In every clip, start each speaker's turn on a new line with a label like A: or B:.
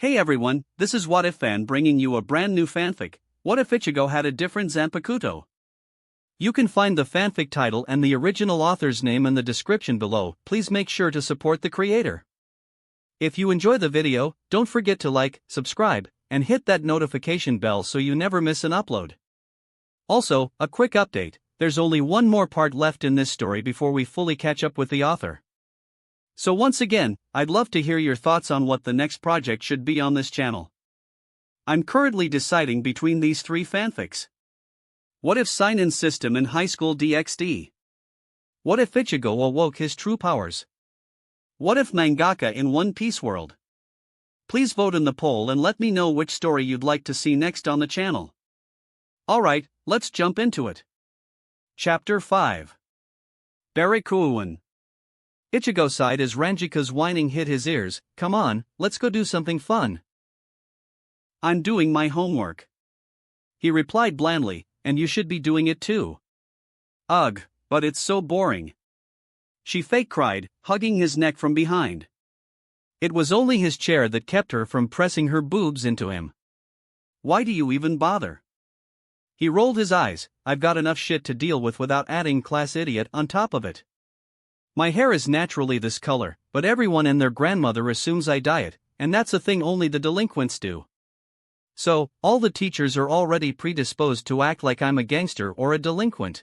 A: Hey everyone, this is What If Fan bringing you a brand new fanfic. What if Ichigo had a different Zanpakuto? You can find the fanfic title and the original author's name in the description below. Please make sure to support the creator. If you enjoy the video, don't forget to like, subscribe, and hit that notification bell so you never miss an upload. Also, a quick update, there's only one more part left in this story before we fully catch up with the author. So once again, I'd love to hear your thoughts on what the next project should be on this channel. I'm currently deciding between these three fanfics. What if sign-in system in high school DxD? What if Ichigo awoke his true powers? What if Mangaka in One Piece world? Please vote in the poll and let me know which story you'd like to see next on the channel. Alright, let's jump into it. Chapter 5. Barikuuan. Ichigo sighed as Ranjika's whining hit his ears. Come on, let's go do something fun. I'm doing my homework. He replied blandly, and you should be doing it too. Ugh, but it's so boring. She fake cried, hugging his neck from behind. It was only his chair that kept her from pressing her boobs into him. Why do you even bother? He rolled his eyes. I've got enough shit to deal with without adding class idiot on top of it. My hair is naturally this color, but everyone and their grandmother assumes I dye it, and that's a thing only the delinquents do. So, all the teachers are already predisposed to act like I'm a gangster or a delinquent.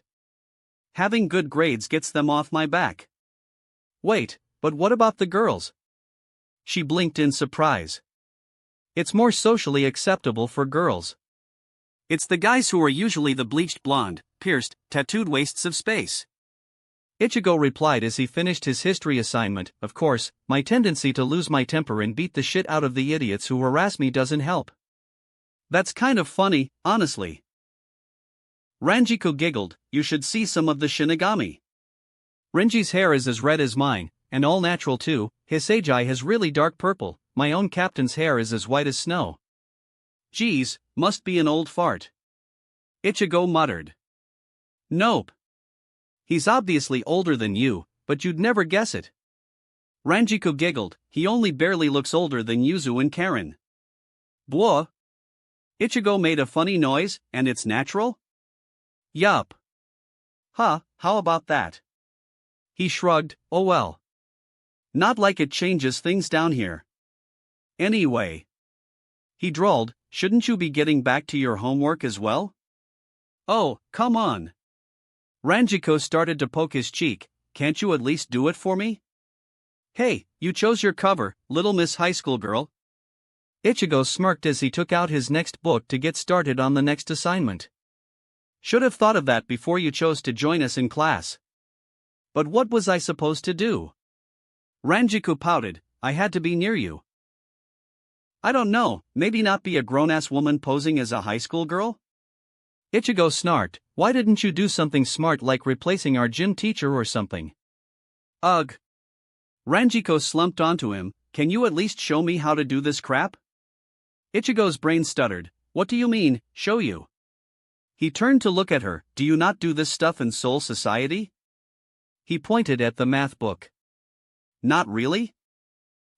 A: Having good grades gets them off my back. Wait, but what about the girls? She blinked in surprise. It's more socially acceptable for girls. It's the guys who are usually the bleached blonde, pierced, tattooed wastes of space. Ichigo replied as he finished his history assignment. Of course, my tendency to lose my temper and beat the shit out of the idiots who harass me doesn't help. That's kind of funny, honestly. Ranjiko giggled. You should see some of the Shinigami. Renji's hair is as red as mine, and all natural too. Hisagi has really dark purple. My own captain's hair is as white as snow. Geez, must be an old fart. Ichigo muttered. Nope. He's obviously older than you, but you'd never guess it. Ranjiko giggled. He only barely looks older than Yuzu and Karen. Blah. Ichigo made a funny noise, and it's natural? Yup. Huh, how about that? He shrugged. Oh well. Not like it changes things down here. Anyway. He drawled, shouldn't you be getting back to your homework as well? Oh, come on. Ranjiko started to poke his cheek. Can't you at least do it for me? Hey, you chose your cover, Little Miss High School Girl. Ichigo smirked as he took out his next book to get started on the next assignment. Should have thought of that before you chose to join us in class. But what was I supposed to do? Ranjiko pouted. I had to be near you. I don't know, maybe not be a grown-ass woman posing as a high school girl? Ichigo snarked. Why didn't you do something smart like replacing our gym teacher or something? Ugh. Ranjiko slumped onto him. Can you at least show me how to do this crap? Ichigo's brain stuttered. What do you mean, show you? He turned to look at her. Do you not do this stuff in Soul Society? He pointed at the math book. Not really?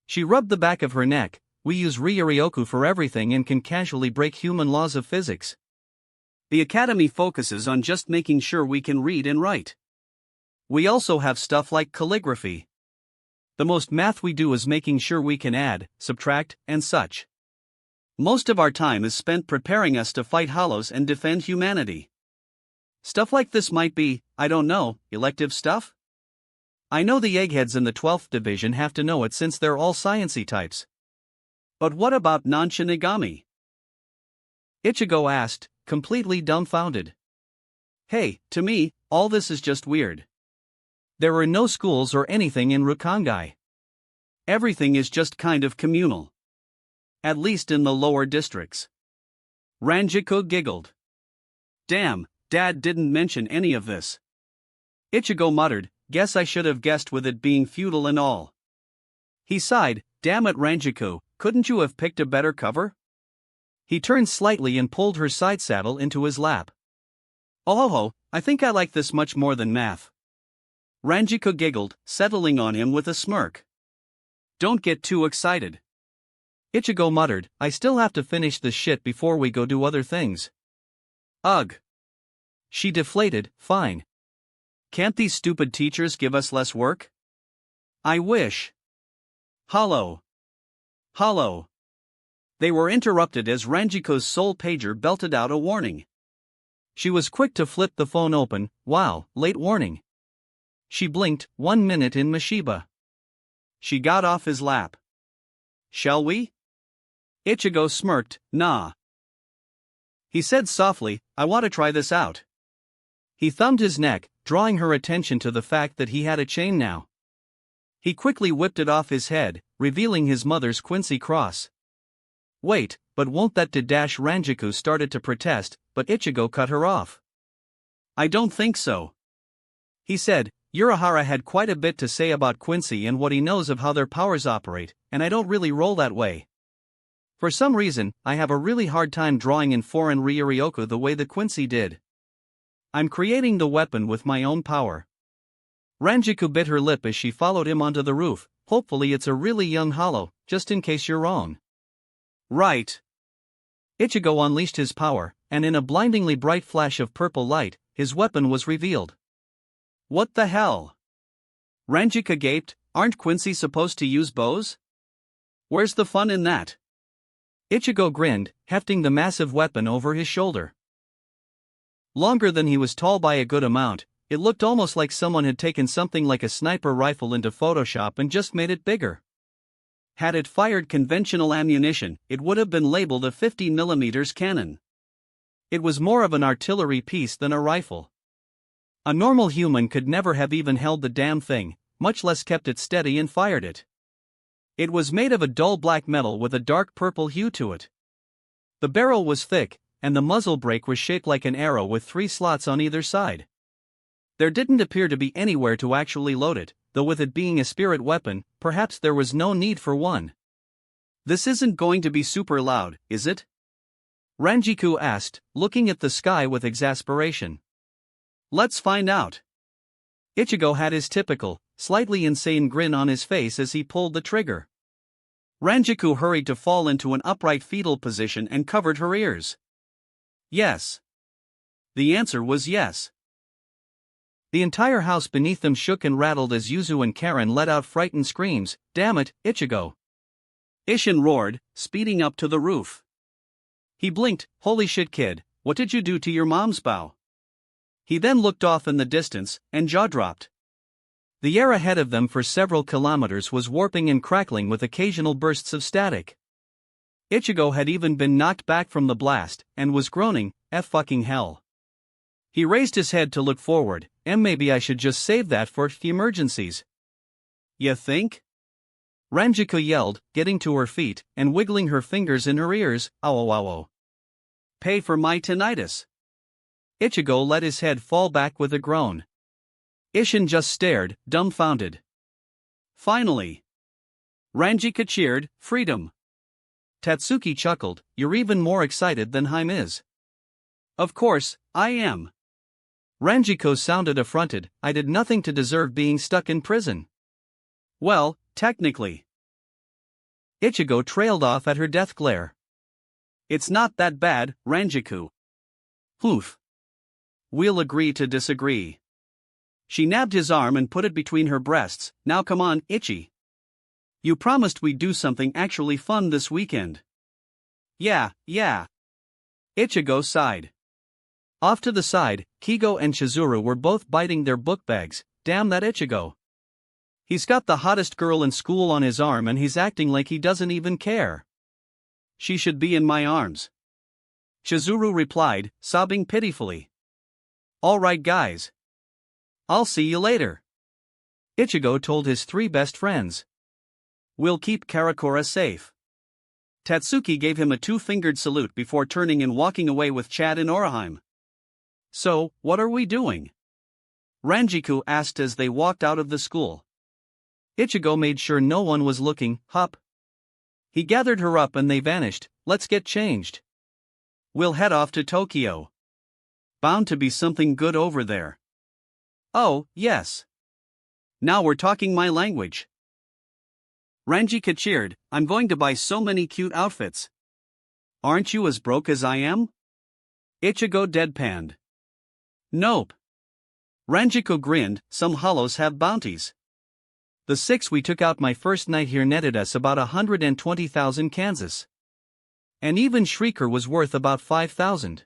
A: She rubbed the back of her neck. We use Ryuryoku for everything and can casually break human laws of physics. The academy focuses on just making sure we can read and write. We also have stuff like calligraphy. The most math we do is making sure we can add, subtract, and such. Most of our time is spent preparing us to fight hollows and defend humanity. Stuff like this might be, I don't know, elective stuff? I know the eggheads in the 12th division have to know it since they're all sciencey types. But what about non-Shinigami? Ichigo asked, completely dumbfounded. Hey, to me, all this is just weird. There are no schools or anything in Rukongai. Everything is just kind of communal. At least in the lower districts. Ranjiko giggled. Damn, Dad didn't mention any of this. Ichigo muttered, guess I should have guessed with it being feudal and all. He sighed, damn it Ranjiko, couldn't you have picked a better cover? He turned slightly and pulled her side saddle into his lap. Oh, I think I like this much more than math. Ranjiko giggled, settling on him with a smirk. Don't get too excited. Ichigo muttered, I still have to finish this shit before we go do other things. Ugh. She deflated, fine. Can't these stupid teachers give us less work? I wish. Hollow. Hollow. They were interrupted as Ranjiko's soul pager belted out a warning. She was quick to flip the phone open. Wow, late warning. She blinked, 1 minute in Mishiba. She got off his lap. Shall we? Ichigo smirked, nah. He said softly, I want to try this out. He thumbed his neck, drawing her attention to the fact that he had a chain now. He quickly whipped it off his head, revealing his mother's Quincy cross. Wait, but won't that do? Ranjiku started to protest, but Ichigo cut her off. I don't think so. He said, Urahara had quite a bit to say about Quincy and what he knows of how their powers operate, and I don't really roll that way. For some reason, I have a really hard time drawing in foreign Ryuryoku the way the Quincy did. I'm creating the weapon with my own power. Ranjiku bit her lip as she followed him onto the roof. Hopefully it's a really young hollow, just in case you're wrong. Right. Ichigo unleashed his power, and in a blindingly bright flash of purple light, his weapon was revealed. What the hell? Ranjika gaped, aren't Quincy supposed to use bows? Where's the fun in that? Ichigo grinned, hefting the massive weapon over his shoulder. Longer than he was tall by a good amount, it looked almost like someone had taken something like a sniper rifle into Photoshop and just made it bigger. Had it fired conventional ammunition, it would have been labeled a 50mm cannon. It was more of an artillery piece than a rifle. A normal human could never have even held the damn thing, much less kept it steady and fired it. It was made of a dull black metal with a dark purple hue to it. The barrel was thick, and the muzzle brake was shaped like an arrow with 3 slots on either side. There didn't appear to be anywhere to actually load it, though with it being a spirit weapon, perhaps there was no need for one. This isn't going to be super loud, is it? Ranjiku asked, looking at the sky with exasperation. Let's find out. Ichigo had his typical, slightly insane grin on his face as he pulled the trigger. Ranjiku hurried to fall into an upright fetal position and covered her ears. Yes. The answer was yes. The entire house beneath them shook and rattled as Yuzu and Karen let out frightened screams. Damn it, Ichigo! Ishin roared, speeding up to the roof. He blinked, holy shit kid, what did you do to your mom's bow? He then looked off in the distance, and jaw dropped. The air ahead of them for several kilometers was warping and crackling with occasional bursts of static. Ichigo had even been knocked back from the blast, and was groaning, F fucking hell. He raised his head to look forward, and maybe I should just save that for emergencies. You think? Ranjiku yelled, getting to her feet, and wiggling her fingers in her ears, ow. Pay for my tinnitus. Ichigo let his head fall back with a groan. Ishin just stared, dumbfounded. Finally. Ranjika cheered, freedom. Tatsuki chuckled, you're even more excited than Haim is. Of course, I am. Ranjiko sounded affronted, I did nothing to deserve being stuck in prison. Well, technically. Ichigo trailed off at her death glare. It's not that bad, Ranjiku. Oof. We'll agree to disagree. She nabbed his arm and put it between her breasts. Now come on, Ichi. You promised we'd do something actually fun this weekend. Yeah. Ichigo sighed. Off to the side, Kigo and Chizuru were both biting their book bags. Damn that Ichigo. He's got the hottest girl in school on his arm and he's acting like he doesn't even care. She should be in my arms. Chizuru replied, sobbing pitifully. All right guys. I'll see you later. Ichigo told his 3 best friends. We'll keep Karakura safe. Tatsuki gave him a 2-fingered salute before turning and walking away with Chad and Oraheim. So, what are we doing? Ranjiku asked as they walked out of the school. Ichigo made sure no one was looking. Hup. He gathered her up and they vanished. Let's get changed. We'll head off to Tokyo. Bound to be something good over there. Oh, yes. Now we're talking my language. Ranjika cheered, I'm going to buy so many cute outfits. Aren't you as broke as I am? Ichigo deadpanned. Nope. Ranjiko grinned, some hollows have bounties. The 6 we took out my first night here netted us about 120,000 Kansas. And even Shrieker was worth about 5,000.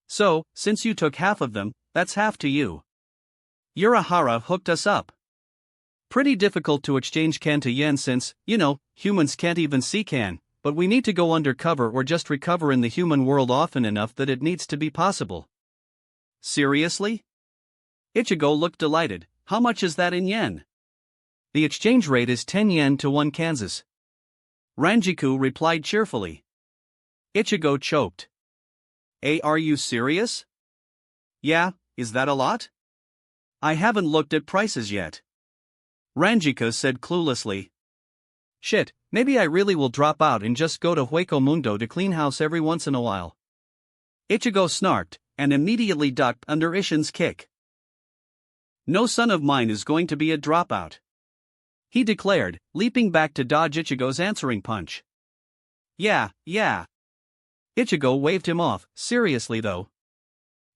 A: So, since you took half of them, that's half to you. Urahara hooked us up. Pretty difficult to exchange Kan to yen since, humans can't even see Kan, but we need to go undercover or just recover in the human world often enough that it needs to be possible. Seriously? Ichigo looked delighted. How much is that in yen? The exchange rate is 10 yen to 1 Kansas. Ranjiku replied cheerfully. Ichigo choked. Are you serious? Yeah, is that a lot? I haven't looked at prices yet. Ranjika said cluelessly. Shit, maybe I really will drop out and just go to Hueco Mundo to clean house every once in a while. Ichigo snarked, and immediately ducked under Ishin's kick. No son of mine is going to be a dropout, he declared, leaping back to dodge Ichigo's answering punch. Yeah. Ichigo waved him off. Seriously though.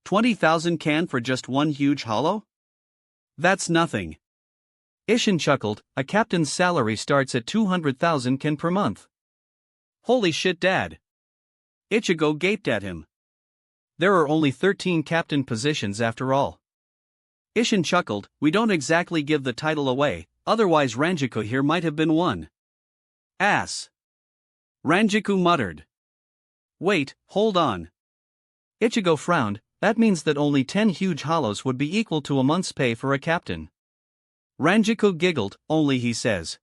A: 20,000 Kan for just one huge hollow? That's nothing. Ishin chuckled, a captain's salary starts at 200,000 Kan per month. Holy shit, Dad. Ichigo gaped at him. There are only 13 captain positions after all. Ishin chuckled, we don't exactly give the title away, otherwise Ranjiku here might have been one. Ass. Ranjiku muttered. Wait, hold on. Ichigo frowned, that means that only 10 huge hollows would be equal to a month's pay for a captain. Ranjiku giggled, only he says.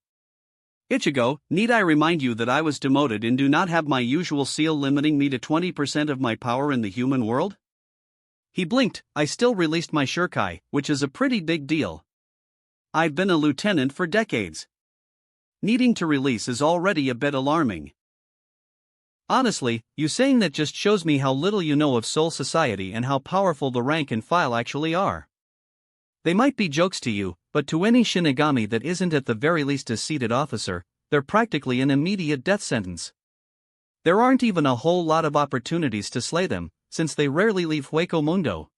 A: Ichigo, need I remind you that I was demoted and do not have my usual seal limiting me to 20% of my power in the human world? He blinked, I still released my Shurkai, which is a pretty big deal. I've been a lieutenant for decades. Needing to release is already a bit alarming. Honestly, you saying that just shows me how little you know of Soul Society and how powerful the rank and file actually are. They might be jokes to you, but to any Shinigami that isn't at the very least a seated officer, they're practically an immediate death sentence. There aren't even a whole lot of opportunities to slay them, since they rarely leave Hueco Mundo.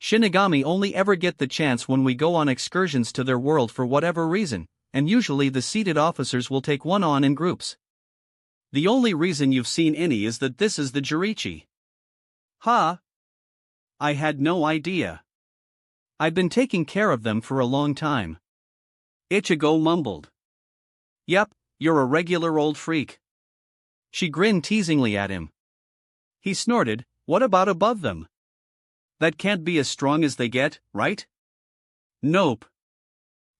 A: Shinigami only ever get the chance when we go on excursions to their world for whatever reason, and usually the seated officers will take one on in groups. The only reason you've seen any is that this is the Jirichi. Huh? I had no idea. I've been taking care of them for a long time. Ichigo mumbled. Yep, you're a regular old freak. She grinned teasingly at him. He snorted, what about above them? That can't be as strong as they get, right? Nope.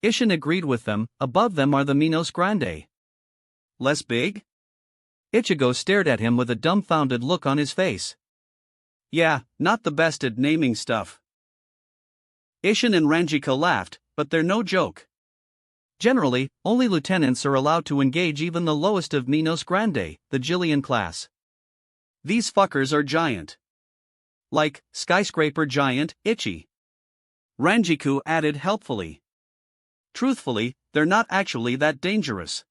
A: Ishin agreed with them, above them are the Minos Grande. Less big? Ichigo stared at him with a dumbfounded look on his face. Yeah, not the best at naming stuff. Ishin and Ranjika laughed, but they're no joke. Generally, only lieutenants are allowed to engage even the lowest of Minos Grande, the Jillian class. These fuckers are giant. Like, skyscraper giant, Ichi. Ranjiku added helpfully. Truthfully, they're not actually that dangerous.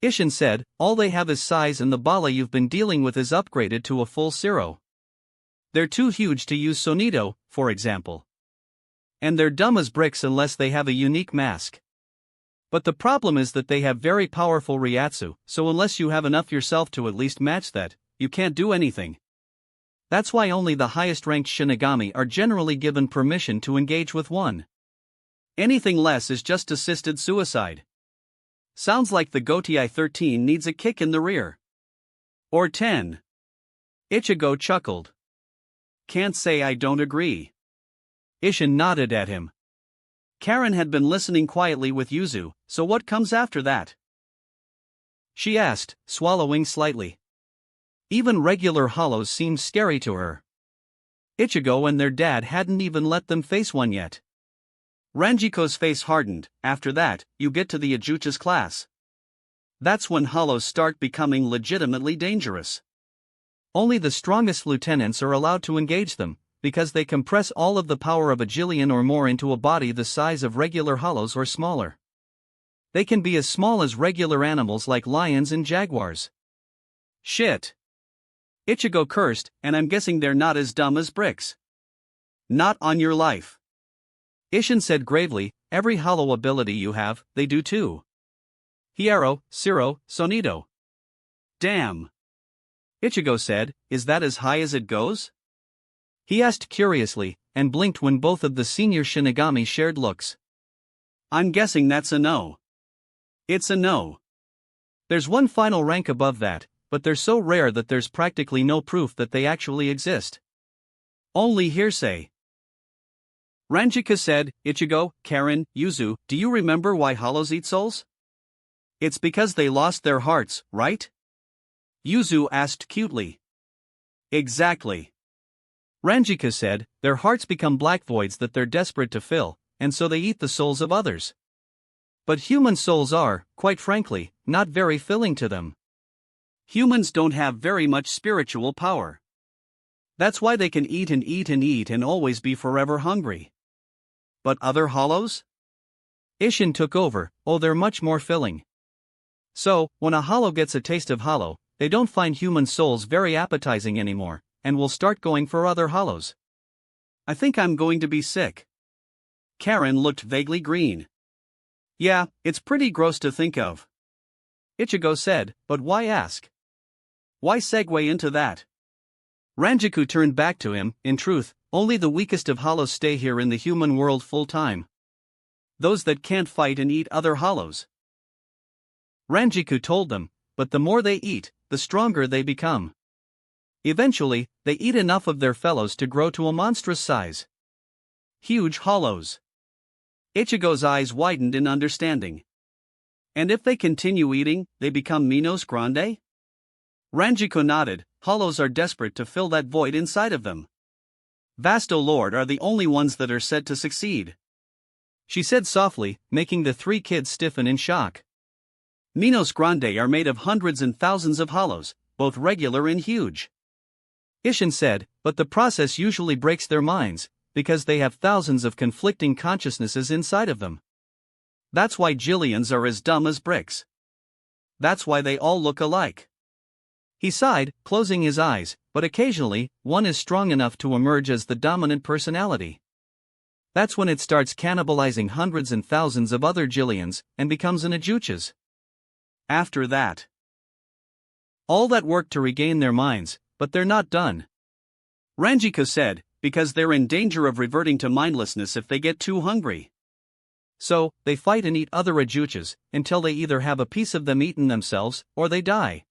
A: Ishin said, all they have is size and the bala you've been dealing with is upgraded to a full zero. They're too huge to use Sonido, for example. And they're dumb as bricks unless they have a unique mask. But the problem is that they have very powerful Ryatsu, so unless you have enough yourself to at least match that, you can't do anything. That's why only the highest ranked Shinigami are generally given permission to engage with one. Anything less is just assisted suicide. Sounds like the Gotii 13 needs a kick in the rear. Or 10. Ichigo chuckled. Can't say I don't agree. Ishin nodded at him. Karen had been listening quietly with Yuzu, so what comes after that? She asked, swallowing slightly. Even regular hollows seemed scary to her. Ichigo and their dad hadn't even let them face one yet. Ranjiko's face hardened. After that, you get to the Ajuchas class. That's when hollows start becoming legitimately dangerous. Only the strongest lieutenants are allowed to engage them, because they compress all of the power of a Jillian or more into a body the size of regular hollows or smaller. They can be as small as regular animals like lions and jaguars. Shit. Ichigo cursed, and I'm guessing they're not as dumb as bricks. Not on your life. Isshin said gravely, every hollow ability you have, they do too. Hiero, Siro, Sonido. Damn. Ichigo said, is that as high as it goes? He asked curiously, and blinked when both of the senior Shinigami shared looks. I'm guessing that's a no. It's a no. There's one final rank above that, but they're so rare that there's practically no proof that they actually exist. Only hearsay. Ranjika said, Ichigo, Karen, Yuzu, do you remember why hollows eat souls? It's because they lost their hearts, right? Yuzu asked cutely. Exactly. Ranjika said, their hearts become black voids that they're desperate to fill, and so they eat the souls of others. But human souls are, quite frankly, not very filling to them. Humans don't have very much spiritual power. That's why they can eat and eat and eat and always be forever hungry. But other hollows? Isshin took over, oh, they're much more filling. So, when a hollow gets a taste of hollow, they don't find human souls very appetizing anymore, and will start going for other hollows. I think I'm going to be sick. Karen looked vaguely green. Yeah, it's pretty gross to think of. Ichigo said, but why ask? Why segue into that? Ranjiku turned back to him, in truth, only the weakest of hollows stay here in the human world full time. Those that can't fight and eat other hollows. Ranjiku told them, but the more they eat, the stronger they become. Eventually, they eat enough of their fellows to grow to a monstrous size. Huge hollows. Ichigo's eyes widened in understanding. And if they continue eating, they become Minos Grande? Ranjiku nodded, hollows are desperate to fill that void inside of them. Vasto Lord are the only ones that are said to succeed. She said softly, making the three kids stiffen in shock. Minos Grande are made of hundreds and thousands of hollows, both regular and huge. Isshin said, but the process usually breaks their minds, because they have thousands of conflicting consciousnesses inside of them. That's why Jillians are as dumb as bricks. That's why they all look alike. He sighed, closing his eyes, but occasionally, one is strong enough to emerge as the dominant personality. That's when it starts cannibalizing hundreds and thousands of other Jillians, and becomes an Ajuchas. After that, all that work to regain their minds, but they're not done. Ranjika said, because they're in danger of reverting to mindlessness if they get too hungry. So, they fight and eat other Ajuchas, until they either have a piece of them eaten themselves, or they die.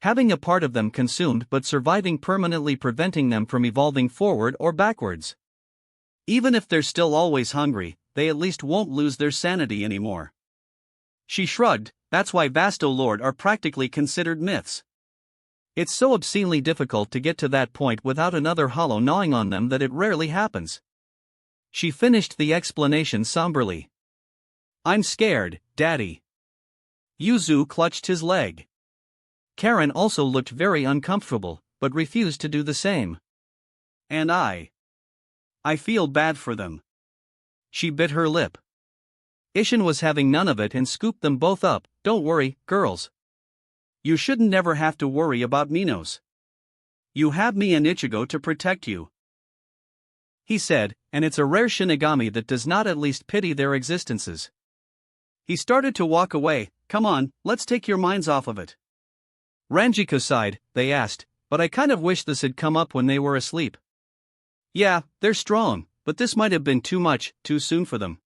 A: Having a part of them consumed but surviving permanently preventing them from evolving forward or backwards. Even if they're still always hungry, they at least won't lose their sanity anymore. She shrugged, that's why Vasto Lord are practically considered myths. It's so obscenely difficult to get to that point without another hollow gnawing on them that it rarely happens. She finished the explanation somberly. I'm scared, Daddy. Yuzu clutched his leg. Karen also looked very uncomfortable, but refused to do the same. And I feel bad for them. She bit her lip. Isshin was having none of it and scooped them both up. Don't worry, girls. You shouldn't never have to worry about Minos. You have me and Ichigo to protect you. He said, and it's a rare Shinigami that does not at least pity their existences. He started to walk away. Come on, let's take your minds off of it. Ranjika sighed, they asked, but I kind of wish this had come up when they were asleep. Yeah, they're strong, but this might have been too much, too soon for them.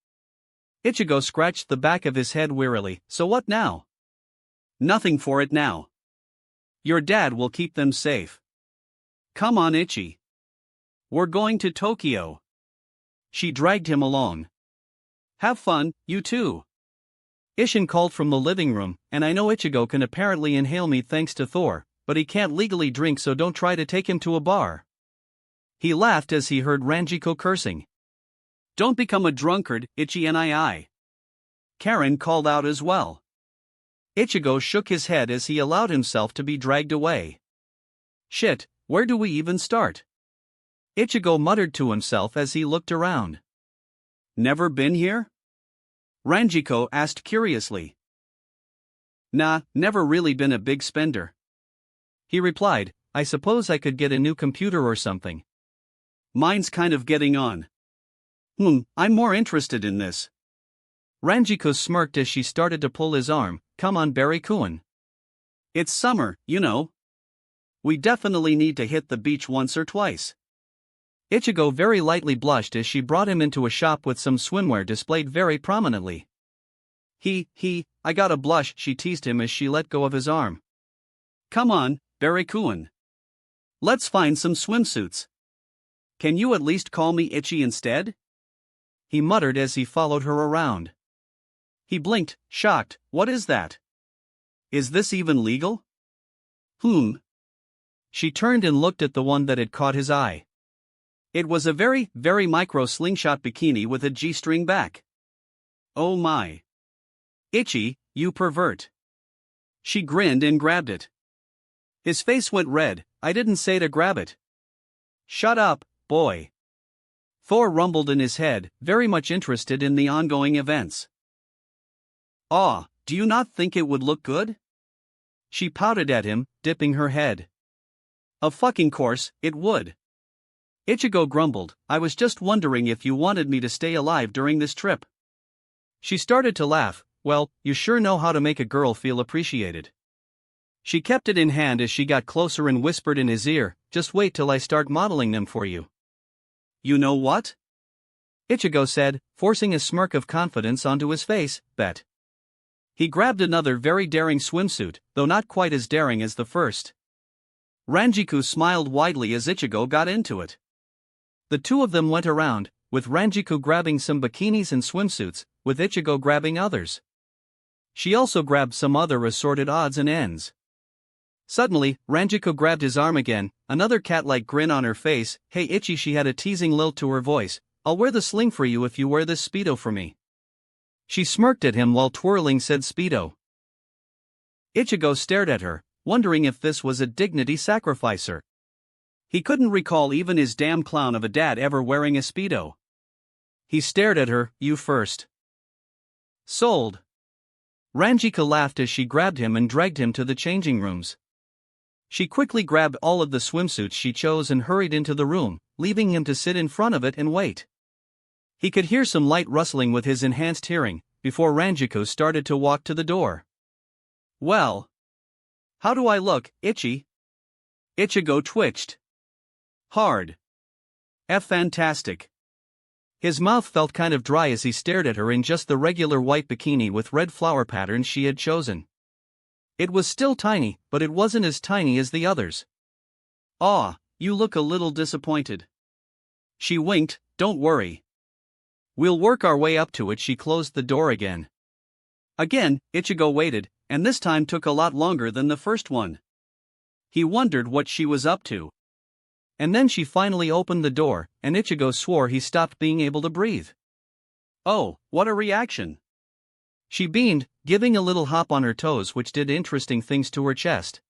A: Ichigo scratched the back of his head wearily, so what now? Nothing for it now. Your dad will keep them safe. Come on, Ichi. We're going to Tokyo. She dragged him along. Have fun, you too. Isshin called from the living room, and I know Ichigo can apparently inhale me thanks to Thor, but he can't legally drink, so don't try to take him to a bar. He laughed as he heard Ranjiko cursing. Don't become a drunkard, Ichi nii. Karen called out as well. Ichigo shook his head as he allowed himself to be dragged away. Shit, where do we even start? Ichigo muttered to himself as he looked around. Never been here? Ranjiko asked curiously. Nah, never really been a big spender. He replied, I suppose I could get a new computer or something. Mine's kind of getting on. I'm more interested in this. Ranjiko smirked as she started to pull his arm. Come on, Barry-kun. It's summer, you know. We definitely need to hit the beach once or twice. Ichigo very lightly blushed as she brought him into a shop with some swimwear displayed very prominently. I gotta blush, she teased him as she let go of his arm. Come on, Barry-kun. Let's find some swimsuits. Can you at least call me Ichi instead? He muttered as he followed her around. He blinked, shocked. What is that? Is this even legal? She turned and looked at the one that had caught his eye. It was a very, very micro slingshot bikini with a G-string back. Oh my. Ichi, you pervert. She grinned and grabbed it. His face went red. I didn't say to grab it. Shut up, boy. Thor rumbled in his head, very much interested in the ongoing events. Aw, do you not think it would look good? She pouted at him, dipping her head. Of fucking course, it would. Ichigo grumbled, I was just wondering if you wanted me to stay alive during this trip. She started to laugh. Well, you sure know how to make a girl feel appreciated. She kept it in hand as she got closer and whispered in his ear, just wait till I start modeling them for you. You know what? Ichigo said, forcing a smirk of confidence onto his face, bet. He grabbed another very daring swimsuit, though not quite as daring as the first. Ranjiko smiled widely as Ichigo got into it. The two of them went around, with Ranjiko grabbing some bikinis and swimsuits, with Ichigo grabbing others. She also grabbed some other assorted odds and ends. Suddenly, Ranjiko grabbed his arm again, another cat-like grin on her face. Hey Ichi, she had a teasing lilt to her voice. I'll wear the sling for you if you wear this Speedo for me. She smirked at him while twirling said Speedo. Ichigo stared at her, wondering if this was a dignity sacrificer. He couldn't recall even his damn clown of a dad ever wearing a Speedo. He stared at her, you first. Sold. Ranjika laughed as she grabbed him and dragged him to the changing rooms. She quickly grabbed all of the swimsuits she chose and hurried into the room, leaving him to sit in front of it and wait. He could hear some light rustling with his enhanced hearing, before Ranjiko started to walk to the door. Well. How do I look, Ichi? Ichigo twitched. Hard. Fantastic. His mouth felt kind of dry as he stared at her in just the regular white bikini with red flower patterns she had chosen. It was still tiny, but it wasn't as tiny as the others. Aw, you look a little disappointed. She winked, don't worry. We'll work our way up to it. She closed the door again. Again, Ichigo waited, and this time took a lot longer than the first one. He wondered what she was up to. And then she finally opened the door, and Ichigo swore he stopped being able to breathe. Oh, what a reaction! She beamed, giving a little hop on her toes which did interesting things to her chest.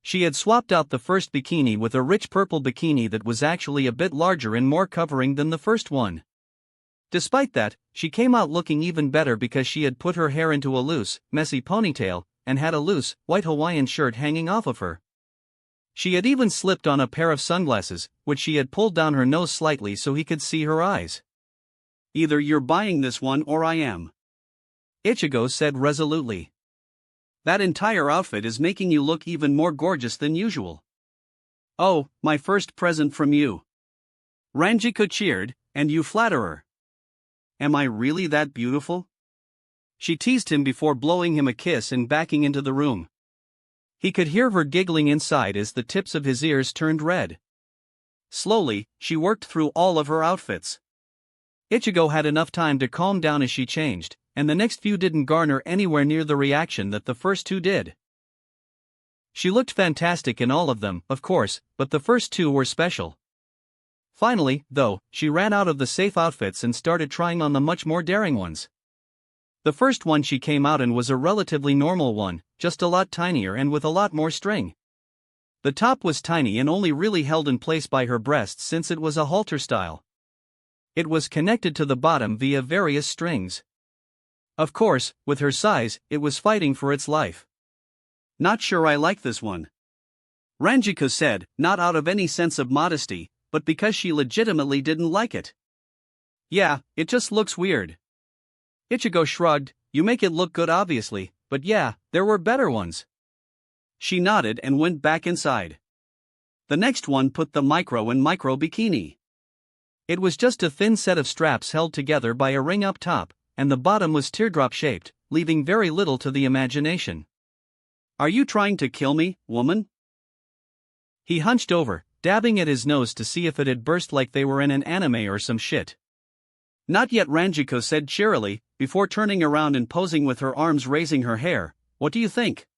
A: She had swapped out the first bikini with a rich purple bikini that was actually a bit larger and more covering than the first one. Despite that, she came out looking even better because she had put her hair into a loose, messy ponytail, and had a loose, white Hawaiian shirt hanging off of her. She had even slipped on a pair of sunglasses, which she had pulled down her nose slightly so he could see her eyes. Either you're buying this one or I am. Ichigo said resolutely. That entire outfit is making you look even more gorgeous than usual. Oh, my first present from you. Ranjiko cheered, and you flatterer. Am I really that beautiful? She teased him before blowing him a kiss and backing into the room. He could hear her giggling inside as the tips of his ears turned red. Slowly, she worked through all of her outfits. Ichigo had enough time to calm down as she changed, and the next few didn't garner anywhere near the reaction that the first two did. She looked fantastic in all of them, of course, but the first two were special. Finally, though, she ran out of the safe outfits and started trying on the much more daring ones. The first one she came out in was a relatively normal one, just a lot tinier and with a lot more string. The top was tiny and only really held in place by her breasts since it was a halter style. It was connected to the bottom via various strings. Of course, with her size, it was fighting for its life. Not sure I like this one, Ranjiko said, not out of any sense of modesty, but because she legitimately didn't like it. Yeah, it just looks weird. Ichigo shrugged, you make it look good obviously, but yeah, there were better ones. She nodded and went back inside. The next one put the micro in micro bikini. It was just a thin set of straps held together by a ring up top, and the bottom was teardrop shaped, leaving very little to the imagination. Are you trying to kill me, woman? He hunched over, dabbing at his nose to see if it had burst like they were in an anime or some shit. Not yet, Ranjiko said cheerily, before turning around and posing with her arms raising her hair. What do you think?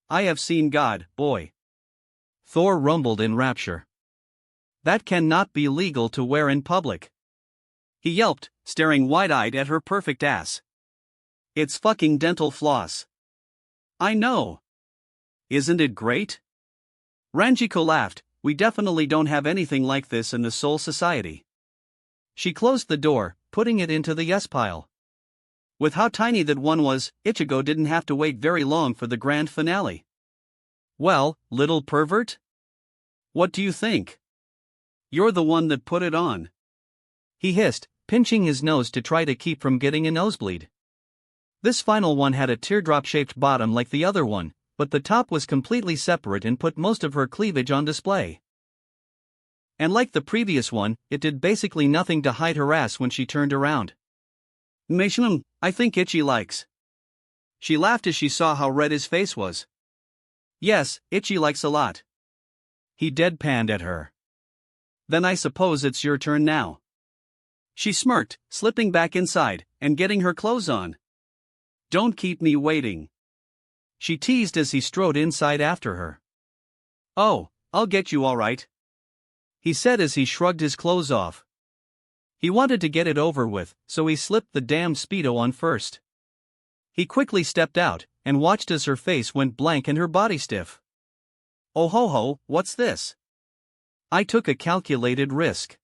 A: I have seen God, boy. Thor rumbled in rapture. That cannot be legal to wear in public. He yelped, staring wide-eyed at her perfect ass. It's fucking dental floss. I know. Isn't it great? Ranjiko laughed, we definitely don't have anything like this in the Soul Society. She closed the door, putting it into the yes pile. With how tiny that one was, Ichigo didn't have to wait very long for the grand finale. Well, little pervert? What do you think? You're the one that put it on. He hissed, pinching his nose to try to keep from getting a nosebleed. This final one had a teardrop-shaped bottom like the other one, but the top was completely separate and put most of her cleavage on display. And like the previous one, it did basically nothing to hide her ass when she turned around. Meshnam, I think Ichi likes. She laughed as she saw how red his face was. Yes, Ichi likes a lot. He deadpanned at her. Then I suppose it's your turn now. She smirked, slipping back inside, and getting her clothes on. Don't keep me waiting. She teased as he strode inside after her. Oh, I'll get you all right, he said as he shrugged his clothes off. He wanted to get it over with, so he slipped the damn Speedo on first. He quickly stepped out, and watched as her face went blank and her body stiff. Oh ho ho, what's this? I took a calculated risk.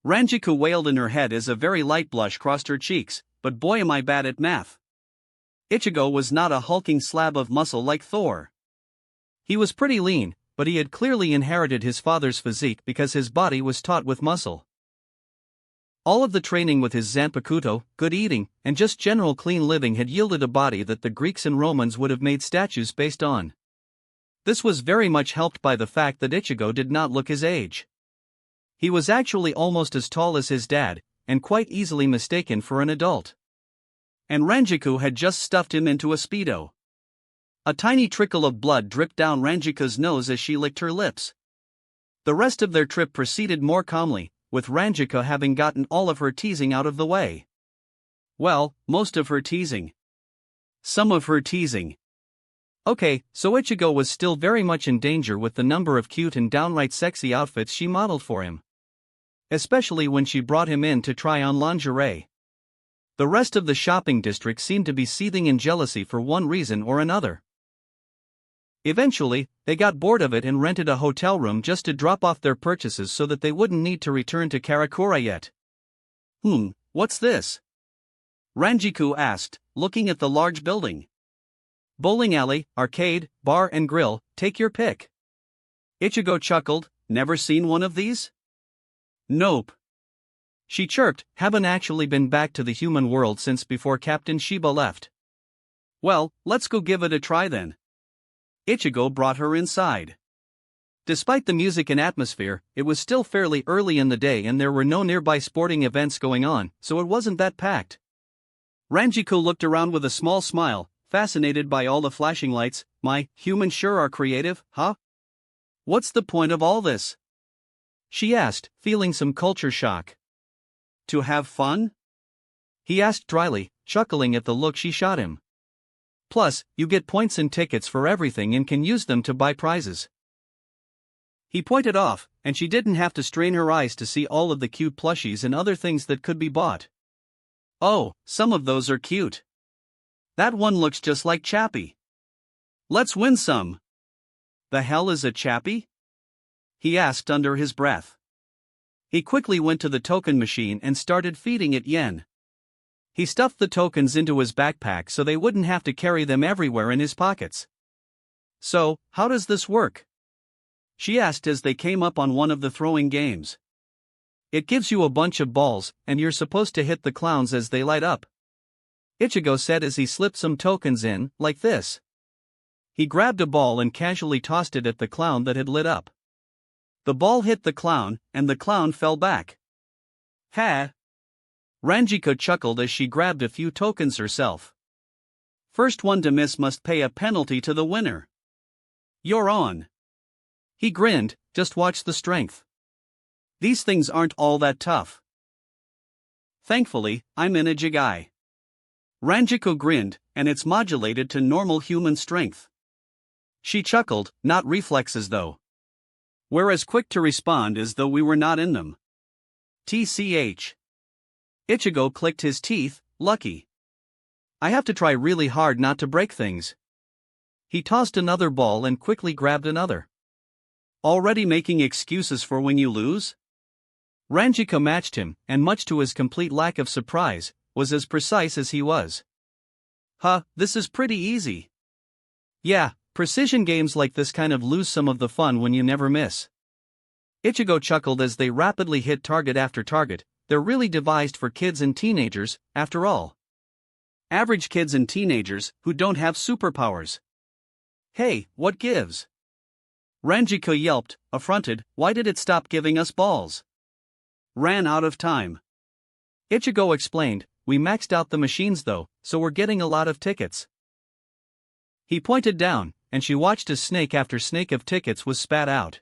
A: Ranjiko wailed in her head as a very light blush crossed her cheeks, but boy am I bad at math. Ichigo was not a hulking slab of muscle like Thor. He was pretty lean, but he had clearly inherited his father's physique because his body was taut with muscle. All of the training with his Zanpakuto, good eating, and just general clean living had yielded a body that the Greeks and Romans would have made statues based on. This was very much helped by the fact that Ichigo did not look his age. He was actually almost as tall as his dad, and quite easily mistaken for an adult. And Ranjiko had just stuffed him into a Speedo. A tiny trickle of blood dripped down Ranjiko's nose as she licked her lips. The rest of their trip proceeded more calmly, with Ranjiko having gotten all of her teasing out of the way. Well, most of her teasing. Some of her teasing. Okay, so Ichigo was still very much in danger with the number of cute and downright sexy outfits she modeled for him. Especially when she brought him in to try on lingerie. The rest of the shopping district seemed to be seething in jealousy for one reason or another. Eventually, they got bored of it and rented a hotel room just to drop off their purchases so that they wouldn't need to return to Karakura yet. What's this? Ranjiko asked, looking at the large building. Bowling alley, arcade, bar and grill, take your pick. Ichigo chuckled, never seen one of these? Nope. She chirped, haven't actually been back to the human world since before Captain Shiba left. Well, let's go give it a try then. Ichigo brought her inside. Despite the music and atmosphere, it was still fairly early in the day and there were no nearby sporting events going on, so it wasn't that packed. Ranjiko looked around with a small smile, fascinated by all the flashing lights. My, humans sure are creative, huh? What's the point of all this? She asked, feeling some culture shock. To have fun? He asked dryly, chuckling at the look she shot him. Plus, you get points and tickets for everything and can use them to buy prizes. He pointed off, and she didn't have to strain her eyes to see all of the cute plushies and other things that could be bought. Oh, some of those are cute. That one looks just like Chappie. Let's win some. The hell is a Chappie? He asked under his breath. He quickly went to the token machine and started feeding it yen. He stuffed the tokens into his backpack so they wouldn't have to carry them everywhere in his pockets. So, how does this work? She asked as they came up on one of the throwing games. It gives you a bunch of balls, and you're supposed to hit the clowns as they light up. Ichigo said as he slipped some tokens in, like this. He grabbed a ball and casually tossed it at the clown that had lit up. The ball hit the clown, and the clown fell back. Ha! Ranjiko chuckled as she grabbed a few tokens herself. First one to miss must pay a penalty to the winner. You're on. He grinned, just watch the strength. These things aren't all that tough. Thankfully, I'm in a jigai. Ranjiko grinned, and it's modulated to normal human strength. She chuckled, not reflexes though. We're as quick to respond as though we were not in them. TCH. Ichigo clicked his teeth, lucky. I have to try really hard not to break things. He tossed another ball and quickly grabbed another. Already making excuses for when you lose? Ranjiko matched him, and much to his complete lack of surprise, was as precise as he was. This is pretty easy. Yeah, precision games like this kind of lose some of the fun when you never miss. Ichigo chuckled as they rapidly hit target after target. They're really devised for kids and teenagers, after all. Average kids and teenagers who don't have superpowers. Hey, what gives? Ranjiko yelped, affronted. Why did it stop giving us balls? Ran out of time. Ichigo explained, we maxed out the machines though, so we're getting a lot of tickets. He pointed down, and she watched as snake after snake of tickets was spat out.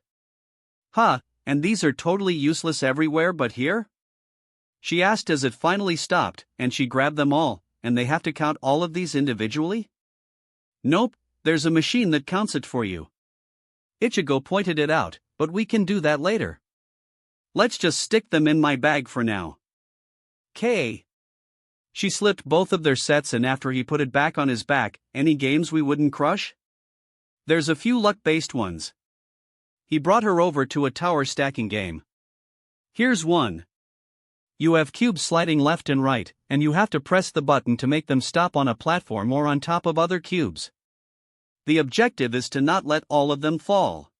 A: And these are totally useless everywhere but here? She asked as it finally stopped, and she grabbed them all, and they have to count all of these individually? Nope, there's a machine that counts it for you. Ichigo pointed it out, but we can do that later. Let's just stick them in my bag for now. K. She slipped both of their sets, and after he put it back on his back, any games we wouldn't crush? There's a few luck-based ones. He brought her over to a tower stacking game. Here's one. You have cubes sliding left and right, and you have to press the button to make them stop on a platform or on top of other cubes. The objective is to not let all of them fall.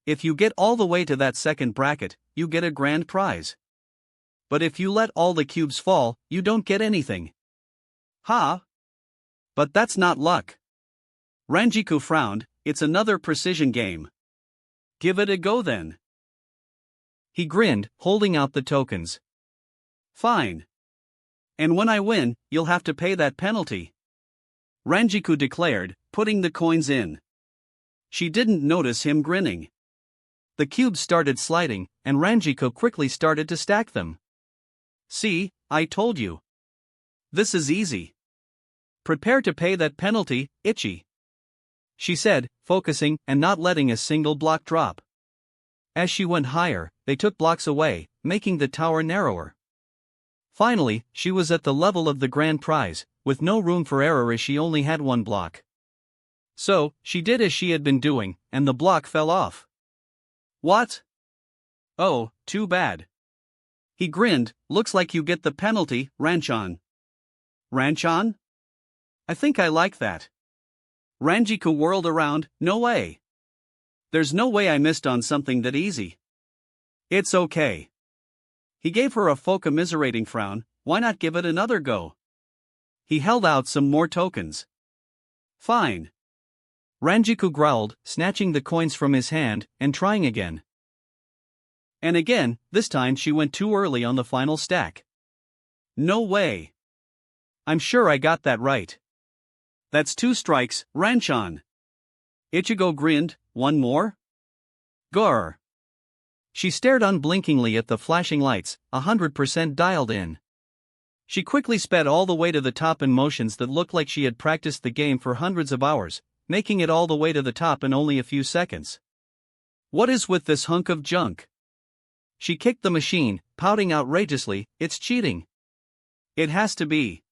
A: If you get all the way to that second bracket, you get a grand prize. But if you let all the cubes fall, you don't get anything. But that's not luck. Ranjiko frowned, it's another precision game. Give it a go then. He grinned, holding out the tokens. Fine. And when I win, you'll have to pay that penalty. Ranjiko declared, putting the coins in. She didn't notice him grinning. The cubes started sliding, and Ranjiko quickly started to stack them. See, I told you. This is easy. Prepare to pay that penalty, Ichi. She said, focusing and not letting a single block drop. As she went higher, they took blocks away, making the tower narrower. Finally, she was at the level of the grand prize, with no room for error as she only had one block. So, she did as she had been doing, and the block fell off. What? Oh, too bad. He grinned, looks like you get the penalty, Ranchan. Ranchan? I think I like that. Ranjiko whirled around, no way. There's no way I missed on something that easy. It's okay. He gave her a commiserating frown, why not give it another go? He held out some more tokens. Fine. Ranjiko growled, snatching the coins from his hand, and trying again. And again, this time she went too early on the final stack. No way. I'm sure I got that right. That's 2 strikes, Ranchan. Ichigo grinned, one more? Grr. She stared unblinkingly at the flashing lights, 100% dialed in. She quickly sped all the way to the top in motions that looked like she had practiced the game for hundreds of hours, making it all the way to the top in only a few seconds. What is with this hunk of junk? She kicked the machine, pouting outrageously, it's cheating. It has to be.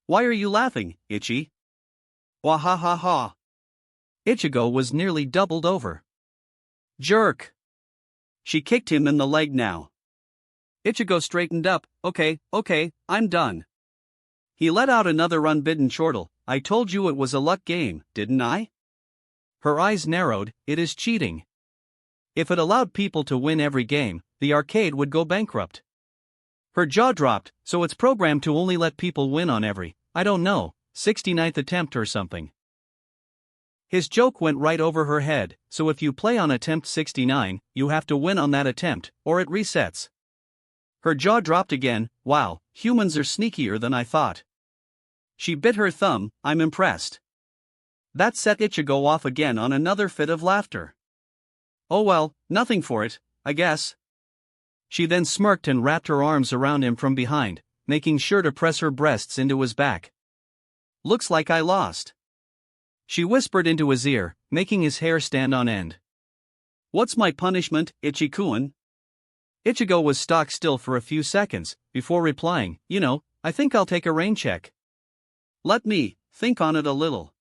A: Why are you laughing, Ichi? Wahahaha. Ichigo was nearly doubled over. Jerk. She kicked him in the leg now. Ichigo straightened up, okay, I'm done. He let out another unbidden chortle. I told you it was a luck game, didn't I? Her eyes narrowed. It is cheating. If it allowed people to win every game, the arcade would go bankrupt. Her jaw dropped. So it's programmed to only let people win on every, I don't know, 69th attempt or something. His joke went right over her head. So if you play on attempt 69, you have to win on that attempt, or it resets. Her jaw dropped again. Wow, humans are sneakier than I thought. She bit her thumb. I'm impressed. That set Ichigo off again on another fit of laughter. Oh well, nothing for it, I guess. She then smirked and wrapped her arms around him from behind, making sure to press her breasts into his back. Looks like I lost. She whispered into his ear, making his hair stand on end. What's my punishment, Ichikuan? Ichigo was stock still for a few seconds, before replying, I think I'll take a rain check. Let me think on it a little.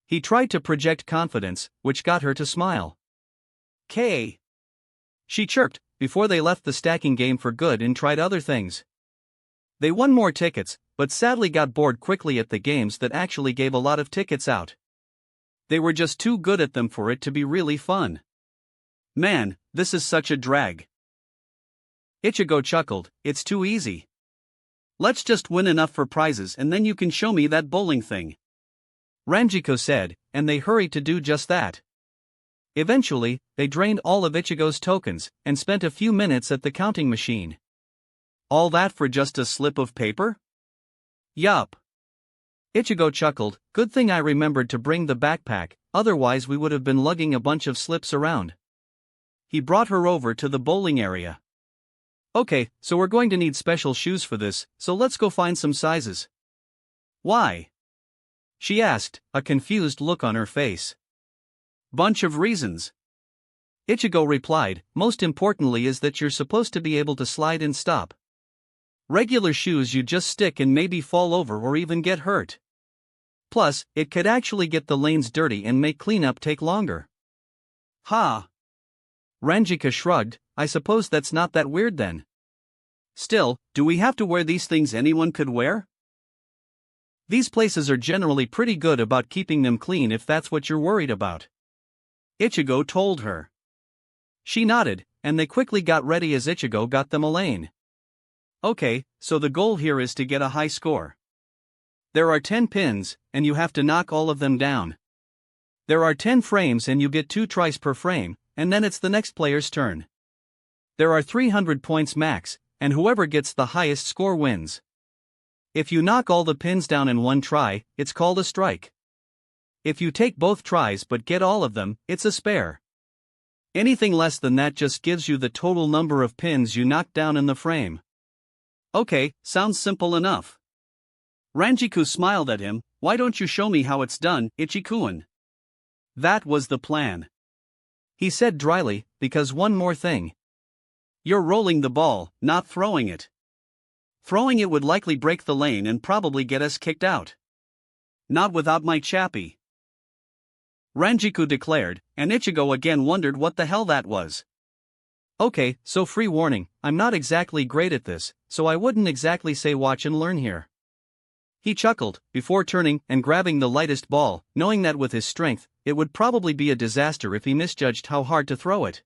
A: He tried to project confidence, which got her to smile. K. She chirped, before they left the stacking game for good and tried other things. They won more tickets, but sadly got bored quickly at the games that actually gave a lot of tickets out. They were just too good at them for it to be really fun. Man, this is such a drag. Ichigo chuckled, it's too easy. Let's just win enough for prizes and then you can show me that bowling thing. Ranjiko said, and they hurried to do just that. Eventually, they drained all of Ichigo's tokens, and spent a few minutes at the counting machine. All that for just a slip of paper? Yup. Ichigo chuckled, good thing I remembered to bring the backpack, otherwise we would have been lugging a bunch of slips around. He brought her over to the bowling area. Okay, so we're going to need special shoes for this, so let's go find some sizes. Why? She asked, a confused look on her face. Bunch of reasons. Ichigo replied, most importantly is that you're supposed to be able to slide and stop. Regular shoes you just stick and maybe fall over or even get hurt. Plus, it could actually get the lanes dirty and make cleanup take longer. Ha! Ranjika shrugged, I suppose that's not that weird then. Still, do we have to wear these things anyone could wear? These places are generally pretty good about keeping them clean if that's what you're worried about. Ichigo told her. She nodded, and they quickly got ready as Ichigo got them a lane. Okay, so the goal here is to get a high score. There are 10 pins, and you have to knock all of them down. There are 10 frames and you get 2 tries per frame, and then it's the next player's turn. There are 300 points max, and whoever gets the highest score wins. If you knock all the pins down in one try, it's called a strike. If you take both tries but get all of them, it's a spare. Anything less than that just gives you the total number of pins you knocked down in the frame. Okay, sounds simple enough. Ranjiku smiled at him, why don't you show me how it's done, Ichikuan? That was the plan. He said dryly, because one more thing. You're rolling the ball, not throwing it. Throwing it would likely break the lane and probably get us kicked out. Not without my chappie. Ranjiku declared, and Ichigo again wondered what the hell that was. Okay, so free warning, I'm not exactly great at this, so I wouldn't exactly say watch and learn here. He chuckled, before turning and grabbing the lightest ball, knowing that with his strength, it would probably be a disaster if he misjudged how hard to throw it.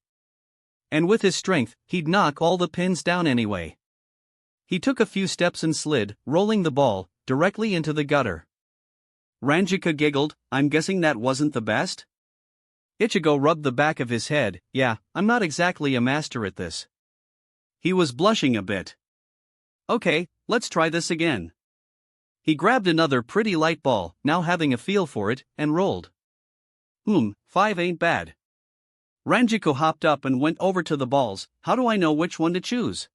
A: And with his strength, he'd knock all the pins down anyway. He took a few steps and slid, rolling the ball, directly into the gutter. Ranjika giggled, I'm guessing that wasn't the best? Ichigo rubbed the back of his head, yeah, I'm not exactly a master at this. He was blushing a bit. Okay, let's try this again. He grabbed another pretty light ball, now having a feel for it, and rolled. 5 ain't bad. Ranjiko hopped up and went over to the balls, how do I know which one to choose?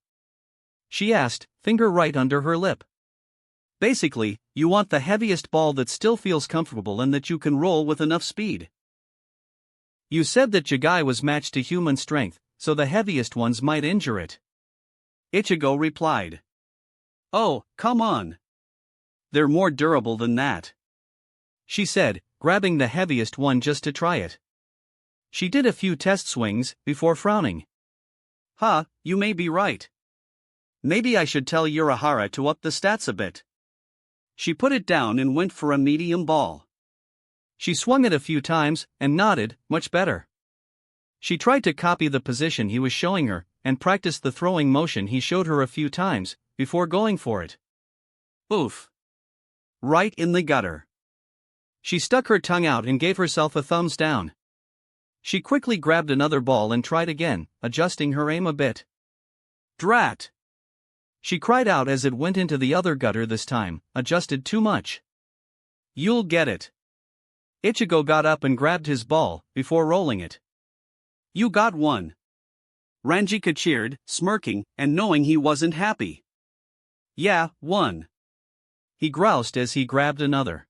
A: She asked, finger right under her lip. Basically, you want the heaviest ball that still feels comfortable and that you can roll with enough speed. You said that Jigai was matched to human strength, so the heaviest ones might injure it. Ichigo replied. Oh, come on. They're more durable than that. She said, grabbing the heaviest one just to try it. She did a few test swings, before frowning. You may be right. Maybe I should tell Urahara to up the stats a bit. She put it down and went for a medium ball. She swung it a few times and nodded, much better. She tried to copy the position he was showing her and practiced the throwing motion he showed her a few times before going for it. Oof. Right in the gutter. She stuck her tongue out and gave herself a thumbs down. She quickly grabbed another ball and tried again, adjusting her aim a bit. Drat! She cried out as it went into the other gutter this time, adjusted too much. You'll get it. Ichigo got up and grabbed his ball, before rolling it. You got one. Ranjika cheered, smirking, and knowing he wasn't happy. Yeah, one. He groused as he grabbed another.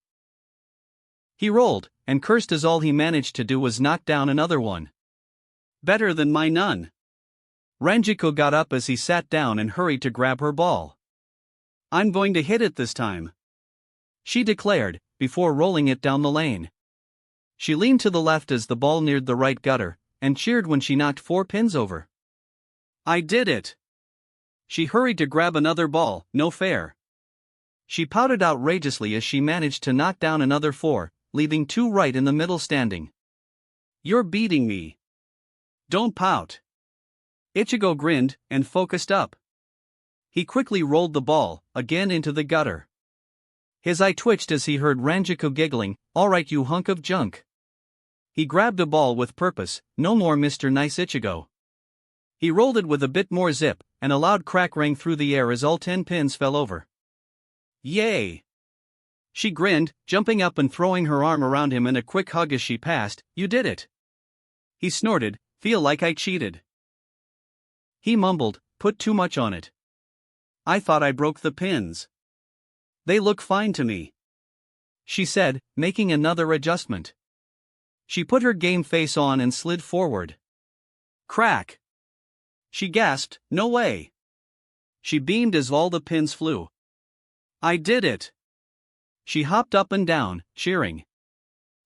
A: He rolled, and cursed as all he managed to do was knock down another one. Better than my none. Ranjiko got up as he sat down and hurried to grab her ball. I'm going to hit it this time, she declared, before rolling it down the lane. She leaned to the left as the ball neared the right gutter, and cheered when she knocked 4 pins over. I did it! She hurried to grab another ball, no fair. She pouted outrageously as she managed to knock down another 4, leaving 2 right in the middle standing. You're beating me. Don't pout. Ichigo grinned and focused up. He quickly rolled the ball, again into the gutter. His eye twitched as he heard Ranjiko giggling, "Alright, you hunk of junk." He grabbed a ball with purpose, no more Mr. Nice Ichigo. He rolled it with a bit more zip, and a loud crack rang through the air as all 10 pins fell over. Yay! She grinned, jumping up and throwing her arm around him in a quick hug as she passed. You did it! He snorted, feel like I cheated. He mumbled, put too much on it. I thought I broke the pins. They look fine to me, she said, making another adjustment. She put her game face on and slid forward. Crack! She gasped, no way! She beamed as all the pins flew. I did it! She hopped up and down, cheering,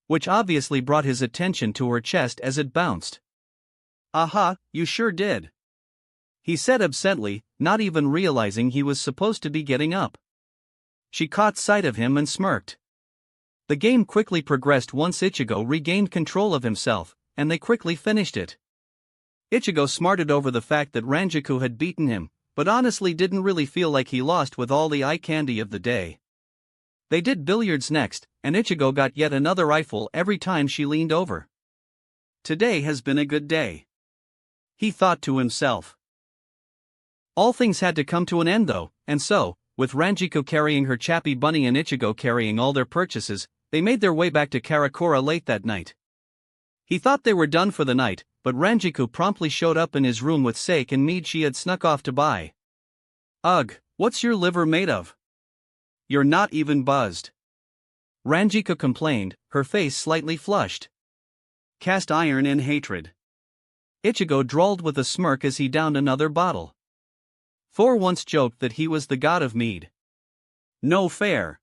A: which obviously brought his attention to her chest as it bounced. Aha, you sure did, he said absently, not even realizing he was supposed to be getting up. She caught sight of him and smirked. The game quickly progressed once Ichigo regained control of himself, and they quickly finished it. Ichigo smarted over the fact that Ranjiko had beaten him, but honestly didn't really feel like he lost with all the eye candy of the day. They did billiards next, and Ichigo got yet another eyeful every time she leaned over. Today has been a good day, he thought to himself. All things had to come to an end though, and so, with Ranjiko carrying her chappy bunny and Ichigo carrying all their purchases, they made their way back to Karakura late that night. He thought they were done for the night, but Ranjiko promptly showed up in his room with sake and mead she had snuck off to buy. Ugh, what's your liver made of? You're not even buzzed, Ranjiko complained, her face slightly flushed. Cast iron in hatred, Ichigo drawled with a smirk as he downed another bottle. Thor once joked that he was the god of mead. No fair.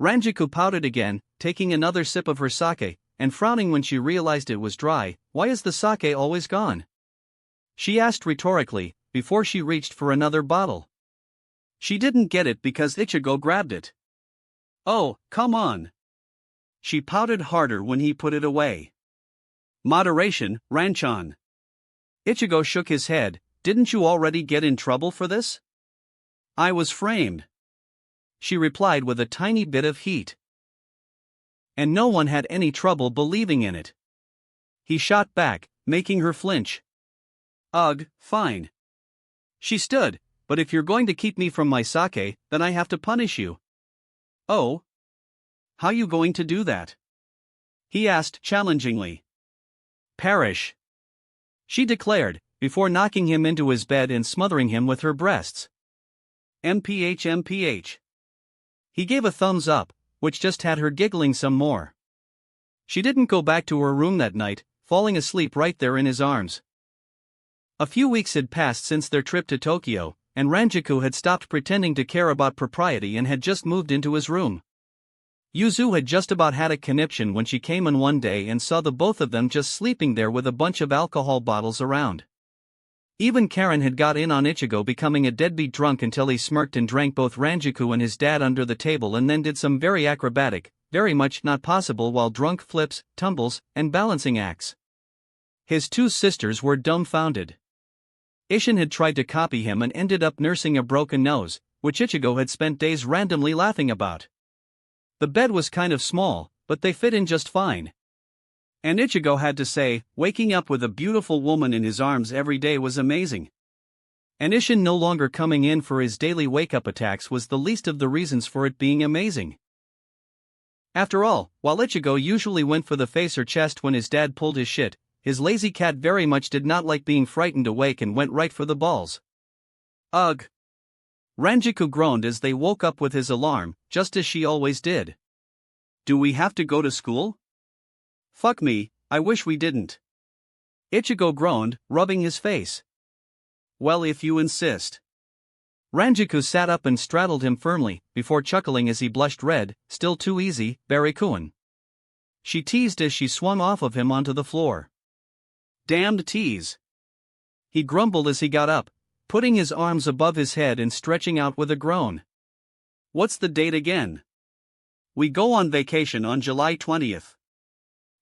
A: Ranjiko pouted again, taking another sip of her sake, and frowning when she realized it was dry. Why is the sake always gone? She asked rhetorically, before she reached for another bottle. She didn't get it because Ichigo grabbed it. Oh, come on. She pouted harder when he put it away. Moderation, Ranchan. Ichigo shook his head. Didn't you already get in trouble for this? I was framed, she replied with a tiny bit of heat. And no one had any trouble believing in it. He shot back, making her flinch. Ugh, fine. She stood, but if you're going to keep me from my sake, then I have to punish you. Oh? How you going to do that? He asked challengingly. Perish, she declared, before knocking him into his bed and smothering him with her breasts. MPH. He gave a thumbs up, which just had her giggling some more. She didn't go back to her room that night, falling asleep right there in his arms. A few weeks had passed since their trip to Tokyo, and Ranjiko had stopped pretending to care about propriety and had just moved into his room. Yuzu had just about had a conniption when she came in one day and saw the both of them just sleeping there with a bunch of alcohol bottles around. Even Karen had got in on Ichigo becoming a deadbeat drunk until he smirked and drank both Ranjiku and his dad under the table and then did some very acrobatic, very much not possible while drunk flips, tumbles, and balancing acts. His two sisters were dumbfounded. Ishin had tried to copy him and ended up nursing a broken nose, which Ichigo had spent days randomly laughing about. The bed was kind of small, but they fit in just fine. And Ichigo had to say, waking up with a beautiful woman in his arms every day was amazing. And Ishin no longer coming in for his daily wake-up attacks was the least of the reasons for it being amazing. After all, while Ichigo usually went for the face or chest when his dad pulled his shit, his lazy cat very much did not like being frightened awake and went right for the balls. Ugh! Ranjiku groaned as they woke up with his alarm, just as she always did. Do we have to go to school? Fuck me, I wish we didn't. Ichigo groaned, rubbing his face. Well, if you insist. Ranjiku sat up and straddled him firmly, before chuckling as he blushed red. Still too easy, Barry-kun. She teased as she swung off of him onto the floor. Damned tease. He grumbled as he got up, putting his arms above his head and stretching out with a groan. What's the date again? We go on vacation on July 20th.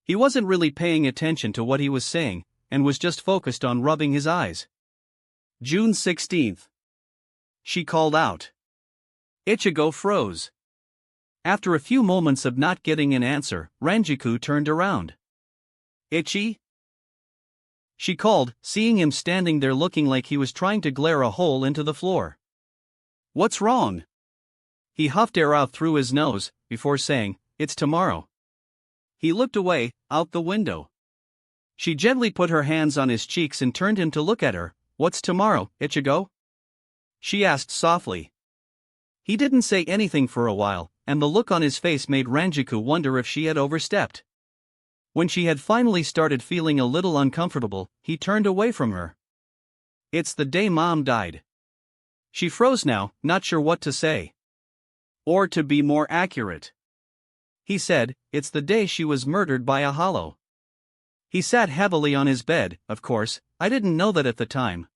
A: He wasn't really paying attention to what he was saying, and was just focused on rubbing his eyes. June 16th. She called out. Ichigo froze. After a few moments of not getting an answer, Ranjiku turned around. Ichi? She called, seeing him standing there looking like he was trying to glare a hole into the floor. What's wrong? He huffed air out through his nose, before saying, It's tomorrow. He looked away, out the window. She gently put her hands on his cheeks and turned him to look at her. What's tomorrow, Ichigo? She asked softly. He didn't say anything for a while, and the look on his face made Ranjiku wonder if she had overstepped. When she had finally started feeling a little uncomfortable, he turned away from her. It's the day Mom died. She froze now, not sure what to say. Or to be more accurate. He said, it's the day she was murdered by a hollow. He sat heavily on his bed. Of course, I didn't know that at the time.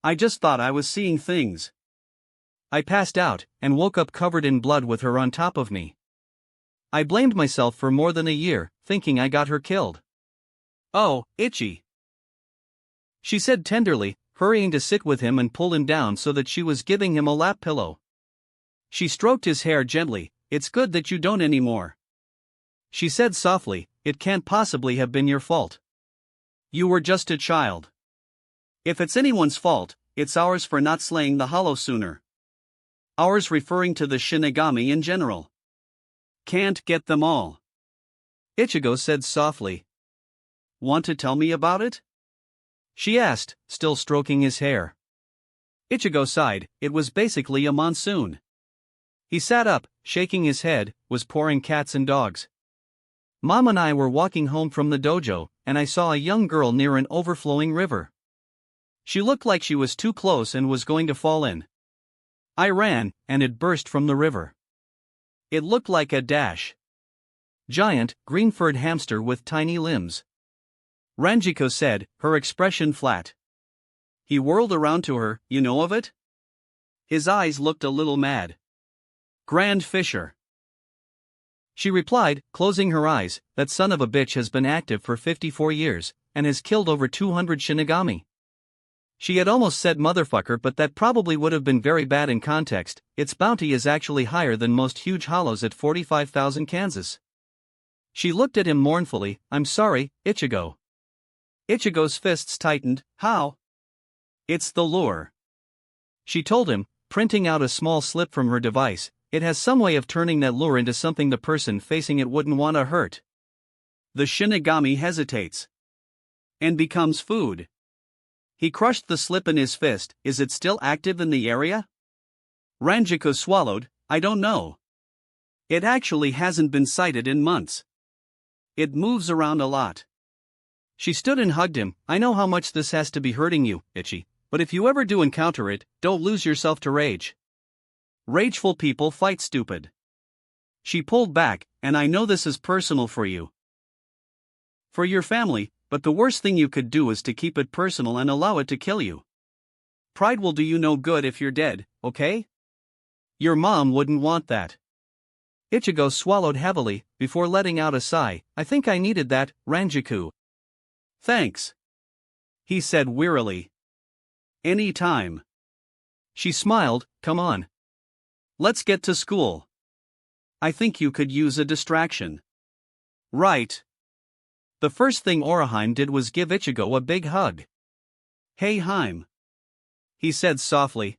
A: I just thought I was seeing things. I passed out, and woke up covered in blood with her on top of me. I blamed myself for more than a year, thinking I got her killed. Oh, Ichi. She said tenderly, hurrying to sit with him and pull him down so that she was giving him a lap pillow. She stroked his hair gently. It's good that you don't anymore. She said softly, it can't possibly have been your fault. You were just a child. If it's anyone's fault, it's ours for not slaying the hollow sooner. Ours referring to the Shinigami in general. Can't get them all. Ichigo said softly. Want to tell me about it? She asked, still stroking his hair. Ichigo sighed. It was basically a monsoon. He sat up, shaking his head, was pouring cats and dogs. Mom and I were walking home from the dojo, and I saw a young girl near an overflowing river. She looked like she was too close and was going to fall in. I ran, and it burst from the river. It looked like a giant, green-furred hamster with tiny limbs. Ranjiko said, her expression flat. He whirled around to her. You know of it? His eyes looked a little mad. Grand Fisher. She replied, closing her eyes, that son of a bitch has been active for 54 years, and has killed over 200 Shinigami. She had almost said motherfucker, but that probably would have been very bad in context. Its bounty is actually higher than most huge hollows at 45,000 Kansas. She looked at him mournfully. I'm sorry, Ichigo. Ichigo's fists tightened. How? It's the lure. She told him, printing out a small slip from her device. It has some way of turning that lure into something the person facing it wouldn't want to hurt. The Shinigami hesitates. And becomes food. He crushed the slip in his fist. Is it still active in the area? Ranjiko swallowed. I don't know. It actually hasn't been sighted in months. It moves around a lot. She stood and hugged him. I know how much this has to be hurting you, Ichi, but if you ever do encounter it, don't lose yourself to rage. Rageful people fight stupid. She pulled back, and I know this is personal for you. For your family, But the worst thing you could do is to keep it personal and allow it to kill you. Pride will do you no good if you're dead, okay? Your mom wouldn't want that. Ichigo swallowed heavily, before letting out a sigh. I think I needed that, Ranjiku. Thanks, he said wearily. Any time. She smiled. Come on. Let's get to school. I think you could use a distraction. Right. The first thing Oraheim did was give Ichigo a big hug. Hey Heim, he said softly.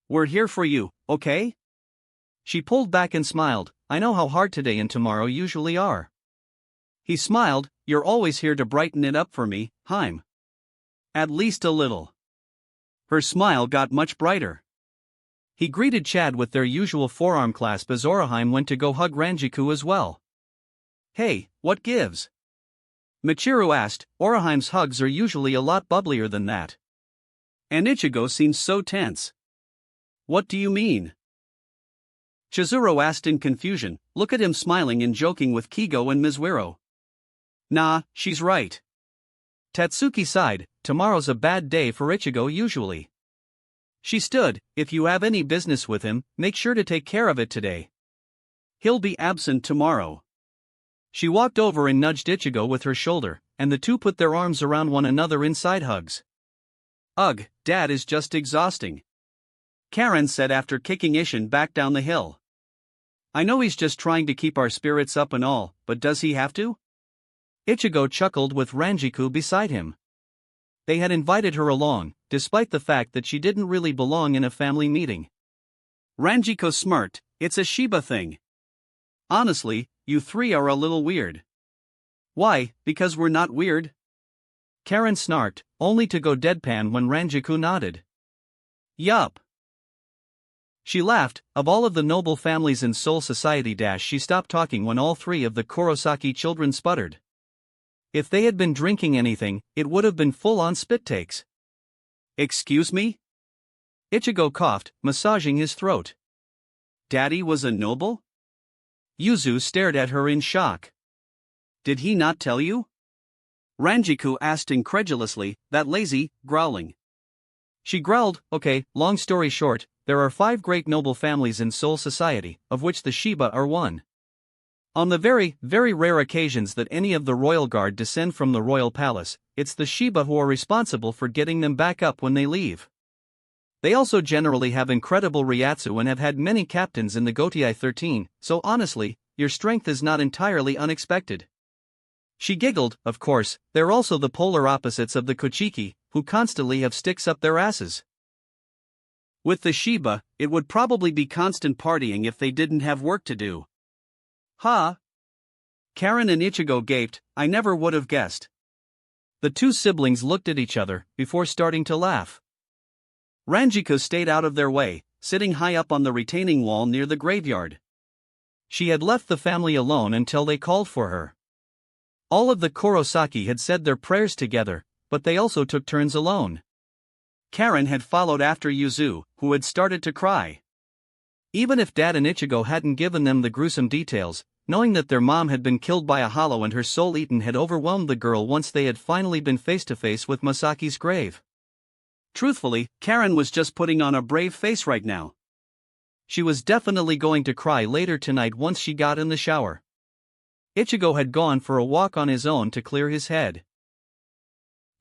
A: We're here for you, okay? She pulled back and smiled. I know how hard today and tomorrow usually are. He smiled. You're always here to brighten it up for me, Heim. At least a little. Her smile got much brighter. He greeted Chad with their usual forearm clasp as Oraheim went to go hug Ranjiku as well. Hey, what gives? Michiru asked. Oraheim's hugs are usually a lot bubblier than that. And Ichigo seems so tense. What do you mean? Chizuru asked in confusion. Look at him smiling and joking with Kigo and Mizuiro. Nah, she's right. Tatsuki sighed. Tomorrow's a bad day for Ichigo usually. She stood. If you have any business with him, make sure to take care of it today. He'll be absent tomorrow. She walked over and nudged Ichigo with her shoulder, and the two put their arms around one another in side hugs. Ugh, Dad is just exhausting, Karen said after kicking Ishin back down the hill. I know he's just trying to keep our spirits up and all, but does he have to? Ichigo chuckled with Ranjiku beside him. They had invited her along, despite the fact that she didn't really belong in a family meeting. Ranjiku smirked. It's a Shiba thing. Honestly, you three are a little weird. Why, because we're not weird? Karen snarked, only to go deadpan when Ranjiku nodded. Yup. She laughed. Of all of the noble families in Soul Society she stopped talking when all three of the Kurosaki children sputtered. If they had been drinking anything, it would have been full-on spit takes. Excuse me? Ichigo coughed, massaging his throat. Daddy was a noble? Yuzu stared at her in shock. Did he not tell you? Ranjiku asked incredulously, that lazy, growling. She growled. Okay, long story short, there are 5 great noble families in Soul Society, of which the Shiba are one. On the very, very rare occasions that any of the royal guard descend from the royal palace, it's the Shiba who are responsible for getting them back up when they leave. They also generally have incredible Ryatsu and have had many captains in the Gotei 13, so honestly, your strength is not entirely unexpected. She giggled. Of course, they're also the polar opposites of the Kochiki, who constantly have sticks up their asses. With the Shiba, it would probably be constant partying if they didn't have work to do. Huh? Karen and Ichigo gaped. I never would have guessed. The two siblings looked at each other, before starting to laugh. Ranjiku stayed out of their way, sitting high up on the retaining wall near the graveyard. She had left the family alone until they called for her. All of the Kurosaki had said their prayers together, but they also took turns alone. Karen had followed after Yuzu, who had started to cry. Even if Dad and Ichigo hadn't given them the gruesome details, knowing that their mom had been killed by a hollow and her soul eaten had overwhelmed the girl once they had finally been face to face with Masaki's grave. Truthfully, Karen was just putting on a brave face right now. She was definitely going to cry later tonight once she got in the shower. Ichigo had gone for a walk on his own to clear his head.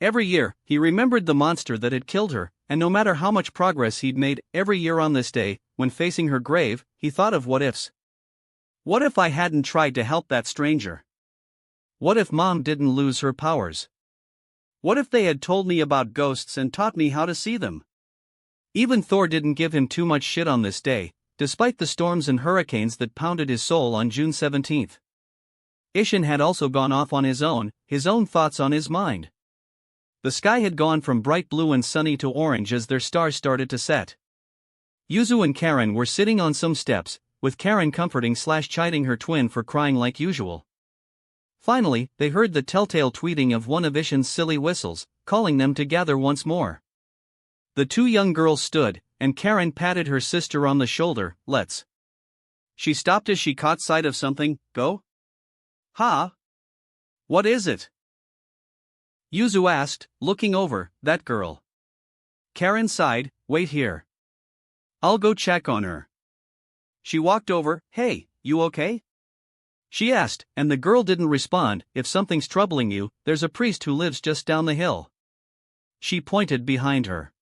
A: Every year, he remembered the monster that had killed her, and no matter how much progress he'd made, every year on this day, when facing her grave, he thought of what ifs. What if I hadn't tried to help that stranger? What if Mom didn't lose her powers? What if they had told me about ghosts and taught me how to see them? Even Thor didn't give him too much shit on this day, despite the storms and hurricanes that pounded his soul on June 17th. Ishin had also gone off on his own thoughts on his mind. The sky had gone from bright blue and sunny to orange as their stars started to set. Yuzu and Karen were sitting on some steps, with Karen comforting/chiding her twin for crying like usual. Finally, they heard the telltale tweeting of one of Ishin's silly whistles, calling them to gather once more. The two young girls stood, and Karen patted her sister on the shoulder. Let's. She stopped as she caught sight of something. Go? Ha? What is it? Yuzu asked, looking over. That girl. Karen sighed, wait here. I'll go check on her. She walked over. Hey, you okay? She asked, and the girl didn't respond. If something's troubling you, there's a priest who lives just down the hill. She pointed behind her.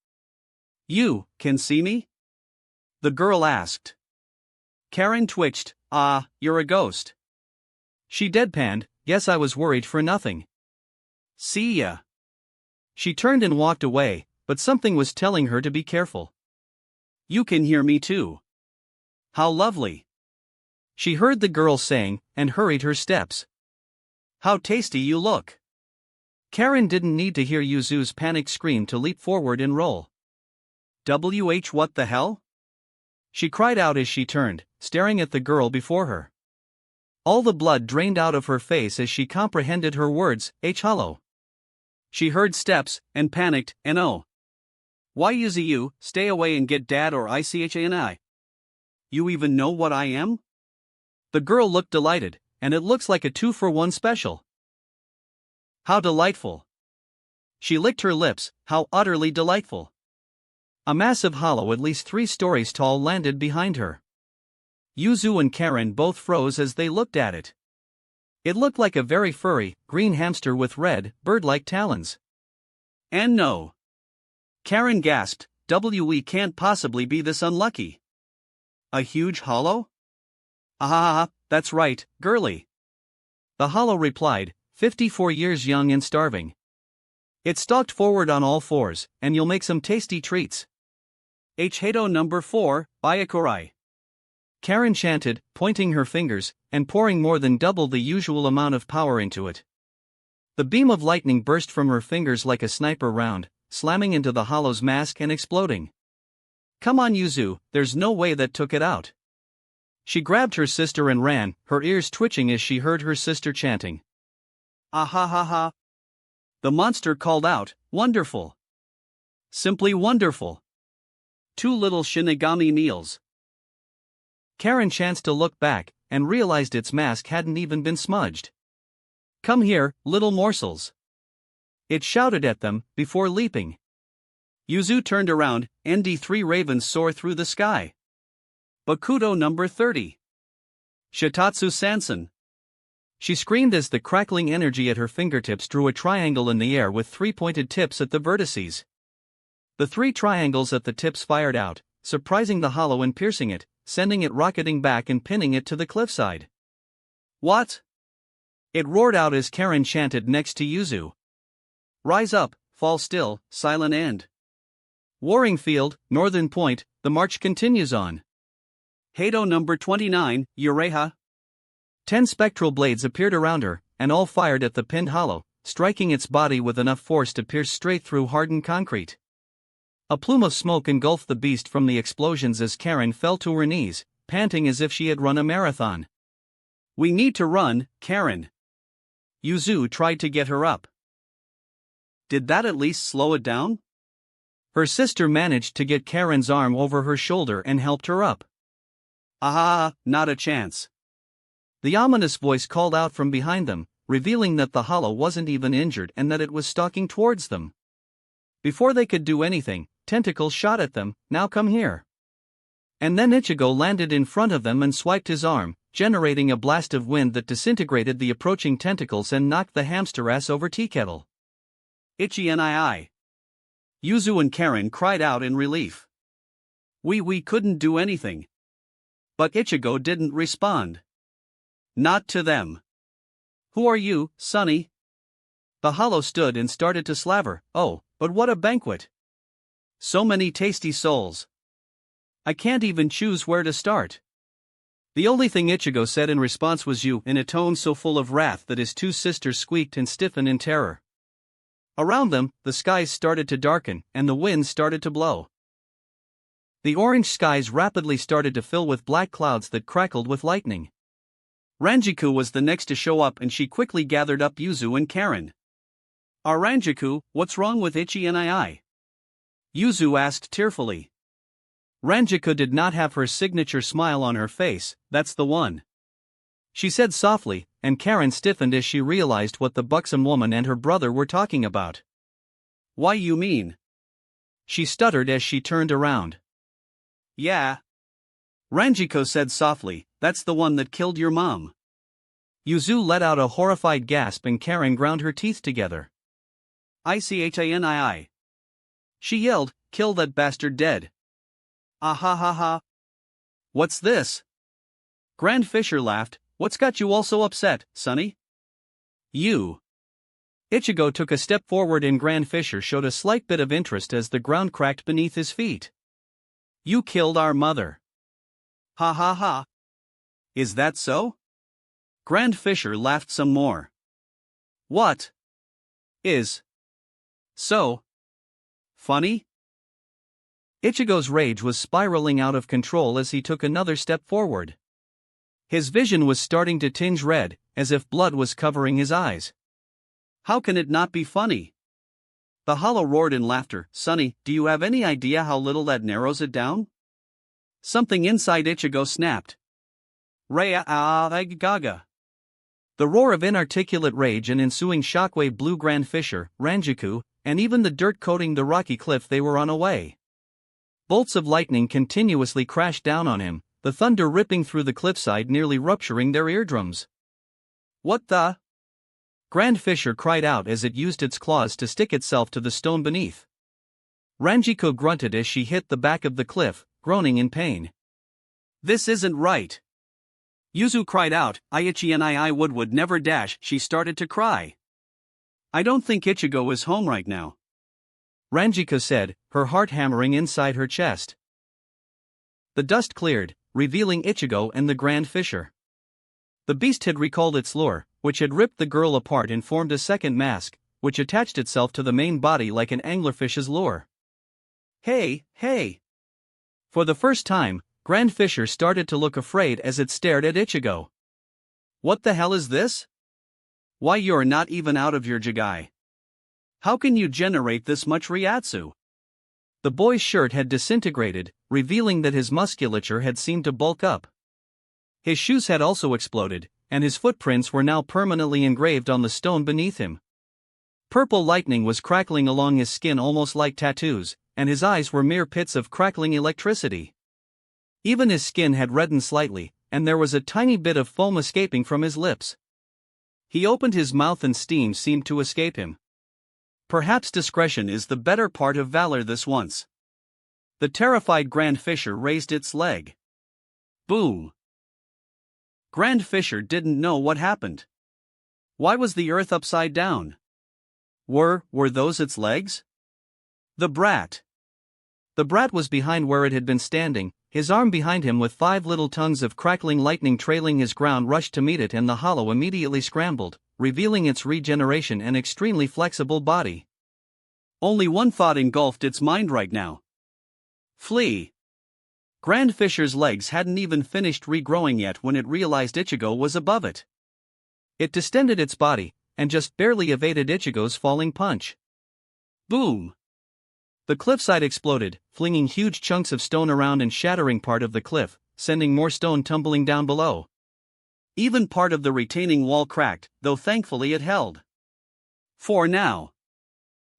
A: You can see me? The girl asked. Karen twitched. Ah, you're a ghost. She deadpanned. Guess I was worried for nothing. See ya. She turned and walked away, but something was telling her to be careful. You can hear me too. How lovely. She heard the girl saying, and hurried her steps. How tasty you look. Karen didn't need to hear Yuzu's panicked scream to leap forward and roll. What the hell? She cried out as she turned, staring at the girl before her. All the blood drained out of her face as she comprehended her words. Hello. She heard steps, and panicked, and oh. Why Yuzu, stay away and get dad or ICHANI. You even know what I am? The girl looked delighted, and it looks like a 2-for-1 special. How delightful. She licked her lips. How utterly delightful. A massive hollow at least 3 stories tall landed behind her. Yuzu and Karen both froze as they looked at it. It looked like a very furry, green hamster with red, bird-like talons. And no. Karen gasped, we can't possibly be this unlucky. A huge hollow? Ah, that's right, girly. The hollow replied, 54 years young and starving. It stalked forward on all fours, and you'll make some tasty treats. Hato number 4, Byakurai. Karen chanted, pointing her fingers, and pouring more than double the usual amount of power into it. The beam of lightning burst from her fingers like a sniper round, slamming into the hollow's mask and exploding. Come on Yuzu, there's no way that took it out. She grabbed her sister and ran, her ears twitching as she heard her sister chanting. Ah ha ha ha. The monster called out, wonderful. Simply wonderful. 2 little Shinigami meals. Karen chanced to look back, and realized its mask hadn't even been smudged. Come here, little morsels. It shouted at them, before leaping. Yuzu turned around, ND3 ravens soar through the sky. Bakuto number 30. Shitatsu Sansen. She screamed as the crackling energy at her fingertips drew a triangle in the air with 3 pointed tips at the vertices. The 3 triangles at the tips fired out, surprising the hollow and piercing it, sending it rocketing back and pinning it to the cliffside. What? It roared out as Karen chanted next to Yuzu. Rise up, fall still, silent end. Warring Field, Northern Point, the march continues on. Hato number 29, Ureha. 10 spectral blades appeared around her, and all fired at the pinned hollow, striking its body with enough force to pierce straight through hardened concrete. A plume of smoke engulfed the beast from the explosions as Karen fell to her knees, panting as if she had run a marathon. We need to run, Karen. Yuzu tried to get her up. Did that at least slow it down? Her sister managed to get Karen's arm over her shoulder and helped her up. Ah, not a chance. The ominous voice called out from behind them, revealing that the hollow wasn't even injured and that it was stalking towards them. Before they could do anything, tentacles shot at them. Now come here. And then Ichigo landed in front of them and swiped his arm, generating a blast of wind that disintegrated the approaching tentacles and knocked the hamster ass over tea kettle. Ichi-nii. Yuzu and Karen cried out in relief. We couldn't do anything. But Ichigo didn't respond. Not to them. Who are you, Sonny? The hollow stood and started to slaver. Oh, but what a banquet. So many tasty souls. I can't even choose where to start. The only thing Ichigo said in response was you, in a tone so full of wrath that his 2 sisters squeaked and stiffened in terror. Around them, the skies started to darken, and the wind started to blow. The orange skies rapidly started to fill with black clouds that crackled with lightning. Ranjiku was the next to show up and she quickly gathered up Yuzu and Karen. Ranjiku, what's wrong with Ichi-nii? Yuzu asked tearfully. Ranjiku did not have her signature smile on her face, that's the one. She said softly, and Karen stiffened as she realized what the buxom woman and her brother were talking about. "Why you mean?" she stuttered as she turned around. "Yeah," Ranjiko said softly, "that's the one that killed your mom." Yuzu let out a horrified gasp and Karen ground her teeth together. "Ichani." She yelled, "Kill that bastard dead." "Ah ha ha ha. What's this?" Grand Fisher laughed. "What's got you all so upset, Sonny?" "You." Ichigo took a step forward and Grand Fisher showed a slight bit of interest as the ground cracked beneath his feet. "You killed our mother." "Ha ha ha. Is that so?" Grand Fisher laughed some more. "What is so funny?" Ichigo's rage was spiraling out of control as he took another step forward. His vision was starting to tinge red, as if blood was covering his eyes. "How can it not be funny?" The hollow roared in laughter. "Sonny, do you have any idea how little that narrows it down?" Something inside Ichigo snapped. Gaga. The roar of inarticulate rage and ensuing shockwave blew Grand Fisher, Ranjiku, and even the dirt coating the rocky cliff they were on away. Bolts of lightning continuously crashed down on him, the thunder ripping through the cliffside nearly rupturing their eardrums. "What the?" Grand Fisher cried out as it used its claws to stick itself to the stone beneath. Ranjiko grunted as she hit the back of the cliff, groaning in pain. "This isn't right." Yuzu cried out, "I would never dash." She started to cry. "I don't think Ichigo is home right now," Ranjiko said, her heart hammering inside her chest. The dust cleared, revealing Ichigo and the Grand Fisher. The beast had recalled its lure, which had ripped the girl apart and formed a second mask, which attached itself to the main body like an anglerfish's lure. "Hey, hey!" For the first time, Grand Fisher started to look afraid as it stared at Ichigo. "What the hell is this? Why, you're not even out of your jigai. How can you generate this much Ryatsu?" The boy's shirt had disintegrated, revealing that his musculature had seemed to bulk up. His shoes had also exploded, and his footprints were now permanently engraved on the stone beneath him. Purple lightning was crackling along his skin almost like tattoos, and his eyes were mere pits of crackling electricity. Even his skin had reddened slightly, and there was a tiny bit of foam escaping from his lips. He opened his mouth and steam seemed to escape him. Perhaps discretion is the better part of valor this once. The terrified Grand Fisher raised its leg. Boom! Grand Fisher didn't know what happened. Why was the earth upside down? Were those its legs? The brat was behind where it had been standing, his arm behind him with 5 little tongues of crackling lightning trailing his ground rushed to meet it and the hollow immediately scrambled, revealing its regeneration and extremely flexible body. Only one thought engulfed its mind right now. Flee. Grand Fisher's legs hadn't even finished regrowing yet when it realized Ichigo was above it. It distended its body, and just barely evaded Ichigo's falling punch. Boom! The cliffside exploded, flinging huge chunks of stone around and shattering part of the cliff, sending more stone tumbling down below. Even part of the retaining wall cracked, though thankfully it held. For now.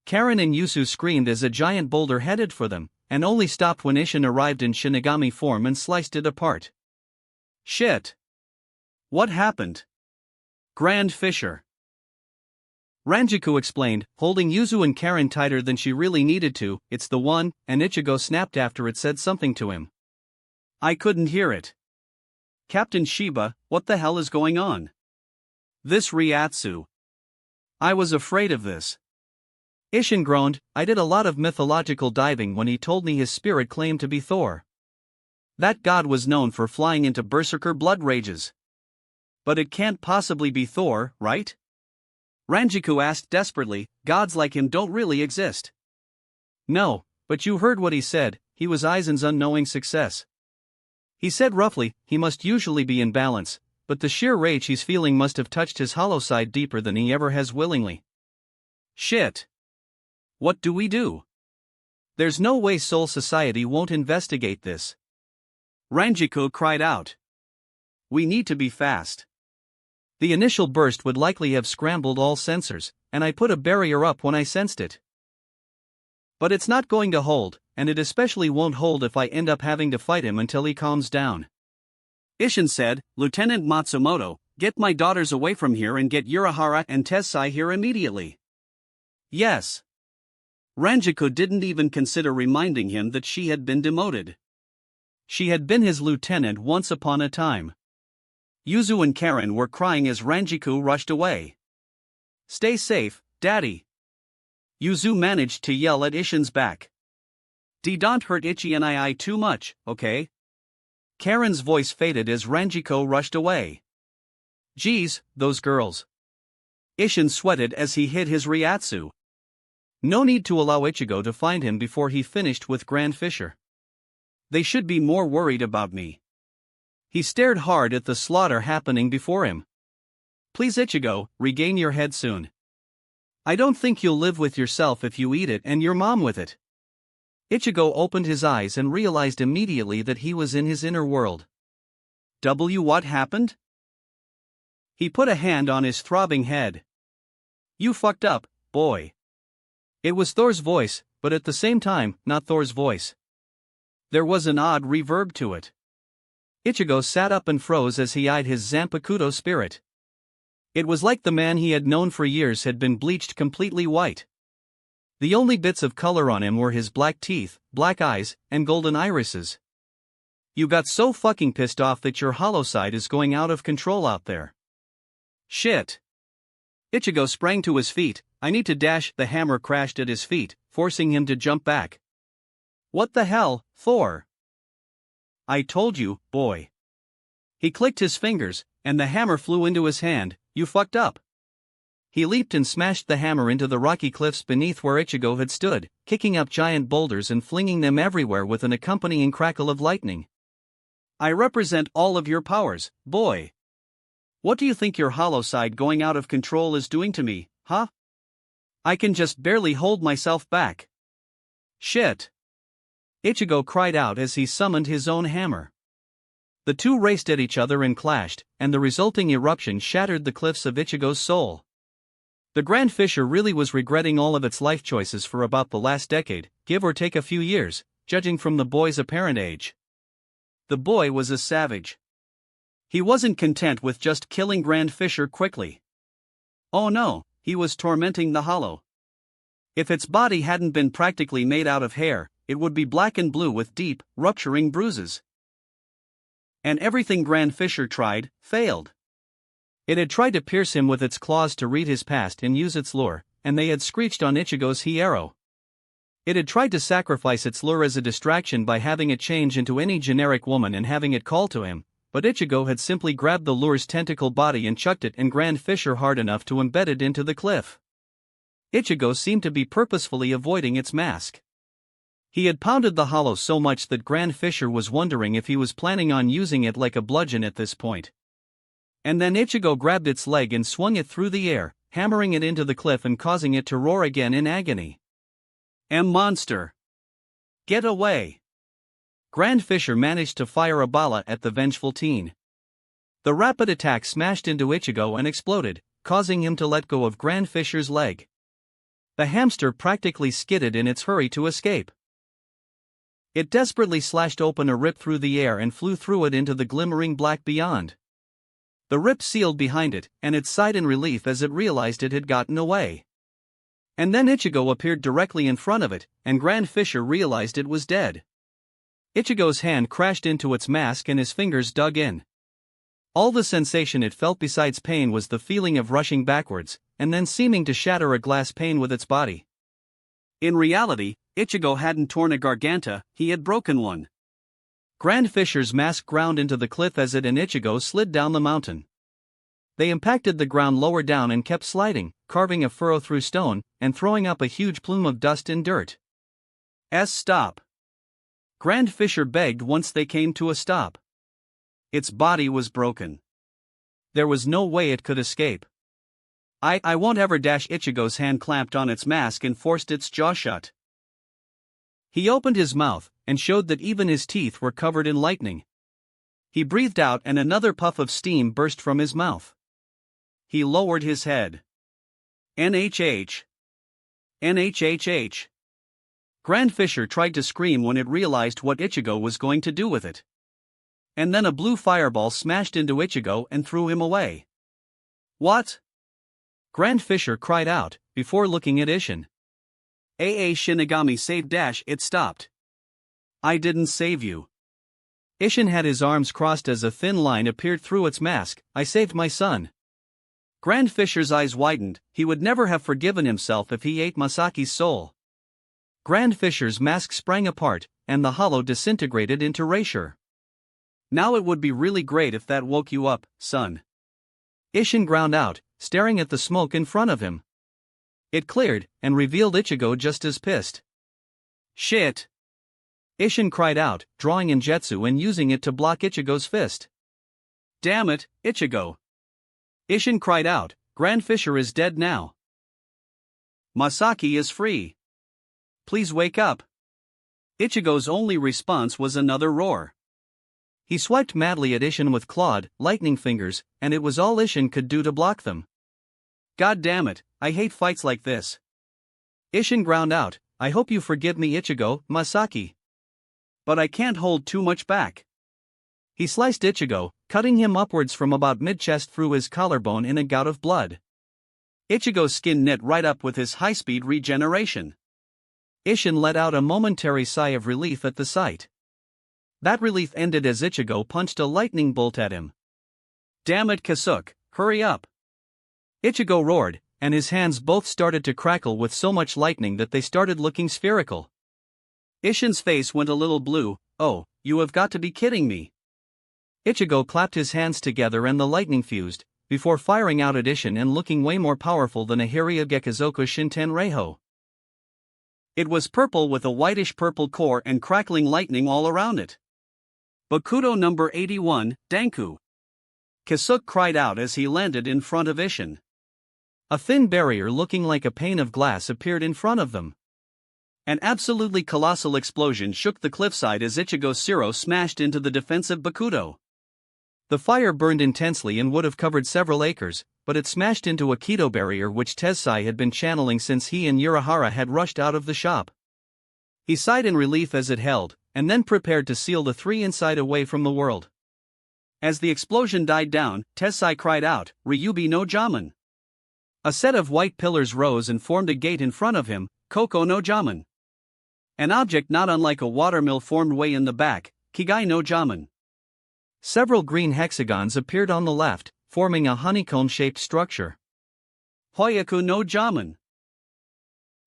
A: Karen and Yuzu screamed as a giant boulder headed for them, and only stopped when Ishin arrived in Shinigami form and sliced it apart. Shit! What happened? Grand Fisher. Ranjiku explained, holding Yuzu and Karen tighter than she really needed to. "It's the one," and Ichigo snapped after it said something to him. "I couldn't hear it." "Captain Shiba, what the hell is going on?" "This Ryatsu. I was afraid of this." Ishin groaned. "I did a lot of mythological diving when he told me his spirit claimed to be Thor. That god was known for flying into berserker blood rages. But it can't possibly be Thor, right?" Ranjiku asked desperately. "Gods like him don't really exist." "No, but you heard what he said." He was Aizen's unknowing success. He said roughly, "He must usually be in balance, but the sheer rage he's feeling must have touched his hollow side deeper than he ever has willingly." Shit! What do we do? There's no way Soul Society won't investigate this. Ranjiku cried out. "We need to be fast." The initial burst would likely have scrambled all sensors, and I put a barrier up when I sensed it. But it's not going to hold, and it especially won't hold if I end up having to fight him until he calms down. Ishin said, Lieutenant Matsumoto, get my daughters away from here and get Urahara and Tessai here immediately. Yes. Ranjiko didn't even consider reminding him that she had been demoted. She had been his lieutenant once upon a time. Yuzu and Karen were crying as Ranjiko rushed away. Stay safe, Daddy. Yuzu managed to yell at Ishin's back. Don't hurt Ichi and I too much, okay? Karen's voice faded as Ranjiko rushed away. Geez, those girls. Ishin sweated as he hid his Ryatsu. No need to allow Ichigo to find him before he finished with Grand Fisher. They should be more worried about me. He stared hard at the slaughter happening before him. Please Ichigo, regain your head soon. I don't think you'll live with yourself if you eat it and your mom with it. Ichigo opened his eyes and realized immediately that he was in his inner world. What happened? He put a hand on his throbbing head. You fucked up, boy. It was Thor's voice, but at the same time, not Thor's voice. There was an odd reverb to it. Ichigo sat up and froze as he eyed his Zanpakuto spirit. It was like the man he had known for years had been bleached completely white. The only bits of color on him were his black teeth, black eyes, and golden irises. You got so fucking pissed off that your hollow side is going out of control out there. Shit. Ichigo sprang to his feet. I need to dash. The hammer crashed at his feet, forcing him to jump back. What the hell, Thor? I told you, boy. He clicked his fingers, and the hammer flew into his hand. You fucked up. He leaped and smashed the hammer into the rocky cliffs beneath where Ichigo had stood, kicking up giant boulders and flinging them everywhere with an accompanying crackle of lightning. I represent all of your powers, boy. What do you think your hollow side going out of control is doing to me, huh? I can just barely hold myself back. Shit. Ichigo cried out as he summoned his own hammer. The two raced at each other and clashed, and the resulting eruption shattered the cliffs of Ichigo's soul. The Grand Fisher really was regretting all of its life choices for about the last decade, give or take a few years, judging from the boy's apparent age. The boy was a savage. He wasn't content with just killing Grand Fisher quickly. Oh no, he was tormenting the hollow. If its body hadn't been practically made out of hair, it would be black and blue with deep, rupturing bruises. And everything Grand Fisher tried, failed. It had tried to pierce him with its claws to read his past and use its lure, and they had screeched on Ichigo's Hiero. It had tried to sacrifice its lure as a distraction by having it change into any generic woman and having it call to him, but Ichigo had simply grabbed the lure's tentacle body and chucked it in Grand Fisher hard enough to embed it into the cliff. Ichigo seemed to be purposefully avoiding its mask. He had pounded the hollow so much that Grand Fisher was wondering if he was planning on using it like a bludgeon at this point. And then Ichigo grabbed its leg and swung it through the air, hammering it into the cliff and causing it to roar again in agony. Monster! Get away! Grand Fisher managed to fire a bala at the vengeful teen. The rapid attack smashed into Ichigo and exploded, causing him to let go of Grand Fisher's leg. The hamster practically skidded in its hurry to escape. It desperately slashed open a rip through the air and flew through it into the glimmering black beyond. The rip sealed behind it, and it sighed in relief as it realized it had gotten away. And then Ichigo appeared directly in front of it, and Grand Fisher realized it was dead. Ichigo's hand crashed into its mask and his fingers dug in. All the sensation it felt besides pain was the feeling of rushing backwards, and then seeming to shatter a glass pane with its body. In reality, Ichigo hadn't torn a garganta, he had broken one. Grand Fisher's mask ground into the cliff as it and Ichigo slid down the mountain. They impacted the ground lower down and kept sliding, carving a furrow through stone, and throwing up a huge plume of dust and dirt. Stop! Grand Fisher begged once they came to a stop. Its body was broken. There was no way it could escape. I won't ever dash. Ichigo's hand clamped on its mask and forced its jaw shut. He opened his mouth, and showed that even his teeth were covered in lightning. He breathed out and another puff of steam burst from his mouth. he lowered his head. NHH. NHHH. Grand Fisher tried to scream when it realized what Ichigo was going to do with it. And then a blue fireball smashed into Ichigo and threw him away. What? Grand Fisher cried out, before looking at Isshin. Shinigami saved it stopped. I didn't save you. Isshin had his arms crossed as a thin line appeared through its mask. I saved my son. Grand Fisher's eyes widened. He would never have forgiven himself if he ate Masaki's soul. Grand Fisher's mask sprang apart, and the hollow disintegrated into Erasure. Now it would be really great if that woke you up, son. Isshin ground out, staring at the smoke in front of him. It cleared, and revealed Ichigo just as pissed. Shit! Isshin cried out, drawing Injetsu and using it to block Ichigo's fist. Damn it, Ichigo! Isshin cried out, Grand Fisher is dead now. Masaki is free. Please wake up. Ichigo's only response was another roar. He swiped madly at Isshin with clawed, lightning fingers, and it was all Isshin could do to block them. God damn it, I hate fights like this. Isshin ground out, I hope you forgive me Ichigo, Masaki. But I can't hold too much back. He sliced Ichigo, cutting him upwards from about mid-chest through his collarbone in a gout of blood. Ichigo's skin knit right up with his high-speed regeneration. Isshin let out a momentary sigh of relief at the sight. That relief ended as Ichigo punched a lightning bolt at him. Damn it, Kasuke, hurry up! Ichigo roared, and his hands both started to crackle with so much lightning that they started looking spherical. Isshin's face went a little blue. Oh, you have got to be kidding me. Ichigo clapped his hands together and the lightning fused, before firing out at Isshin and looking way more powerful than a Hiryu Gekizoku Shinten Reiho. It was purple with a whitish-purple core and crackling lightning all around it. Bakuto number 81, Danku. Kasuke cried out as he landed in front of Isshin. A thin barrier looking like a pane of glass appeared in front of them. An absolutely colossal explosion shook the cliffside as Ichigo's Zero smashed into the defensive Bakuto. The fire burned intensely and would have covered several acres, but it smashed into a Keto barrier which Tessai had been channeling since he and Urahara had rushed out of the shop. He sighed in relief as it held, and then prepared to seal the three inside away from the world. As the explosion died down, Tessai cried out, Ryubi no Jaman. A set of white pillars rose and formed a gate in front of him, Koko no Jaman. An object not unlike a watermill formed way in the back, Kigai no Jaman. Several green hexagons appeared on the left, forming a honeycomb-shaped structure. Hoyaku no Jaman.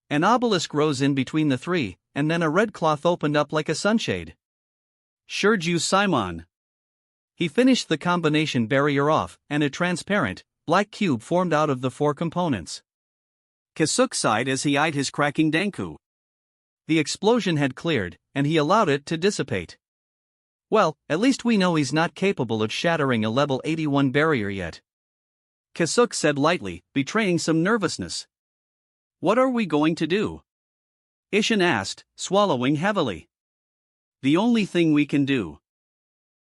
A: An obelisk rose in between the three, and then a red cloth opened up like a sunshade. Shurju Simon. He finished the combination barrier off, and a transparent, black cube formed out of the four components. Kasuke sighed as he eyed his cracking Danku. The explosion had cleared, and he allowed it to dissipate. Well, at least we know he's not capable of shattering a level 81 barrier yet. Kasuke said lightly, betraying some nervousness. What are we going to do? Isshin asked, swallowing heavily. The only thing we can do.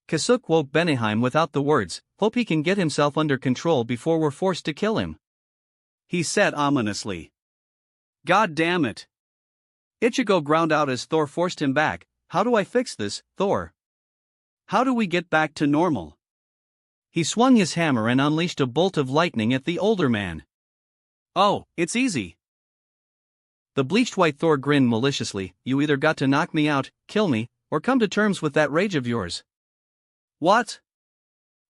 A: Kasuke woke Beneheim without the words, hope he can get himself under control before we're forced to kill him. He said ominously. God damn it. Ichigo ground out as Thor forced him back. How do I fix this, Thor? How do we get back to normal? He swung his hammer and unleashed a bolt of lightning at the older man. Oh, it's easy. The bleached white Thor grinned maliciously. You either got to knock me out, kill me, or come to terms with that rage of yours. What?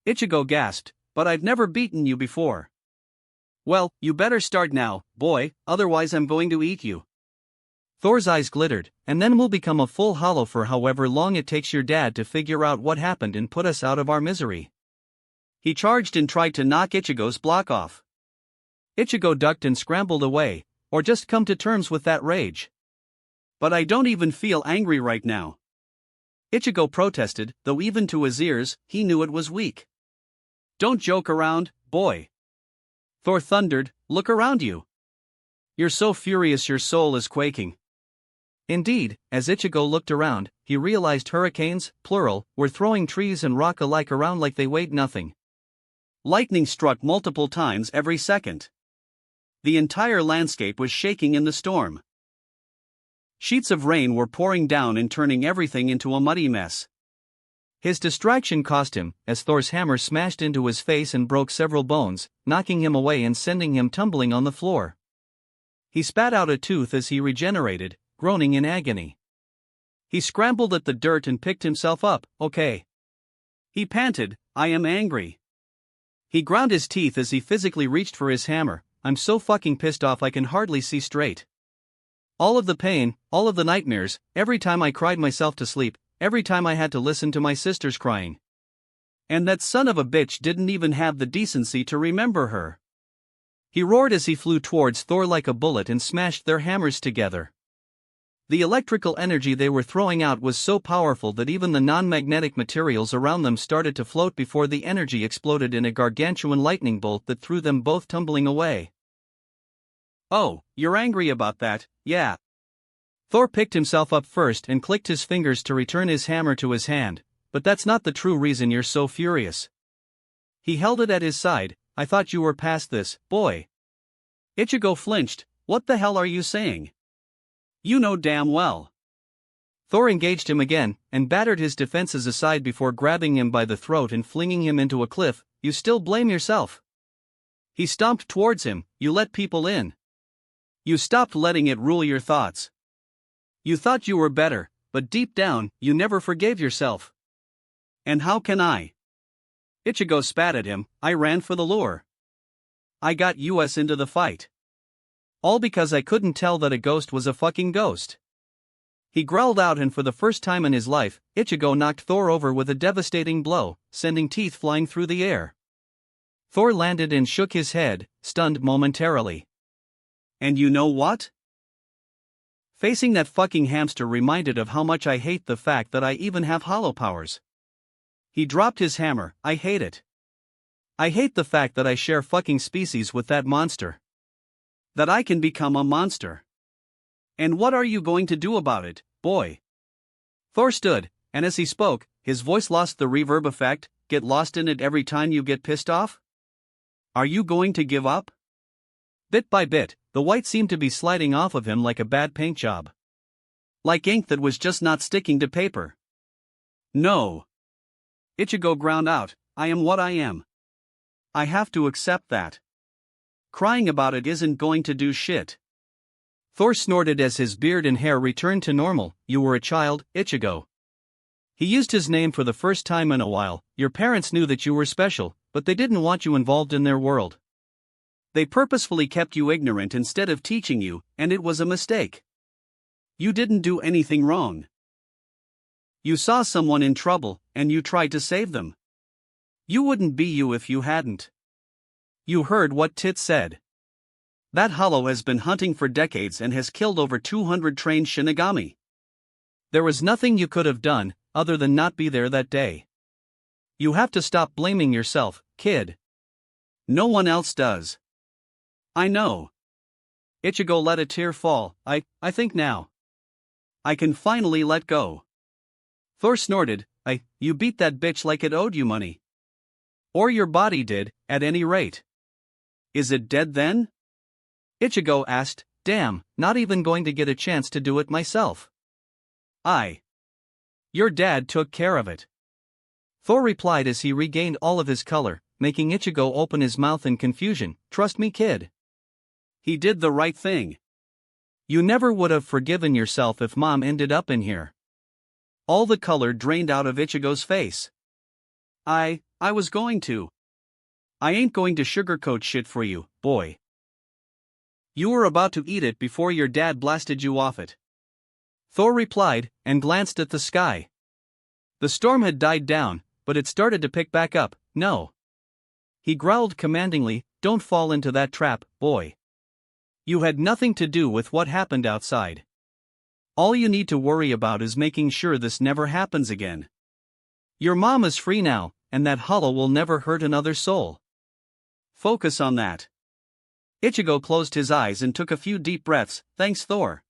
A: Ichigo gasped, but I've never beaten you before. Well, you better start now, boy, otherwise I'm going to eat you. Thor's eyes glittered, and then we'll become a full hollow for however long it takes your dad to figure out what happened and put us out of our misery. He charged and tried to knock Ichigo's block off. Ichigo ducked and scrambled away, or just come to terms with that rage. But I don't even feel angry right now. Ichigo protested, though even to his ears, he knew it was weak. Don't joke around, boy. Thor thundered, look around you. You're so furious your soul is quaking. Indeed, as Ichigo looked around, he realized hurricanes, plural, were throwing trees and rock alike around like they weighed nothing. Lightning struck multiple times every second. The entire landscape was shaking in the storm. Sheets of rain were pouring down and turning everything into a muddy mess. His distraction cost him, as Thor's hammer smashed into his face and broke several bones, knocking him away and sending him tumbling on the floor. He spat out a tooth as he regenerated, groaning in agony. He scrambled at the dirt and picked himself up. Okay. He panted, I am angry. He ground his teeth as he physically reached for his hammer. I'm so fucking pissed off I can hardly see straight. All of the pain, all of the nightmares, every time I cried myself to sleep, every time I had to listen to my sisters crying. And that son of a bitch didn't even have the decency to remember her. He roared as he flew towards Thor like a bullet and smashed their hammers together. The electrical energy they were throwing out was so powerful that even the non-magnetic materials around them started to float before the energy exploded in a gargantuan lightning bolt that threw them both tumbling away. Oh, you're angry about that, yeah. Thor picked himself up first and clicked his fingers to return his hammer to his hand, but that's not the true reason you're so furious. He held it at his side. I thought you were past this, boy. Ichigo flinched. What the hell are you saying? You know damn well. Thor engaged him again, and battered his defenses aside before grabbing him by the throat and flinging him into a cliff. You still blame yourself. He stomped towards him. You let people in. You stopped letting it rule your thoughts. You thought you were better, but deep down, you never forgave yourself. And how can I? Ichigo spat at him. I ran for the lure. I got us into the fight. All because I couldn't tell that a ghost was a fucking ghost. He growled out, and for the first time in his life, Ichigo knocked Thor over with a devastating blow, sending teeth flying through the air. Thor landed and shook his head, stunned momentarily. And you know what? Facing that fucking hamster reminded of how much I hate the fact that I even have hollow powers. He dropped his hammer. I hate it. I hate the fact that I share fucking species with that monster. That I can become a monster. And what are you going to do about it, boy? Thor stood, and as he spoke, his voice lost the reverb effect. Get lost in it every time you get pissed off? Are you going to give up? Bit by bit, the white seemed to be sliding off of him like a bad paint job. Like ink that was just not sticking to paper. No. Ichigo ground out, I am what I am. I have to accept that. Crying about it isn't going to do shit. Thor snorted as his beard and hair returned to normal. You were a child, Ichigo. He used his name for the first time in a while. Your parents knew that you were special, but they didn't want you involved in their world. They purposefully kept you ignorant instead of teaching you, and it was a mistake. You didn't do anything wrong. You saw someone in trouble, and you tried to save them. You wouldn't be you if you hadn't. You heard what Tit said. That hollow has been hunting for decades and has killed over 200 trained Shinigami. There was nothing you could have done, other than not be there that day. You have to stop blaming yourself, kid. No one else does. I know. Ichigo let a tear fall. I think now. I can finally let go. Thor snorted. You beat that bitch like it owed you money. Or your body did, at any rate. Is it dead then? Ichigo asked. Damn, not even going to get a chance to do it myself. Your dad took care of it. Thor replied as he regained all of his color, making Ichigo open his mouth in confusion. Trust me, kid. He did the right thing. You never would have forgiven yourself if Mom ended up in here. All the color drained out of Ichigo's face. I was going to. I ain't going to sugarcoat shit for you, boy. You were about to eat it before your dad blasted you off it. Thor replied, and glanced at the sky. The storm had died down, but it started to pick back up. No. He growled commandingly, don't fall into that trap, boy. You had nothing to do with what happened outside. All you need to worry about is making sure this never happens again. Your mom is free now, and that hollow will never hurt another soul. Focus on that. Ichigo closed his eyes and took a few deep breaths. Thanks, Thor.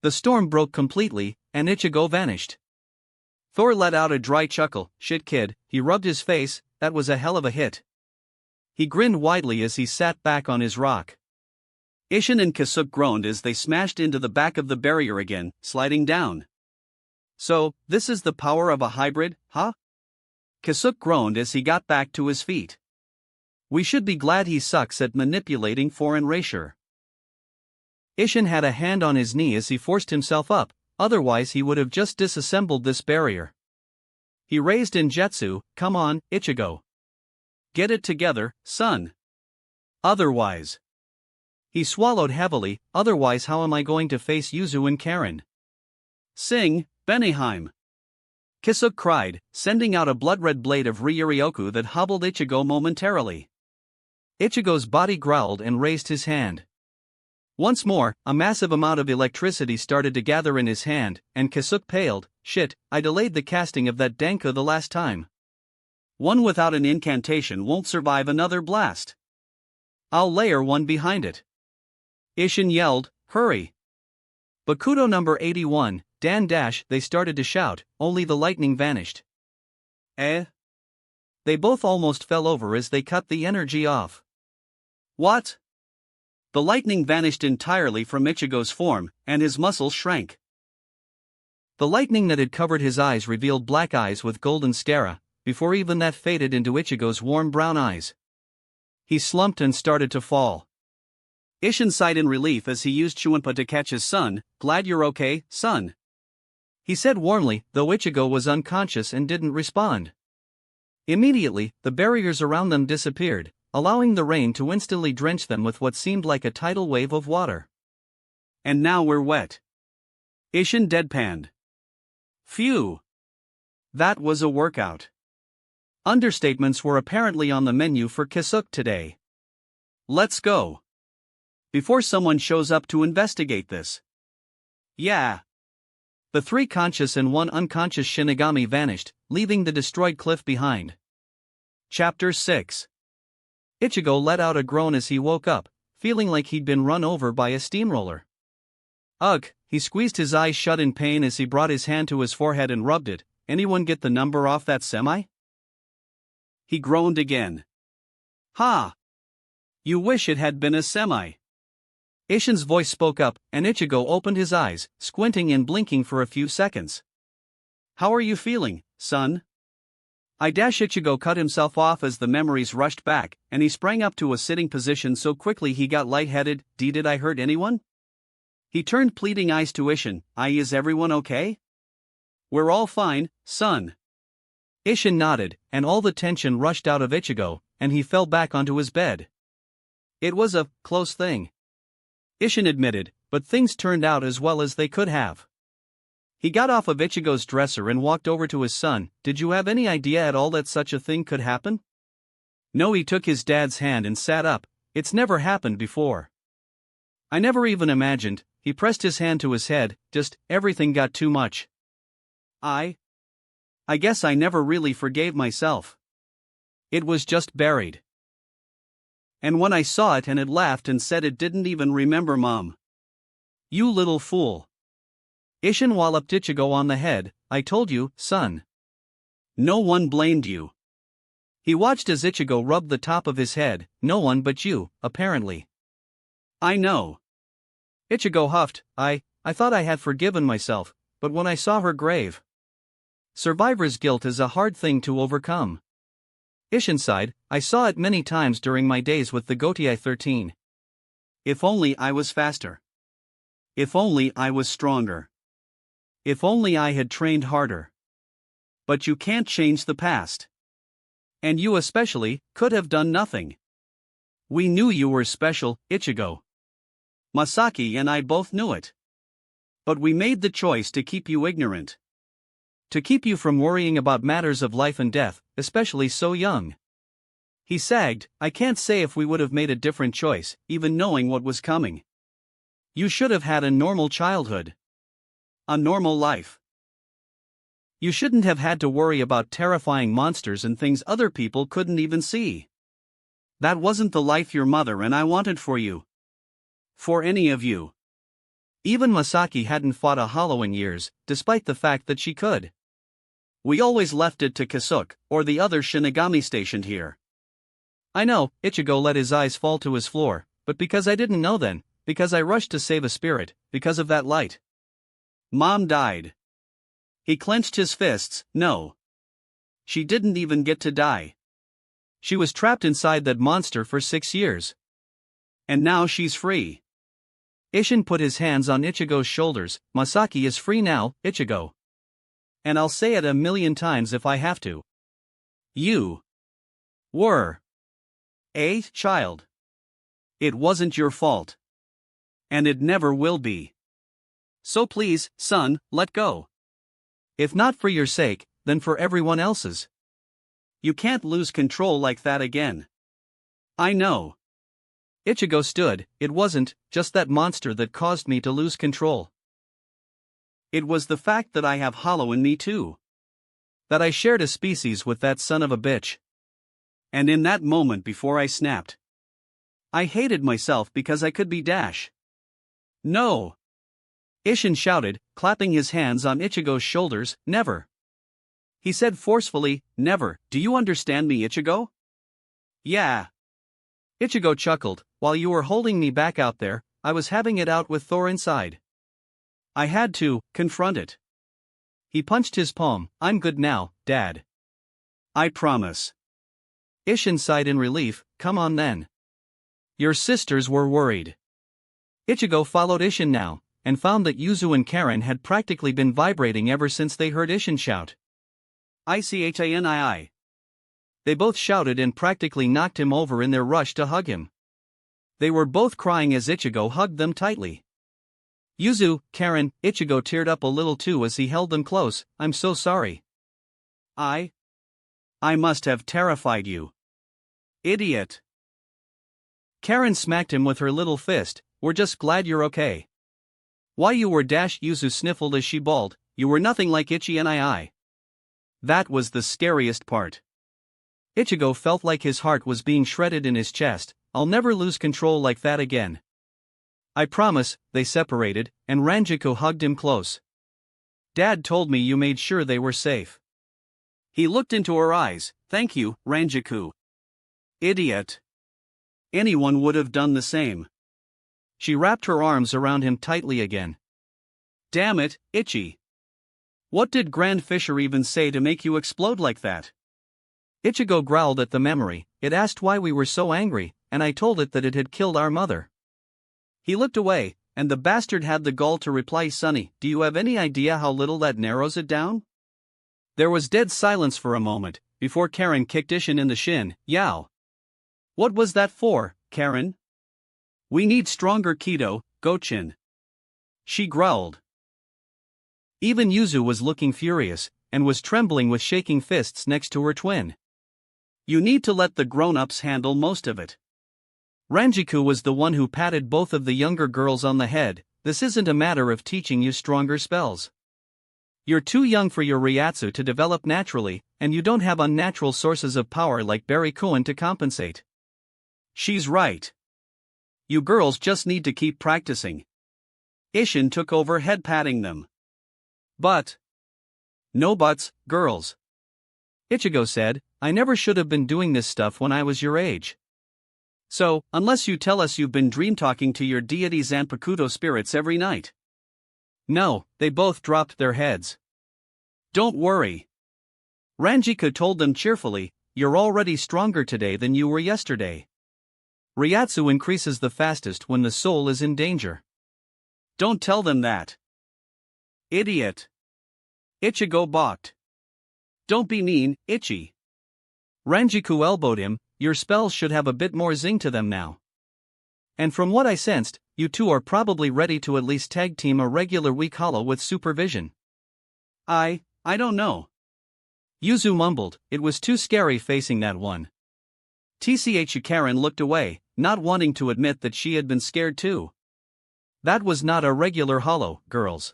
A: The storm broke completely, and Ichigo vanished. Thor let out a dry chuckle. Shit, kid, he rubbed his face. That was a hell of a hit. He grinned widely as he sat back on his rock. Ishin and Kasuke groaned as they smashed into the back of the barrier again, sliding down. So, this is the power of a hybrid, huh? Kasuke groaned as he got back to his feet. We should be glad he sucks at manipulating foreign erasure. Ishin had a hand on his knee as he forced himself up, otherwise he would have just disassembled this barrier. He raised in Jetsu, come on, Ichigo. Get it together, son. Otherwise. He swallowed heavily, otherwise how am I going to face Yuzu and Karen? Sing, Beneheim. Kasuke cried, sending out a blood-red blade of Ryuryoku that hobbled Ichigo momentarily. Ichigo's body growled and raised his hand. Once more, a massive amount of electricity started to gather in his hand, and Kasuke paled. Shit, I delayed the casting of that Danko the last time. One without an incantation won't survive another blast. I'll layer one behind it. Ishin yelled, hurry. Bakuto number 81, Dan dash, they started to shout, only the lightning vanished. Eh? They both almost fell over as they cut the energy off. What? The lightning vanished entirely from Ichigo's form, and his muscles shrank. The lightning that had covered his eyes revealed black eyes with golden scara, before even that faded into Ichigo's warm brown eyes. He slumped and started to fall. Ishin sighed in relief as he used Chuinpa to catch his son. Glad you're okay, son. He said warmly, though Ichigo was unconscious and didn't respond. Immediately, the barriers around them disappeared, allowing the rain to instantly drench them with what seemed like a tidal wave of water. And now we're wet. Ishin deadpanned. Phew. That was a workout. Understatements were apparently on the menu for Kasuke today. Let's go. Before someone shows up to investigate this. Yeah. The 3 conscious and 1 unconscious Shinigami vanished, leaving the destroyed cliff behind. Chapter 6. Ichigo let out a groan as he woke up, feeling like he'd been run over by a steamroller. Ugh, he squeezed his eyes shut in pain as he brought his hand to his forehead and rubbed it. Anyone get the number off that semi? He groaned again. Ha! You wish it had been a semi. Ishin's voice spoke up, and Ichigo opened his eyes, squinting and blinking for a few seconds. How are you feeling, son? Ichigo cut himself off as the memories rushed back, and he sprang up to a sitting position so quickly he got lightheaded. Did I hurt anyone? He turned pleading eyes to Ishin. Is everyone okay? We're all fine, son. Ishin nodded, and all the tension rushed out of Ichigo, and he fell back onto his bed. It was a close thing. Ishin admitted, but things turned out as well as they could have. He got off of Ichigo's dresser and walked over to his son. Did you have any idea at all that such a thing could happen? No, he took his dad's hand and sat up. It's never happened before. I never even imagined. He pressed his hand to his head, just, everything got too much. I guess I never really forgave myself. It was just buried. And when I saw it and it laughed and said it didn't even remember Mom. You little fool. Ishin walloped Ichigo on the head. I told you, son. No one blamed you. He watched as Ichigo rubbed the top of his head. No one but you, apparently. I know. Ichigo huffed. I thought I had forgiven myself, but when I saw her grave. Survivor's guilt is a hard thing to overcome. Ishin sighed. I saw it many times during my days with the Gotii 13. If only I was faster. If only I was stronger. If only I had trained harder. But you can't change the past. And you especially, could have done nothing. We knew you were special, Ichigo. Masaki and I both knew it. But we made the choice to keep you ignorant. To keep you from worrying about matters of life and death, especially so young. He sagged. I can't say if we would have made a different choice, even knowing what was coming. You should have had a normal childhood. A normal life. You shouldn't have had to worry about terrifying monsters and things other people couldn't even see. That wasn't the life your mother and I wanted for you. For any of you. Even Masaki hadn't fought a hollow in years, despite the fact that she could. We always left it to Kasuke, or the other Shinigami stationed here. I know, Ichigo let his eyes fall to his floor, but because I didn't know then, because I rushed to save a spirit, because of that light. Mom died. He clenched his fists. No. She didn't even get to die. She was trapped inside that monster for 6 years. And now she's free. Isshin put his hands on Ichigo's shoulders. Masaki is free now, Ichigo. And I'll say it 1,000,000 times if I have to. You were a child. It wasn't your fault. And it never will be. So please, son, let go. If not for your sake, then for everyone else's. You can't lose control like that again. I know. Ichigo stood. It wasn't just that monster that caused me to lose control. It was the fact that I have hollow in me too. That I shared a species with that son of a bitch. And in that moment before I snapped, I hated myself because I could be Dash. No! Isshin shouted, clapping his hands on Ichigo's shoulders. Never! He said forcefully, never. Do you understand me, Ichigo? Yeah. Ichigo chuckled. While you were holding me back out there, I was having it out with Thor inside. I had to confront it. He punched his palm. I'm good now, Dad. I promise. Isshin sighed in relief. Come on then. Your sisters were worried. Ichigo followed Isshin now, and found that Yuzu and Karen had practically been vibrating ever since they heard Isshin shout. ICHANII. They both shouted and practically knocked him over in their rush to hug him. They were both crying as Ichigo hugged them tightly. Yuzu, Karen, Ichigo teared up a little too as he held them close. I'm so sorry. I must have terrified you. Idiot. Karen smacked him with her little fist. We're just glad you're okay. Why you were Dash, Yuzu sniffled as she bawled. You were nothing like Ichi. That was the scariest part. Ichigo felt like his heart was being shredded in his chest. I'll never lose control like that again. I promise. They separated, and Ranjiku hugged him close. Dad told me you made sure they were safe. He looked into her eyes. Thank you, Ranjiku. Idiot. Anyone would have done the same. She wrapped her arms around him tightly again. Damn it, Ichi. What did Grand Fisher even say to make you explode like that? Ichigo growled at the memory. It asked why we were so angry, and I told it that it had killed our mother. He looked away, and the bastard had the gall to reply, Sonny, do you have any idea how little that narrows it down? There was dead silence for a moment, before Karen kicked Isshin in the shin. Yow. What was that for, Karen? We need stronger Kido, Gochin. She growled. Even Yuzu was looking furious, and was trembling with shaking fists next to her twin. You need to let the grown-ups handle most of it. Ranjiku was the one who patted both of the younger girls on the head. This isn't a matter of teaching you stronger spells. You're too young for your Ryatsu to develop naturally, and you don't have unnatural sources of power like Barikuin to compensate. She's right. You girls just need to keep practicing. Isshin took over head patting them. But. No buts, girls. Ichigo said, I never should have been doing this stuff when I was your age. So, unless you tell us you've been dream-talking to your deity Zanpakuto spirits every night. No, they both dropped their heads. Don't worry. Ranjiku told them cheerfully, you're already stronger today than you were yesterday. Ryatsu increases the fastest when the soul is in danger. Don't tell them that. Idiot. Ichigo balked. Don't be mean, Ichi. Ranjiku elbowed him. Your spells should have a bit more zing to them now. And from what I sensed, you two are probably ready to at least tag team a regular weak hollow with supervision. I don't know. Yuzu mumbled, it was too scary facing that one. TCH Karen looked away, not wanting to admit that she had been scared too. That was not a regular hollow, girls.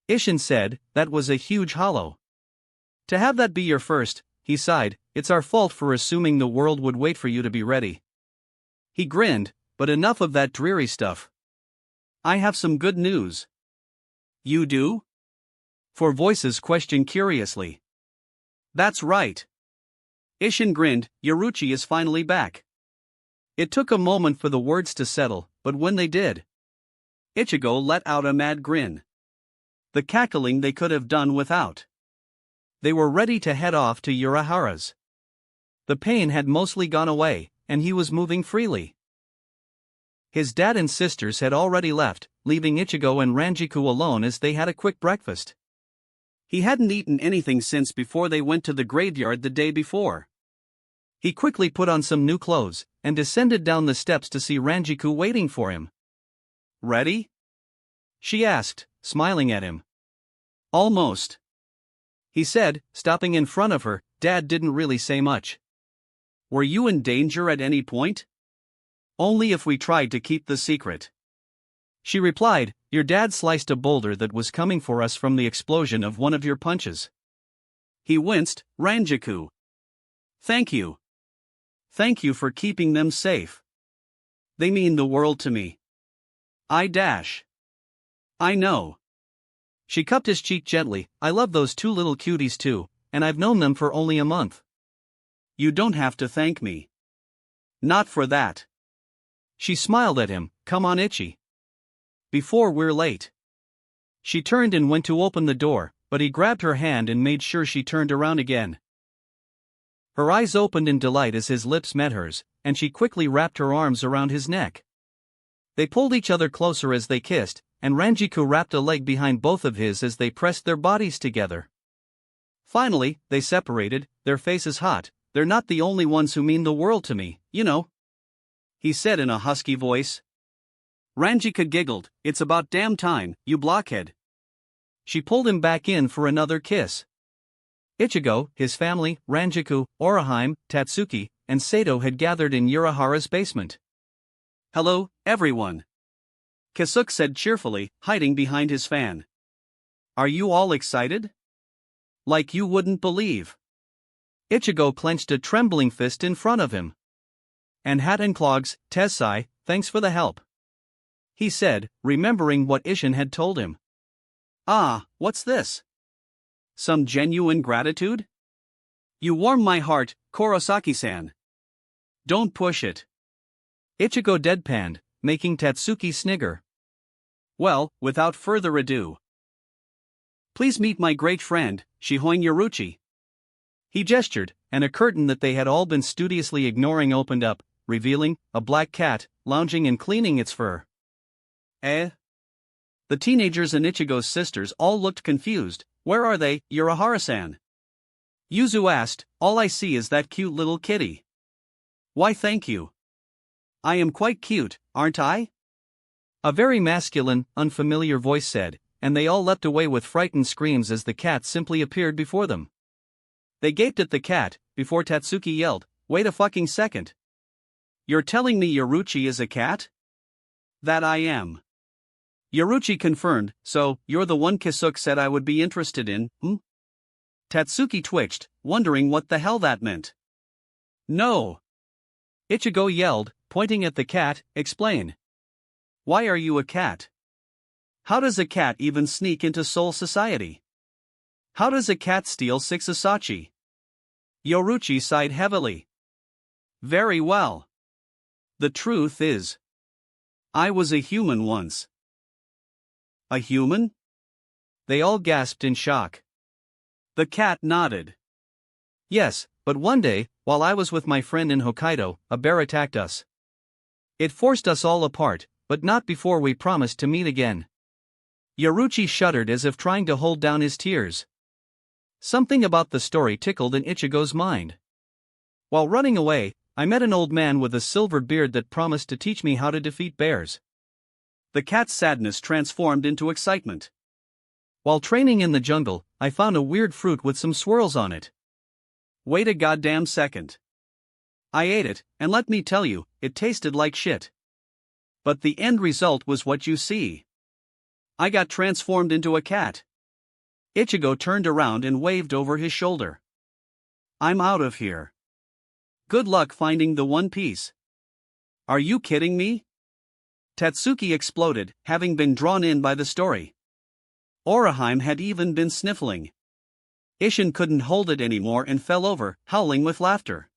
A: Isshin said, that was a huge hollow. To have that be your first, he sighed, it's our fault for assuming the world would wait for you to be ready. He grinned, but enough of that dreary stuff. I have some good news. You do? Four voices questioned curiously. That's right. Ishin grinned, Yoruchi is finally back. It took a moment for the words to settle, but when they did, Ichigo let out a mad grin. The cackling they could have done without. They were ready to head off to Urahara's. The pain had mostly gone away, and he was moving freely. His dad and sisters had already left, leaving Ichigo and Ranjiku alone as they had a quick breakfast. He hadn't eaten anything since before they went to the graveyard the day before. He quickly put on some new clothes, and descended down the steps to see Ranjiku waiting for him. "Ready?" she asked, smiling at him. "Almost," he said, stopping in front of her. Dad didn't really say much. "Were you in danger at any point?" "Only if we tried to keep the secret," she replied. "Your dad sliced a boulder that was coming for us from the explosion of one of your punches." He winced. "Ranjiku. Thank you. Thank you for keeping them safe. They mean the world to me." I know. She cupped his cheek gently. "I love those two little cuties too, and I've known them for only a month." "You don't have to thank me. Not for that." She smiled at him. "Come on, Ichi. Before we're late." She turned and went to open the door, but he grabbed her hand and made sure she turned around again. Her eyes opened in delight as his lips met hers, and she quickly wrapped her arms around his neck. They pulled each other closer as they kissed, and Ranjiku wrapped a leg behind both of his as they pressed their bodies together. Finally, they separated, their faces hot. "They're not the only ones who mean the world to me, you know," he said in a husky voice. Ranjiku giggled. "It's about damn time, you blockhead." She pulled him back in for another kiss. Ichigo, his family, Ranjiku, Orihime, Tatsuki, and Sato had gathered in Urahara's basement. "Hello, everyone," Kisuke said cheerfully, hiding behind his fan. "Are you all excited? Like you wouldn't believe." Ichigo clenched a trembling fist in front of him. "And hat and clogs, Tessai, thanks for the help," he said, remembering what Ishin had told him. "Ah, what's this? Some genuine gratitude? You warm my heart, Kurosaki-san. Don't push it." Ichigo deadpanned, making Tatsuki snigger. "Well, without further ado, please meet my great friend, Shihoin Yoruchi." He gestured, and a curtain that they had all been studiously ignoring opened up, revealing a black cat, lounging and cleaning its fur. Eh? The teenagers and Ichigo's sisters all looked confused. "Where are they, Urahara-san?" Yuzu asked. "All I see is that cute little kitty." "Why thank you. I am quite cute, aren't I?" a very masculine, unfamiliar voice said, and they all leapt away with frightened screams as the cat simply appeared before them. They gaped at the cat, before Tatsuki yelled, "Wait a fucking second. You're telling me Yoruchi is a cat?" "That I am." Yoruchi confirmed. "So, you're the one Kisuke said I would be interested in, hmm?" Tatsuki twitched, wondering what the hell that meant. "No!" Ichigo yelled, pointing at the cat. "Explain. Why are you a cat? How does a cat even sneak into Soul Society? How does a cat steal six Asachi?" Yoruchi sighed heavily. "Very well. The truth is, I was a human once." "A human?" They all gasped in shock. The cat nodded. "Yes, but one day, while I was with my friend in Hokkaido, a bear attacked us. It forced us all apart, but not before we promised to meet again." Yoruchi shuddered as if trying to hold down his tears. Something about the story tickled in Ichigo's mind. "While running away, I met an old man with a silver beard that promised to teach me how to defeat bears." The cat's sadness transformed into excitement. "While training in the jungle, I found a weird fruit with some swirls on it. Wait a goddamn second. I ate it, and let me tell you, it tasted like shit. But the end result was what you see. I got transformed into a cat." Ichigo turned around and waved over his shoulder. "I'm out of here. Good luck finding the One Piece." "Are you kidding me?" Tatsuki exploded, having been drawn in by the story. Orihime had even been sniffling. Ishin couldn't hold it anymore and fell over, howling with laughter.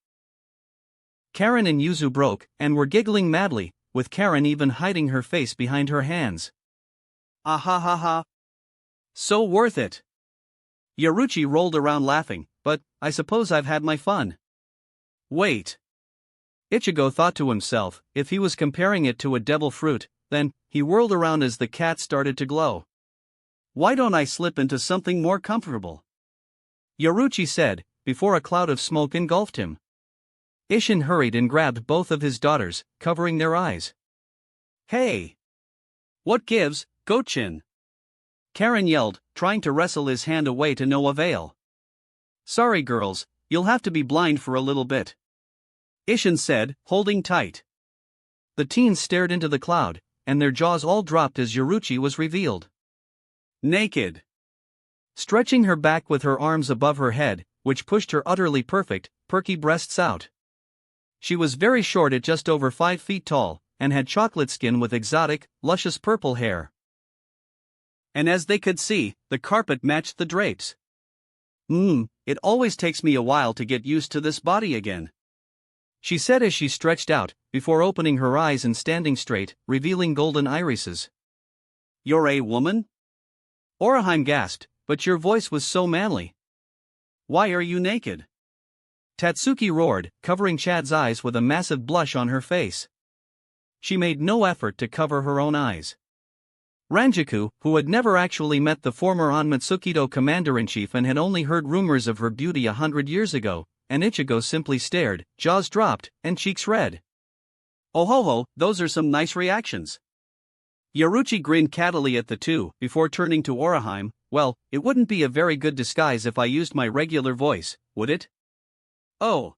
A: Karen and Yuzu broke and were giggling madly, with Karen even hiding her face behind her hands. Ah ha ha ha. So worth it. Yoruchi rolled around laughing, but I suppose I've had my fun. Wait. Ichigo thought to himself, if he was comparing it to a devil fruit, then he whirled around as the cat started to glow. Why don't I slip into something more comfortable? Yoruchi said, before a cloud of smoke engulfed him. Ishin hurried and grabbed both of his daughters, covering their eyes. Hey! What gives, Gochin? Karen yelled, trying to wrestle his hand away to no avail. Sorry girls, you'll have to be blind for a little bit. Ishin said, holding tight. The teens stared into the cloud, and their jaws all dropped as Yoruchi was revealed. Naked. Stretching her back with her arms above her head, which pushed her utterly perfect, perky breasts out. She was very short at just over 5 feet tall, and had chocolate skin with exotic, luscious purple hair. And as they could see, the carpet matched the drapes. It always takes me a while to get used to this body again, she said as she stretched out, before opening her eyes and standing straight, revealing golden irises. You're a woman? Oraheim gasped, but your voice was so manly. Why are you naked? Tatsuki roared, covering Chad's eyes with a massive blush on her face. She made no effort to cover her own eyes. Ranjaku, who had never actually met the former Onmatsukido commander-in-chief and had only heard rumors of her beauty 100 years ago, and Ichigo simply stared, jaws dropped, and cheeks red. Oh ho ho, those are some nice reactions. Yoruchi grinned cattily at the two, before turning to Oraheim. Well, it wouldn't be a very good disguise if I used my regular voice, would it? Oh.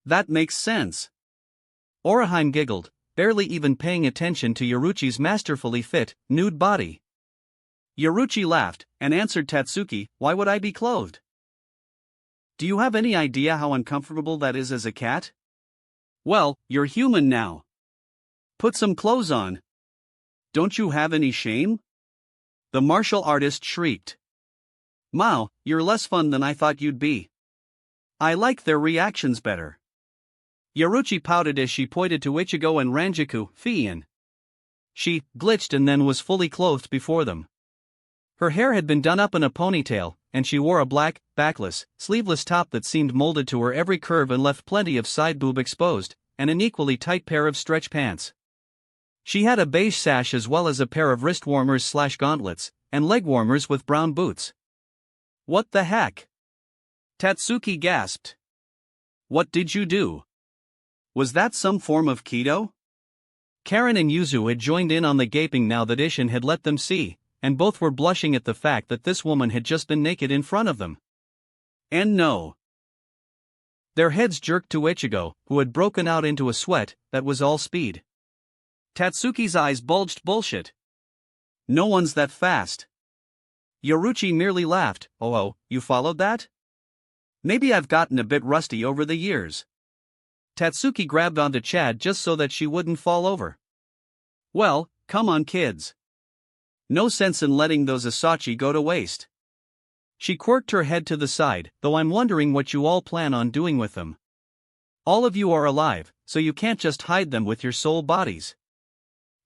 A: That makes sense. Oraheim giggled, barely even paying attention to Yoruchi's masterfully fit, nude body. Yoruchi laughed, and answered Tatsuki, why would I be clothed? Do you have any idea how uncomfortable that is as a cat? Well, you're human now. Put some clothes on. Don't you have any shame? The martial artist shrieked. Mao, you're less fun than I thought you'd be. I like their reactions better. Yoruchi pouted as she pointed to Ichigo and Ranjaku, Fian. She glitched and then was fully clothed before them. Her hair had been done up in a ponytail, and she wore a black, backless, sleeveless top that seemed molded to her every curve and left plenty of side boob exposed, and an equally tight pair of stretch pants. She had a beige sash as well as a pair of wrist warmers/gauntlets, and leg warmers with brown boots. What the heck? Tatsuki gasped. What did you do? Was that some form of keto? Karen and Yuzu had joined in on the gaping now that Ishin had let them see, and both were blushing at the fact that this woman had just been naked in front of them. And no. Their heads jerked to Ichigo, who had broken out into a sweat that was all speed. Tatsuki's eyes bulged. Bullshit. No one's that fast. Yoruchi merely laughed. Oh, you followed that? Maybe I've gotten a bit rusty over the years. Tatsuki grabbed onto Chad just so that she wouldn't fall over. Well, come on kids. No sense in letting those Asachi go to waste. She quirked her head to the side, though I'm wondering what you all plan on doing with them. All of you are alive, so you can't just hide them with your soul bodies.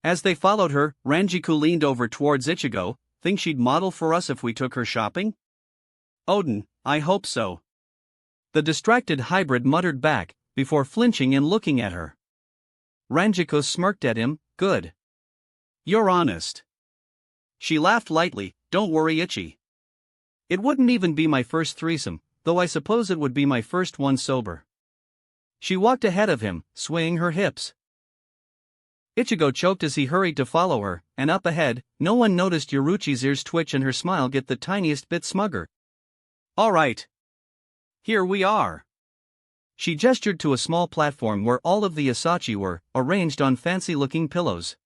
A: As they followed her, Ranjaku leaned over towards Ichigo. Think she'd model for us if we took her shopping? Odin, I hope so. The distracted hybrid muttered back, before flinching and looking at her. Ranjaku smirked at him. Good. You're honest. She laughed lightly. Don't worry, Ichi. It wouldn't even be my first threesome, though I suppose it would be my first one sober. She walked ahead of him, swaying her hips. Ichigo choked as he hurried to follow her, and up ahead, no one noticed Yoruchi's ears twitch and her smile get the tiniest bit smugger. All right. Here we are. She gestured to a small platform where all of the Asachi were, arranged on fancy-looking pillows.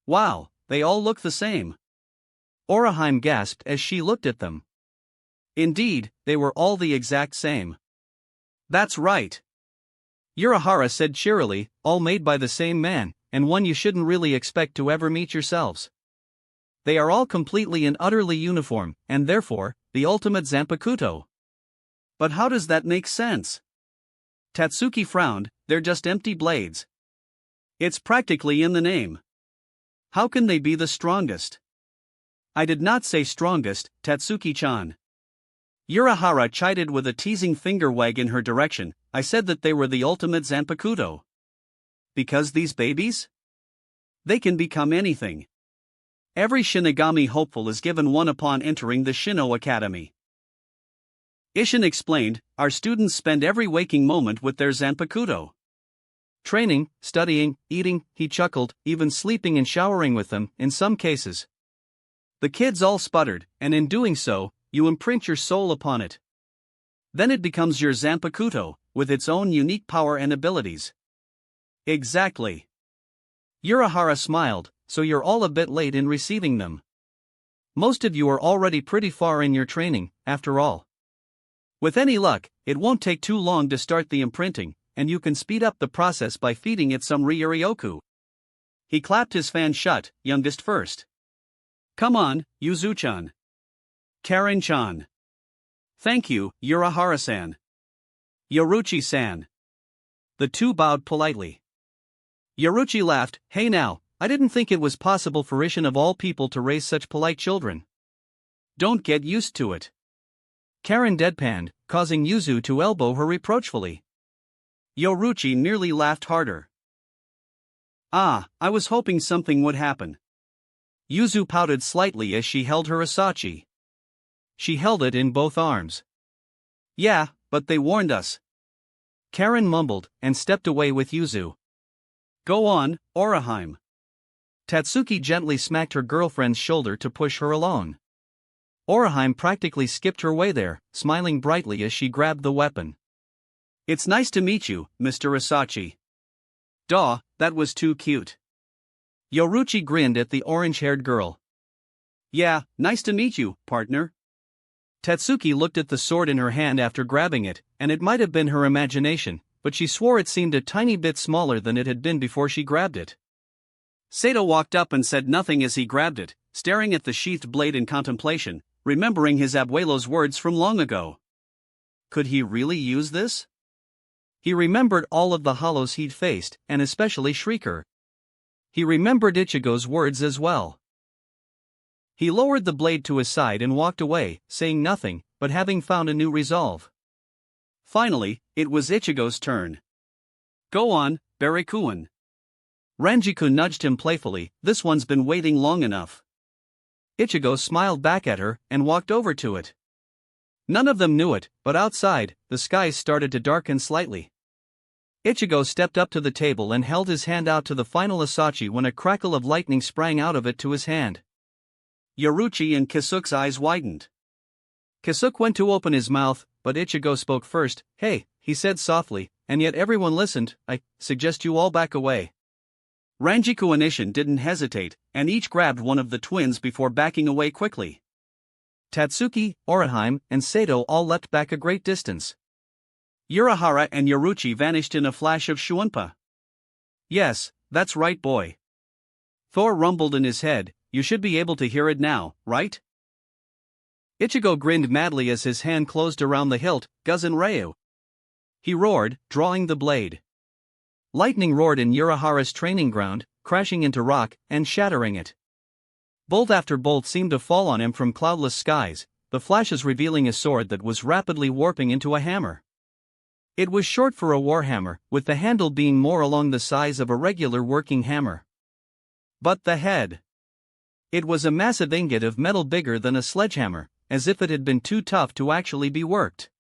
A: Wow, they all look the same. Oraheim gasped as she looked at them. Indeed, they were all the exact same. That's right. Urahara said cheerily, all made by the same man, and one you shouldn't really expect to ever meet yourselves. They are all completely and utterly uniform, and therefore, the ultimate Zanpakuto. But how does that make sense? Tatsuki frowned, they're just empty blades. It's practically in the name. How can they be the strongest? I did not say strongest, Tatsuki-chan. Urahara chided with a teasing finger wag in her direction. I said that they were the ultimate Zanpakuto. Because these babies? They can become anything. Every Shinigami hopeful is given one upon entering the Shino Academy. Ishin explained, our students spend every waking moment with their Zanpakuto. Training, studying, eating, he chuckled, even sleeping and showering with them, in some cases. The kids all sputtered, and in doing so, you imprint your soul upon it. Then it becomes your Zanpakuto, with its own unique power and abilities. Exactly. Urahara smiled, so you're all a bit late in receiving them. Most of you are already pretty far in your training, after all. With any luck, it won't take too long to start the imprinting, and you can speed up the process by feeding it some Ryuryoku. He clapped his fan shut, youngest first. Come on, Yuzu-chan. Karen-chan. Thank you, Urahara-san. Yoruchi-san. The two bowed politely. Yoruchi laughed, hey now, I didn't think it was possible for Ishin of all people to raise such polite children. Don't get used to it. Karen deadpanned, causing Yuzu to elbow her reproachfully. Yoruchi nearly laughed harder. I was hoping something would happen. Yuzu pouted slightly as she held her Asachi. She held it in both arms. Yeah, but they warned us. Karen mumbled, and stepped away with Yuzu. Go on, Oraheim. Tatsuki gently smacked her girlfriend's shoulder to push her along. Oraheim practically skipped her way there, smiling brightly as she grabbed the weapon. It's nice to meet you, Mr. Asachi. Duh, that was too cute. Yoruchi grinned at the orange-haired girl. Yeah, nice to meet you, partner. Tatsuki looked at the sword in her hand after grabbing it, and it might have been her imagination, but she swore it seemed a tiny bit smaller than it had been before she grabbed it. Sato walked up and said nothing as he grabbed it, staring at the sheathed blade in contemplation, remembering his abuelo's words from long ago. Could he really use this? He remembered all of the hollows he'd faced, and especially Shrieker. He remembered Ichigo's words as well. He lowered the blade to his side and walked away, saying nothing, but having found a new resolve. Finally, it was Ichigo's turn. Go on, Barikuin. Ranjiku nudged him playfully, this one's been waiting long enough. Ichigo smiled back at her, and walked over to it. None of them knew it, but outside, the skies started to darken slightly. Ichigo stepped up to the table and held his hand out to the final Asachi when a crackle of lightning sprang out of it to his hand. Yoruchi and Kisuke's eyes widened. Kisuke went to open his mouth, but Ichigo spoke first. Hey, he said softly, and yet everyone listened. I suggest you all back away. Ranjiku and Ishin didn't hesitate, and each grabbed one of the twins before backing away quickly. Tatsuki, Oraheim, and Sato all leapt back a great distance. Urahara and Yoruchi vanished in a flash of Shuunpa. Yes, that's right, boy. Thor rumbled in his head, you should be able to hear it now, right? Ichigo grinned madly as his hand closed around the hilt, Guzen Ryu. He roared, drawing the blade. Lightning roared in Urahara's training ground, crashing into rock, and shattering it. Bolt after bolt seemed to fall on him from cloudless skies, the flashes revealing a sword that was rapidly warping into a hammer. It was short for a warhammer, with the handle being more along the size of a regular working hammer. But the head. It was a massive ingot of metal bigger than a sledgehammer, as if it had been too tough to actually be worked.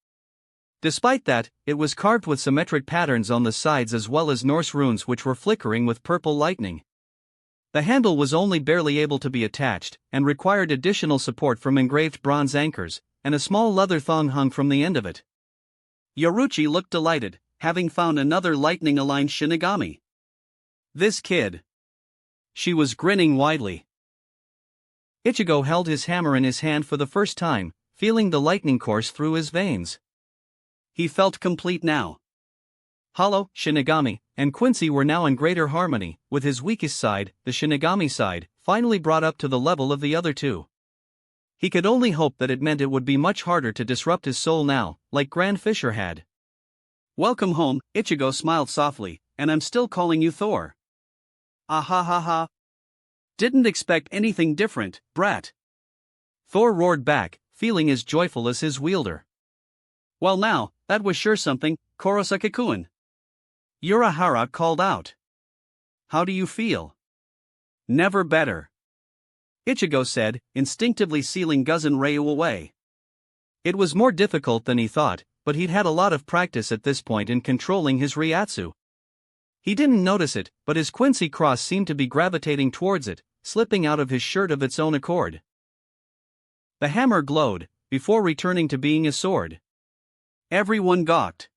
A: Despite that, it was carved with symmetric patterns on the sides as well as Norse runes which were flickering with purple lightning. The handle was only barely able to be attached, and required additional support from engraved bronze anchors, and a small leather thong hung from the end of it. Yoruchi looked delighted, having found another lightning-aligned Shinigami. This kid. She was grinning widely. Ichigo held his hammer in his hand for the first time, feeling the lightning course through his veins. He felt complete now. Hollow, Shinigami, and Quincy were now in greater harmony, with his weakest side, the Shinigami side, finally brought up to the level of the other two. He could only hope that it meant it would be much harder to disrupt his soul now, like Grand Fisher had. Welcome home, Ichigo smiled softly, and I'm still calling you Thor. Ah ha ha ha. Didn't expect anything different, brat. Thor roared back, feeling as joyful as his wielder. Well now, that was sure something, Kurosaki-kun. Urahara called out. How do you feel? Never better. Ichigo said, instinctively sealing Guzen Ryu away. It was more difficult than he thought, but he'd had a lot of practice at this point in controlling his Ryatsu. He didn't notice it, but his Quincy cross seemed to be gravitating towards it, slipping out of his shirt of its own accord. The hammer glowed, before returning to being a sword. Everyone gawked.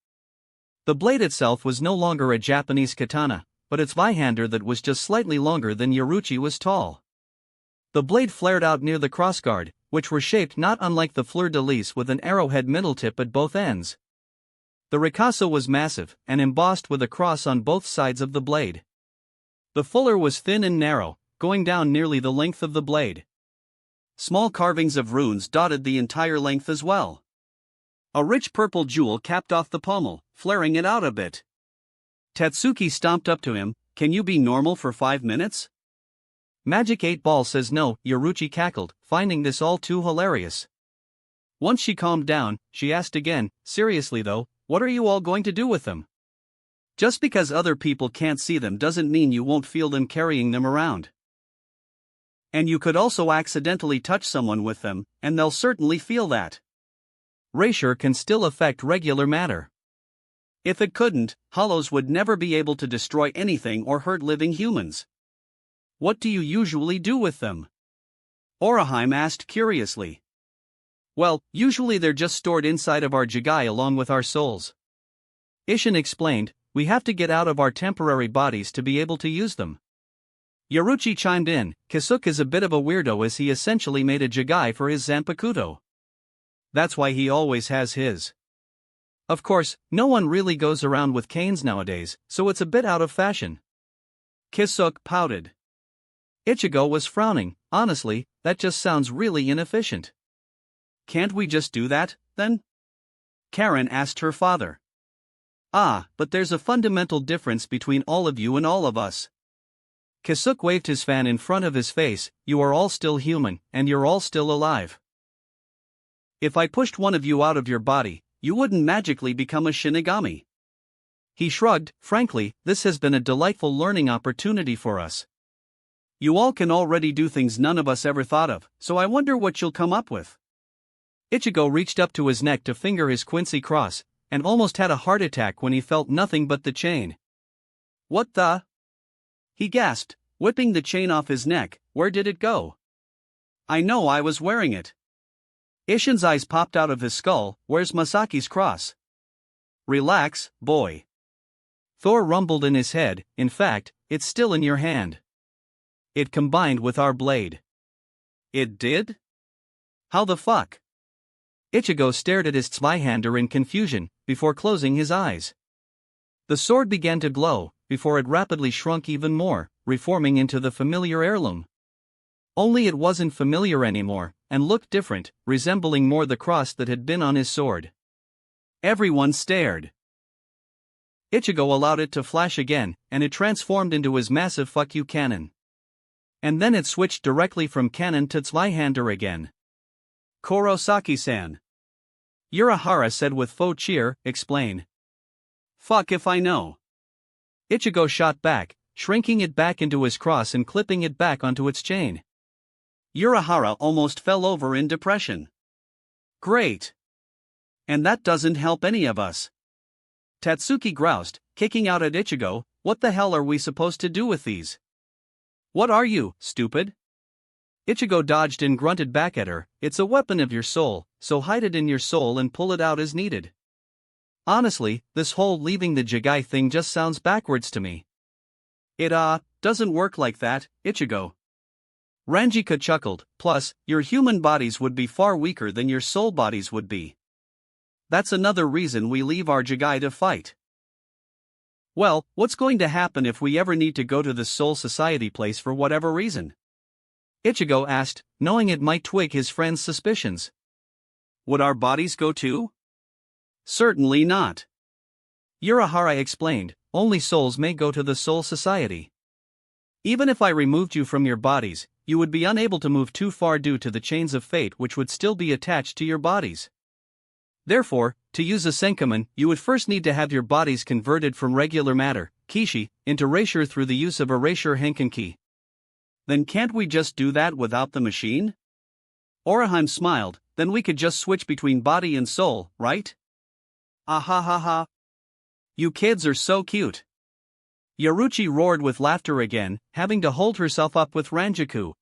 A: The blade itself was no longer a Japanese katana, but its Zweihander that was just slightly longer than Yoruichi was tall. The blade flared out near the crossguard, which were shaped not unlike the fleur-de-lis with an arrowhead middle tip at both ends. The ricasso was massive, and embossed with a cross on both sides of the blade. The fuller was thin and narrow, going down nearly the length of the blade. Small carvings of runes dotted the entire length as well. A rich purple jewel capped off the pommel, flaring it out a bit. Tatsuki stomped up to him. Can you be normal for 5 minutes? Magic 8 Ball says no, Yoruichi cackled, finding this all too hilarious. Once she calmed down, she asked again, seriously though, what are you all going to do with them? Just because other people can't see them doesn't mean you won't feel them carrying them around. And you could also accidentally touch someone with them, and they'll certainly feel that. Erasure can still affect regular matter. If it couldn't, hollows would never be able to destroy anything or hurt living humans. What do you usually do with them? Oraheim asked curiously. Well, usually they're just stored inside of our jigai along with our souls. Ishin explained, we have to get out of our temporary bodies to be able to use them. Yoruichi chimed in, Kisuke is a bit of a weirdo as he essentially made a jigai for his Zanpakuto. That's why he always has his. Of course, no one really goes around with canes nowadays, so it's a bit out of fashion. Kisuke pouted. Ichigo was frowning, honestly, that just sounds really inefficient. Can't we just do that, then? Karen asked her father. Ah, but there's a fundamental difference between all of you and all of us. Kisuke waved his fan in front of his face, you are all still human, and you're all still alive. If I pushed one of you out of your body, you wouldn't magically become a Shinigami. He shrugged, frankly, this has been a delightful learning opportunity for us. You all can already do things none of us ever thought of, so I wonder what you'll come up with. Ichigo reached up to his neck to finger his Quincy cross, and almost had a heart attack when he felt nothing but the chain. What the? He gasped, whipping the chain off his neck. Where did it go? I know I was wearing it. Ishin's eyes popped out of his skull. Where's Masaki's cross? Relax, boy. Thor rumbled in his head, in fact, it's still in your hand. It combined with our blade. It did? How the fuck? Ichigo stared at his Zweihander in confusion, before closing his eyes. The sword began to glow, before it rapidly shrunk even more, reforming into the familiar heirloom. Only it wasn't familiar anymore, and looked different, resembling more the cross that had been on his sword. Everyone stared. Ichigo allowed it to flash again, and it transformed into his massive fuck you cannon. And then it switched directly from cannon to Zweihander again. Kurosaki-san. Urahara said with faux cheer, explain. Fuck if I know. Ichigo shot back, shrinking it back into his cross and clipping it back onto its chain. Urahara almost fell over in depression. Great. And that doesn't help any of us. Tatsuki groused, kicking out at Ichigo, what the hell are we supposed to do with these? What are you, stupid? Ichigo dodged and grunted back at her, it's a weapon of your soul, so hide it in your soul and pull it out as needed. Honestly, this whole leaving the jigai thing just sounds backwards to me. It doesn't work like that, Ichigo. Ranjika chuckled, plus, your human bodies would be far weaker than your soul bodies would be. That's another reason we leave our jigai to fight. Well, what's going to happen if we ever need to go to this Soul Society place for whatever reason? Ichigo asked, knowing it might twig his friend's suspicions. Would our bodies go too? Certainly not. Urahara explained, only souls may go to the Soul Society. Even if I removed you from your bodies, you would be unable to move too far due to the chains of fate which would still be attached to your bodies. Therefore, to use a Senkaman, you would first need to have your bodies converted from regular matter, Kishi, into erasure through the use of erasure Henkenki. Then can't we just do that without the machine? Oraheim smiled, then we could just switch between body and soul, right? Ah ha ha ha. You kids are so cute. Yaruchi roared with laughter again, having to hold herself up with Ranjaku.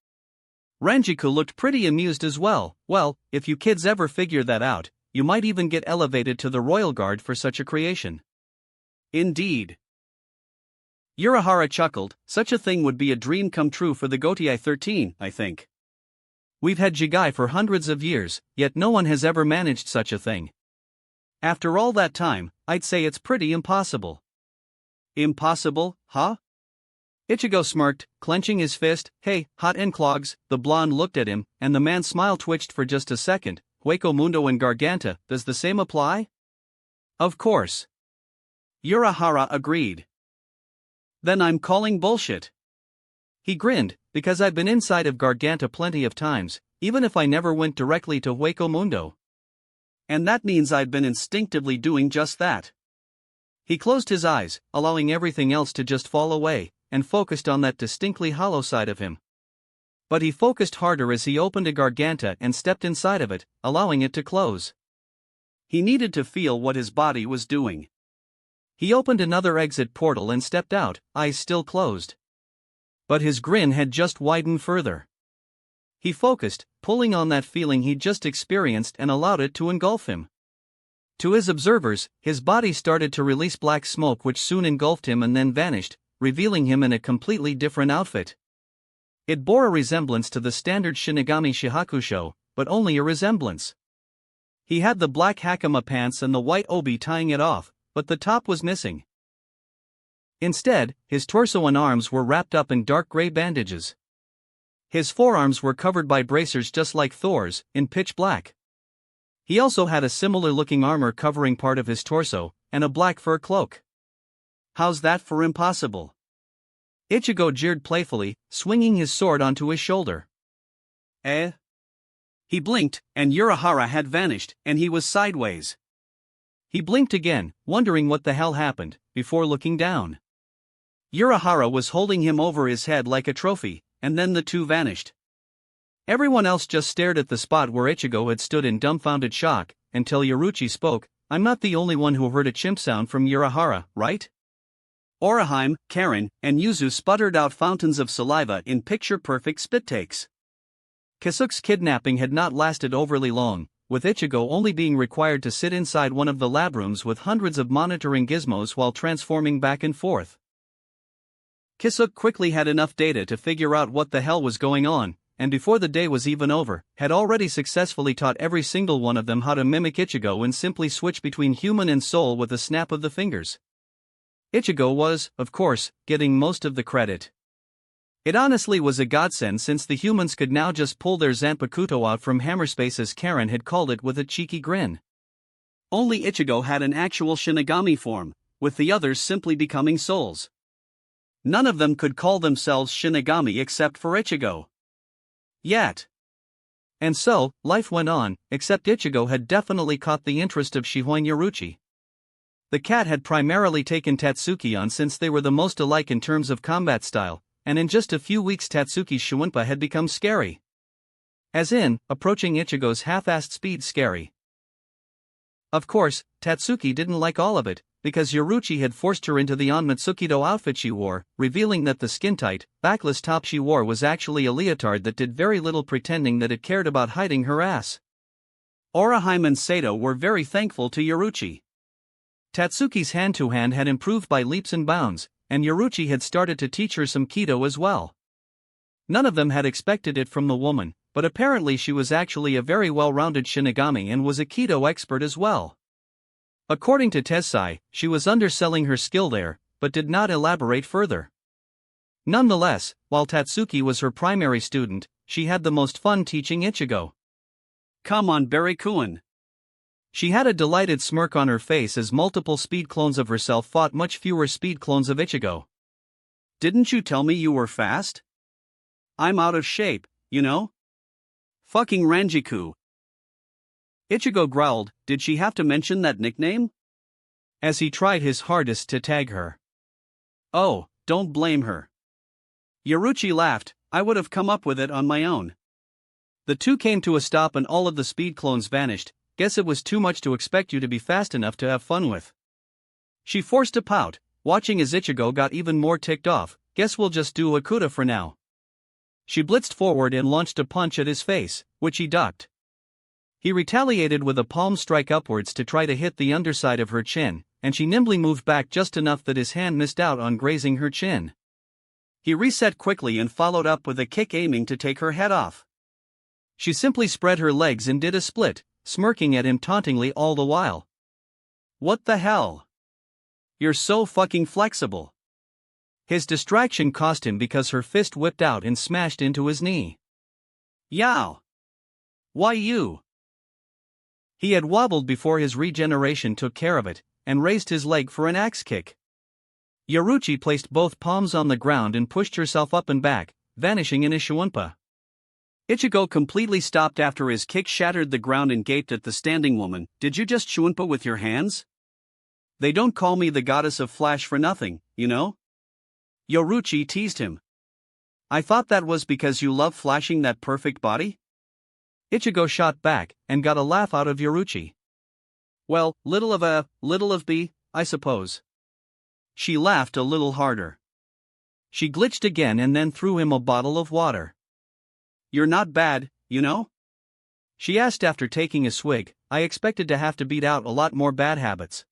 A: Ranjaku looked pretty amused as well. Well, if you kids ever figure that out, you might even get elevated to the Royal Guard for such a creation. Indeed. Urahara chuckled, such a thing would be a dream come true for the Gotei 13, I think. We've had Jigai for hundreds of years, yet no one has ever managed such a thing. After all that time, I'd say it's pretty impossible. Impossible, huh? Ichigo smirked, clenching his fist. Hey, hot and clogs. The blonde looked at him, and the man's smile twitched for just a second. Hueco Mundo and Garganta, does the same apply? Of course. Urahara agreed. Then I'm calling bullshit. He grinned, because I've been inside of Garganta plenty of times, even if I never went directly to Hueco Mundo. And that means I've been instinctively doing just that. He closed his eyes, allowing everything else to just fall away, and focused on that distinctly hollow side of him. But he focused harder as he opened a Garganta and stepped inside of it, allowing it to close. He needed to feel what his body was doing. He opened another exit portal and stepped out, eyes still closed. But his grin had just widened further. He focused, pulling on that feeling he'd just experienced and allowed it to engulf him. To his observers, his body started to release black smoke which soon engulfed him and then vanished, revealing him in a completely different outfit. It bore a resemblance to the standard Shinigami Shihakusho, but only a resemblance. He had the black hakama pants and the white obi tying it off, but the top was missing. Instead, his torso and arms were wrapped up in dark gray bandages. His forearms were covered by bracers just like Thor's, in pitch black. He also had a similar-looking armor covering part of his torso, and a black fur cloak. How's that for impossible? Ichigo jeered playfully, swinging his sword onto his shoulder. Eh? He blinked, and Urahara had vanished, and he was sideways. He blinked again, wondering what the hell happened, before looking down. Urahara was holding him over his head like a trophy, and then the two vanished. Everyone else just stared at the spot where Ichigo had stood in dumbfounded shock, until Yaruchi spoke. I'm not the only one who heard a chimp sound from Urahara, right? Oraheim, Karen, and Yuzu sputtered out fountains of saliva in picture-perfect spit takes. Kisuke's kidnapping had not lasted overly long, with Ichigo only being required to sit inside one of the lab rooms with hundreds of monitoring gizmos while transforming back and forth. Kisuke quickly had enough data to figure out what the hell was going on, and before the day was even over, had already successfully taught every single one of them how to mimic Ichigo and simply switch between human and soul with a snap of the fingers. Ichigo was, of course, getting most of the credit. It honestly was a godsend since the humans could now just pull their Zanpakuto out from hammerspace as Karen had called it with a cheeky grin. Only Ichigo had an actual Shinigami form, with the others simply becoming souls. None of them could call themselves Shinigami except for Ichigo. Yet. And so, life went on, except Ichigo had definitely caught the interest of Shihoin Yaruchi. The cat had primarily taken Tatsuki on since they were the most alike in terms of combat style, and in just a few weeks Tatsuki's Shiwunpa had become scary. As in, approaching Ichigo's half-assed speed scary. Of course, Tatsuki didn't like all of it, because Yaruchi had forced her into the Onmatsukido outfit she wore, revealing that the skin-tight, backless top she wore was actually a leotard that did very little pretending that it cared about hiding her ass. Oraheim and Sato were very thankful to Yaruchi. Tatsuki's hand-to-hand had improved by leaps and bounds, and Yaruchi had started to teach her some Kido as well. None of them had expected it from the woman, but apparently she was actually a very well-rounded Shinigami and was a Kido expert as well. According to Tessai, she was underselling her skill there, but did not elaborate further. Nonetheless, while Tatsuki was her primary student, she had the most fun teaching Ichigo. Come on, Berry-kun. She had a delighted smirk on her face as multiple speed clones of herself fought much fewer speed clones of Ichigo. Didn't you tell me you were fast? I'm out of shape, you know? Fucking Ranjiku. Ichigo growled, did she have to mention that nickname? As he tried his hardest to tag her. Oh, don't blame her. Yoruchi laughed, I would have come up with it on my own. The two came to a stop and all of the speed clones vanished. Guess it was too much to expect you to be fast enough to have fun with. She forced a pout, watching as Ichigo got even more ticked off. Guess we'll just do Hakuta for now. She blitzed forward and launched a punch at his face, which he ducked. He retaliated with a palm strike upwards to try to hit the underside of her chin, and she nimbly moved back just enough that his hand missed out on grazing her chin. He reset quickly and followed up with a kick aiming to take her head off. She simply spread her legs and did a split, smirking at him tauntingly all the while. What the hell? You're so fucking flexible. His distraction cost him because her fist whipped out and smashed into his knee. Yow! Why you? He had wobbled before his regeneration took care of it, and raised his leg for an axe kick. Yoruchi placed both palms on the ground and pushed herself up and back, vanishing in a shwunpa. Ichigo completely stopped after his kick shattered the ground and gaped at the standing woman. Did you just shwunpa with your hands? They don't call me the goddess of flash for nothing, you know? Yoruchi teased him. I thought that was because you love flashing that perfect body? Ichigo shot back, and got a laugh out of Yoruchi. Well, little of B, I suppose. She laughed a little harder. She glitched again and then threw him a bottle of water. You're not bad, you know? She asked after taking a swig. I expected to have to beat out a lot more bad habits.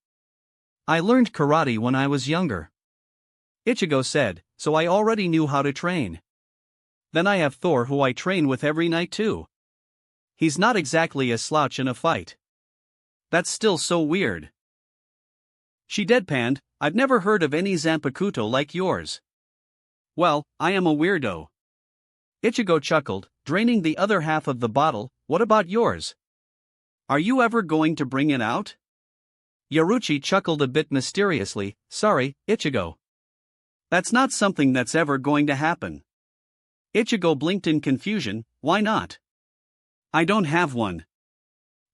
A: I learned karate when I was younger. Ichigo said, so I already knew how to train. Then I have Thor who I train with every night too. He's not exactly a slouch in a fight. That's still so weird. She deadpanned, I've never heard of any Zanpakuto like yours. Well, I am a weirdo. Ichigo chuckled, draining the other half of the bottle. What about yours? Are you ever going to bring it out? Yoruchi chuckled a bit mysteriously. Sorry, Ichigo. That's not something that's ever going to happen. Ichigo blinked in confusion. Why not? I don't have one.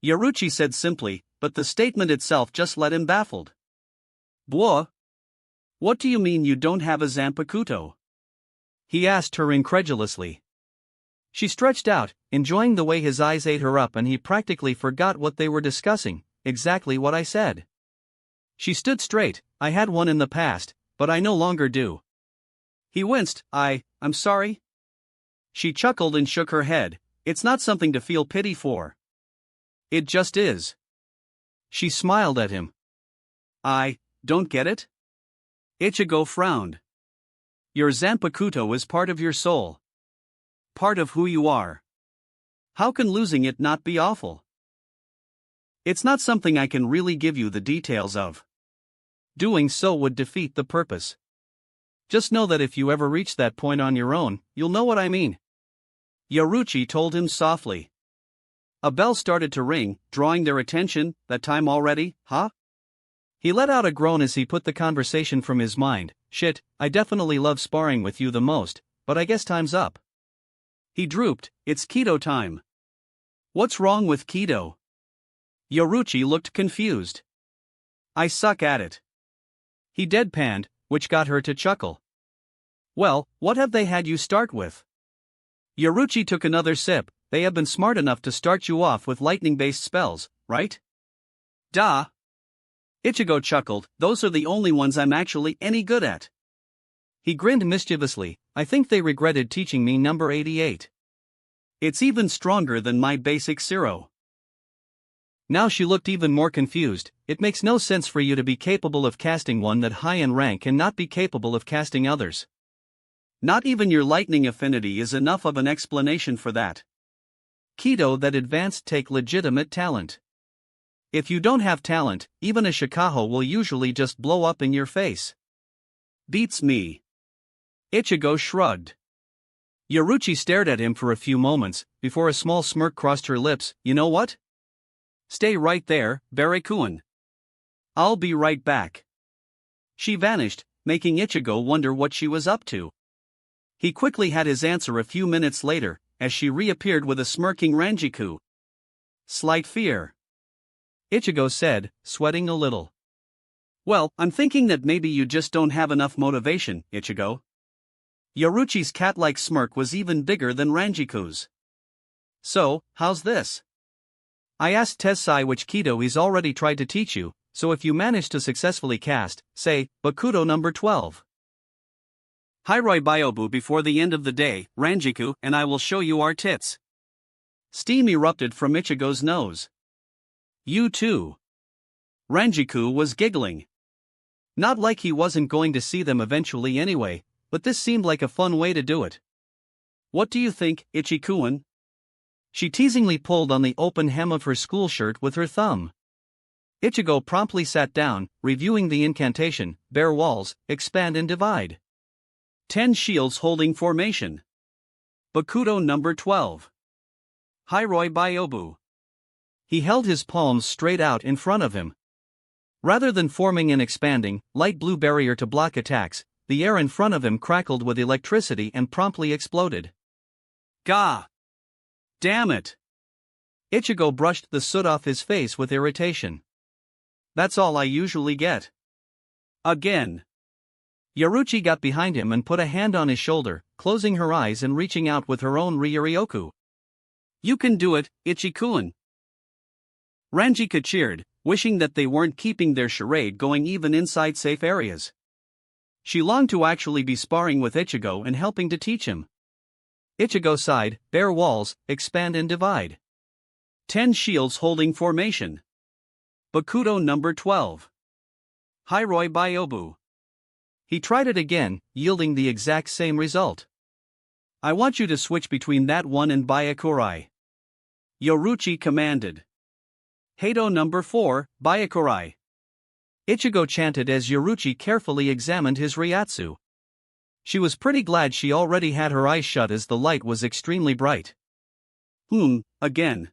A: Yoruchi said simply, but the statement itself just left him baffled. Blah? What do you mean you don't have a Zanpakuto? He asked her incredulously. She stretched out, enjoying the way his eyes ate her up, and he practically forgot what they were discussing. Exactly what I said. She stood straight. I had one in the past, but I no longer do. He winced. I'm sorry? She chuckled and shook her head. It's not something to feel pity for. It just is. She smiled at him. I don't get it? Ichigo frowned. Your Zanpakuto is part of your soul. Part of who you are. How can losing it not be awful? It's not something I can really give you the details of. Doing so would defeat the purpose. Just know that if you ever reach that point on your own, you'll know what I mean. Yoruchi told him softly. A bell started to ring, drawing their attention. That time already, huh? He let out a groan as he put the conversation from his mind. Shit, I definitely love sparring with you the most, but I guess time's up. He drooped. It's Kido time. What's wrong with Kido? Yoruchi looked confused. I suck at it. He deadpanned, which got her to chuckle. Well, what have they had you start with? Yoruchi took another sip. They have been smart enough to start you off with lightning-based spells, right? Duh. Ichigo chuckled. Those are the only ones I'm actually any good at. He grinned mischievously. I think they regretted teaching me number 88. It's even stronger than my basic zero. Now she looked even more confused. It makes no sense for you to be capable of casting one that high in rank and not be capable of casting others. Not even your lightning affinity is enough of an explanation for that. Kido that advanced take legitimate talent. If you don't have talent, even a Shikaho will usually just blow up in your face. Beats me. Ichigo shrugged. Yoruchi stared at him for a few moments, before a small smirk crossed her lips. You know what? Stay right there, Barei-kun. I'll be right back. She vanished, making Ichigo wonder what she was up to. He quickly had his answer a few minutes later, as she reappeared with a smirking Ranjiku. Slight fear. Ichigo said, sweating a little. Well, I'm thinking that maybe you just don't have enough motivation, Ichigo. Yoruchi's cat-like smirk was even bigger than Ranjiku's. So, how's this? I asked Tessai which Kido he's already tried to teach you, so if you manage to successfully cast, say, Bakuto number 12. Hiroi Byobu before the end of the day, Ranjiku and I will show you our tits. Steam erupted from Ichigo's nose. You too. Ranjiku was giggling. Not like he wasn't going to see them eventually anyway, but this seemed like a fun way to do it. What do you think, Ichi-kun? She teasingly pulled on the open hem of her school shirt with her thumb. Ichigo promptly sat down, reviewing the incantation, bare walls, expand and divide. 10 shields holding formation. Bakuto number 12. Hiroi Byobu. He held his palms straight out in front of him. Rather than forming an expanding, light blue barrier to block attacks, the air in front of him crackled with electricity and promptly exploded. Gah! Damn it! Ichigo brushed the soot off his face with irritation. That's all I usually get. Again. Yoruchi got behind him and put a hand on his shoulder, closing her eyes and reaching out with her own Ryuryoku. You can do it, Ichi-kun. Ranjika cheered, wishing that they weren't keeping their charade going even inside safe areas. She longed to actually be sparring with Ichigo and helping to teach him. Ichigo sighed, bare walls, expand and divide. 10 shields holding formation. Bakuto number 12. Hiroi Byobu. He tried it again, yielding the exact same result. I want you to switch between that one and Byakurai. Yoruchi commanded. Heido number 4, Byakurai. Ichigo chanted as Yoruchi carefully examined his Ryatsu. She was pretty glad she already had her eyes shut as the light was extremely bright. Again.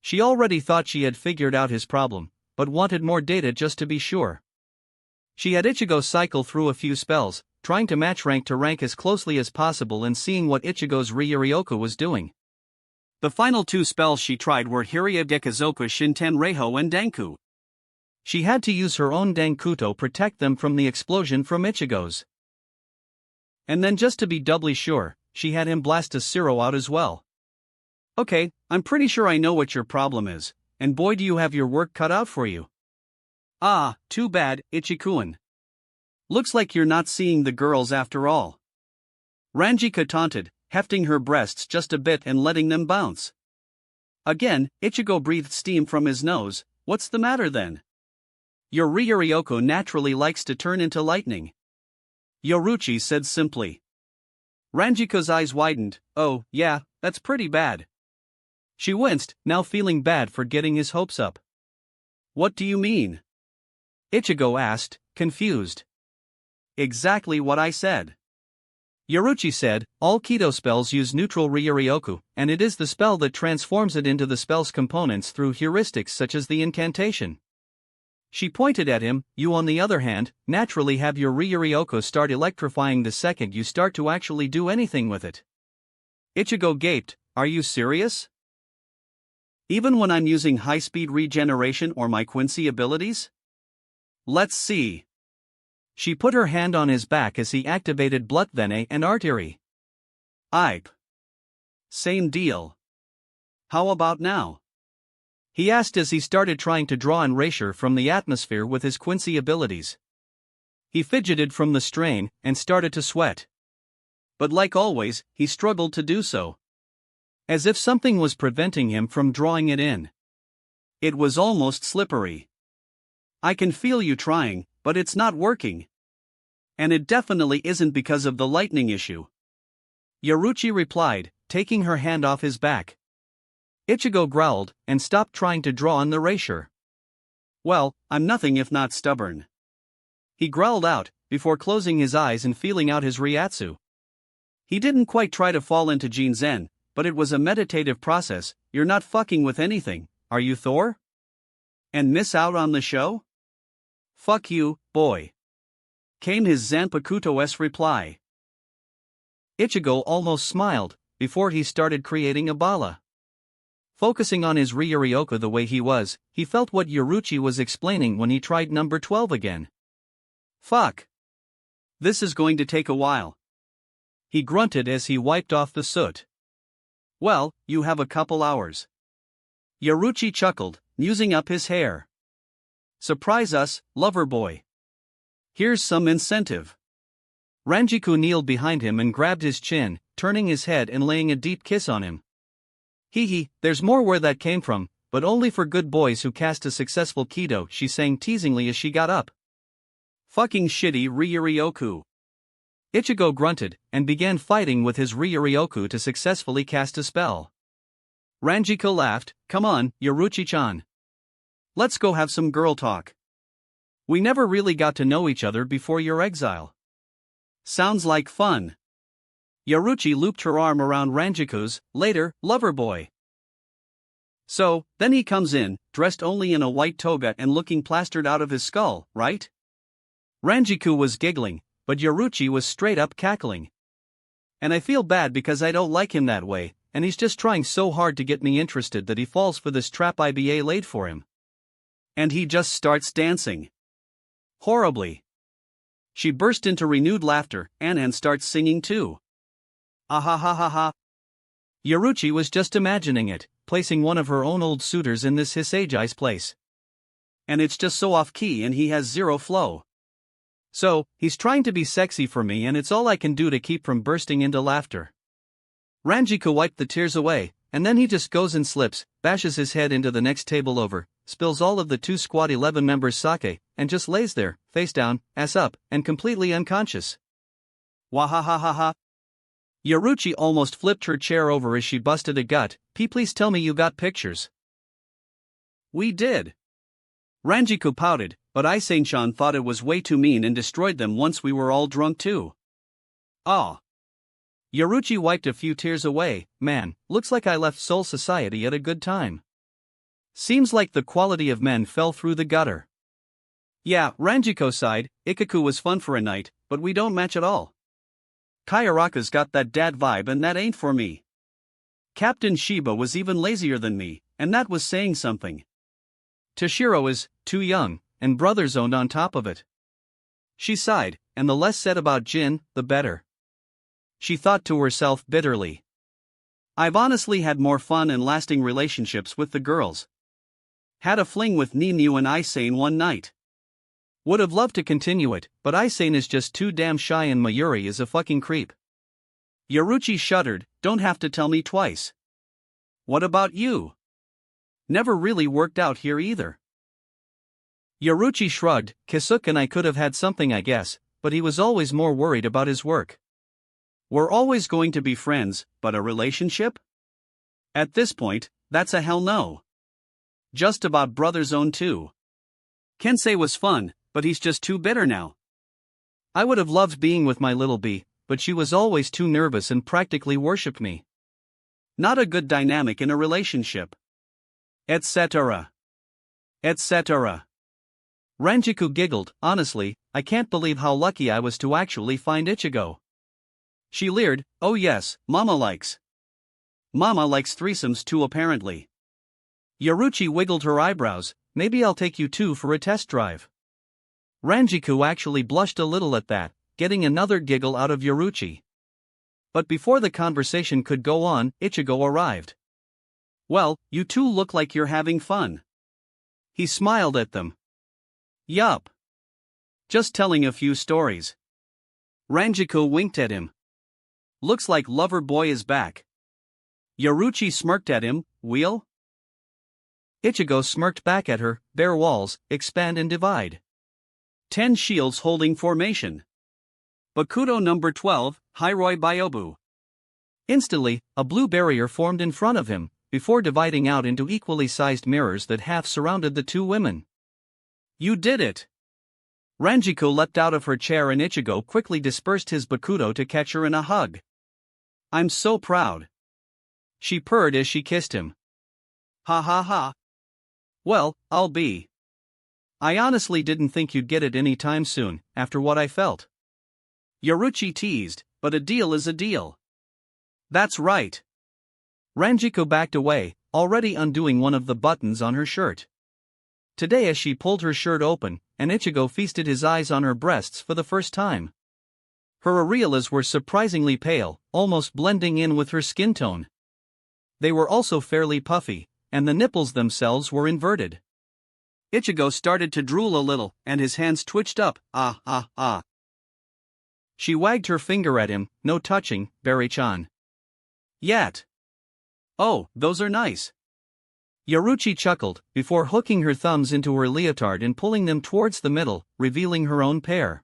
A: She already thought she had figured out his problem, but wanted more data just to be sure. She had Ichigo cycle through a few spells, trying to match rank to rank as closely as possible and seeing what Ichigo's Ryuryoku was doing. The final 2 spells she tried were Hirya Gekazoku Shinten Reiho and Danku. She had to use her own Dankuto protect them from the explosion from Ichigo's. And then just to be doubly sure, she had him blast a Zero out as well. Okay, I'm pretty sure I know what your problem is, and boy do you have your work cut out for you. Ah, too bad, Ichi-kun. Looks like you're not seeing the girls after all. Ranjika taunted, hefting her breasts just a bit and letting them bounce. Again, Ichigo breathed steam from his nose. What's the matter then? Your Ryuryoku naturally likes to turn into lightning. Yoruchi said simply. Ranjika's eyes widened. Oh, yeah, that's pretty bad. She winced, now feeling bad for getting his hopes up. What do you mean? Ichigo asked, confused. Exactly what I said. Yoruchi said, all Kido spells use neutral Ryuryoku, and it is the spell that transforms it into the spell's components through heuristics such as the incantation. She pointed at him. You on the other hand, naturally have your Ryuryoku start electrifying the second you start to actually do anything with it. Ichigo gaped, are you serious? Even when I'm using high-speed regeneration or my Quincy abilities? Let's see. She put her hand on his back as he activated Blutvene and Artery. Ipe. Same deal. How about now? He asked as he started trying to draw erasure from the atmosphere with his Quincy abilities. He fidgeted from the strain and started to sweat. But like always, he struggled to do so. As if something was preventing him from drawing it in. It was almost slippery. I can feel you trying, but it's not working. And it definitely isn't because of the lightning issue. Yoruchi replied, taking her hand off his back. Ichigo growled, and stopped trying to draw on the erasure. Well, I'm nothing if not stubborn. He growled out, before closing his eyes and feeling out his Ryatsu. He didn't quite try to fall into Zen, but it was a meditative process. You're not fucking with anything, are you, Thor? And miss out on the show? Fuck you, boy. Came his Zanpakuto-esque reply. Ichigo almost smiled before he started creating a bala. Focusing on his Ryuryoku the way he was, he felt what Yoruchi was explaining when he tried number 12 again. Fuck. This is going to take a while. He grunted as he wiped off the soot. Well, you have a couple hours. Yoruchi chuckled, using up his hair. Surprise us, lover boy. Here's some incentive. Ranjiku kneeled behind him and grabbed his chin, turning his head and laying a deep kiss on him. Hee, there's more where that came from, but only for good boys who cast a successful Kido, she sang teasingly as she got up. Fucking shitty Ryuryoku. Ichigo grunted, and began fighting with his Ryuryoku to successfully cast a spell. Ranjiku laughed, come on, Yoruchi-chan. Let's go have some girl talk. We never really got to know each other before your exile. Sounds like fun. Yoruchi looped her arm around Ranjiku's, later, lover boy. So, then he comes in, dressed only in a white toga and looking plastered out of his skull, right? Ranjiku was giggling, but Yoruchi was straight up cackling. And I feel bad because I don't like him that way, and he's just trying so hard to get me interested that he falls for this trap IBA laid for him. And he just starts dancing. Horribly. She burst into renewed laughter, and starts singing too. Ahahaha. Yoruchi was just imagining it, placing one of her own old suitors in this Hisagai's place. And it's just so off-key and he has zero flow. So, he's trying to be sexy for me and it's all I can do to keep from bursting into laughter. Ranjiku wiped the tears away, and then he just goes and slips, bashes his head into the next table over, spills all of the 2 Squad 11 members' sake, and just lays there, face down, ass up, and completely unconscious. Wahahaha. Yoruchi almost flipped her chair over as she busted a gut. Please tell me you got pictures. We did. Ranjiku pouted, but Isen-chan thought it was way too mean and destroyed them once we were all drunk too. Ah. Yoruchi wiped a few tears away. Man, looks like I left Soul Society at a good time. Seems like the quality of men fell through the gutter. Yeah, Ranjiku sighed. Ikaku was fun for a night, but we don't match at all. Kayaraka's got that dad vibe and that ain't for me. Captain Shiba was even lazier than me, and that was saying something. Toshiro is too young, and brothers owned on top of it. She sighed, and the less said about Jin, the better. She thought to herself bitterly. I've honestly had more fun and lasting relationships with the girls. Had a fling with Ninu and Isen one night. Would have loved to continue it, but Isen is just too damn shy and Mayuri is a fucking creep. Yoruchi shuddered, don't have to tell me twice. What about you? Never really worked out here either. Yoruchi shrugged. Kisuke and I could have had something I guess, but he was always more worried about his work. We're always going to be friends, but a relationship? At this point, that's a hell no. Just about brother's own too. Kensei was fun, but he's just too bitter now. I would have loved being with my little bee, but she was always too nervous and practically worshipped me. Not a good dynamic in a relationship. Etc. Etc. Ranjiku giggled. Honestly, I can't believe how lucky I was to actually find Ichigo. She leered, oh yes, Mama likes. Mama likes threesomes too apparently. Yoruchi wiggled her eyebrows. Maybe I'll take you two for a test drive. Ranjiku actually blushed a little at that, getting another giggle out of Yoruchi. But before the conversation could go on, Ichigo arrived. Well, you two look like you're having fun. He smiled at them. Yup. Just telling a few stories. Ranjiku winked at him. Looks like lover boy is back. Yoruchi smirked at him. Wheel? Ichigo smirked back at her. Bare walls, expand and divide. 10 shields holding formation. Bakuto number 12, Hiroi Byobu. Instantly, a blue barrier formed in front of him, before dividing out into equally sized mirrors that half surrounded the two women. You did it! Ranjiku leapt out of her chair and Ichigo quickly dispersed his Bakuto to catch her in a hug. I'm so proud. She purred as she kissed him. Ha ha ha. Well, I'll be. I honestly didn't think you'd get it any time soon, after what I felt. Yoruchi teased, but a deal is a deal. That's right. Ranjiko backed away, already undoing one of the buttons on her shirt. Today, as she pulled her shirt open, and Ichigo feasted his eyes on her breasts for the first time. Her areolas were surprisingly pale, almost blending in with her skin tone. They were also fairly puffy, and the nipples themselves were inverted. Ichigo started to drool a little, and his hands twitched up. Ah ah ah. She wagged her finger at him. No touching, Berry-chan. Yet. Oh, those are nice. Yoruchi chuckled, before hooking her thumbs into her leotard and pulling them towards the middle, revealing her own pair.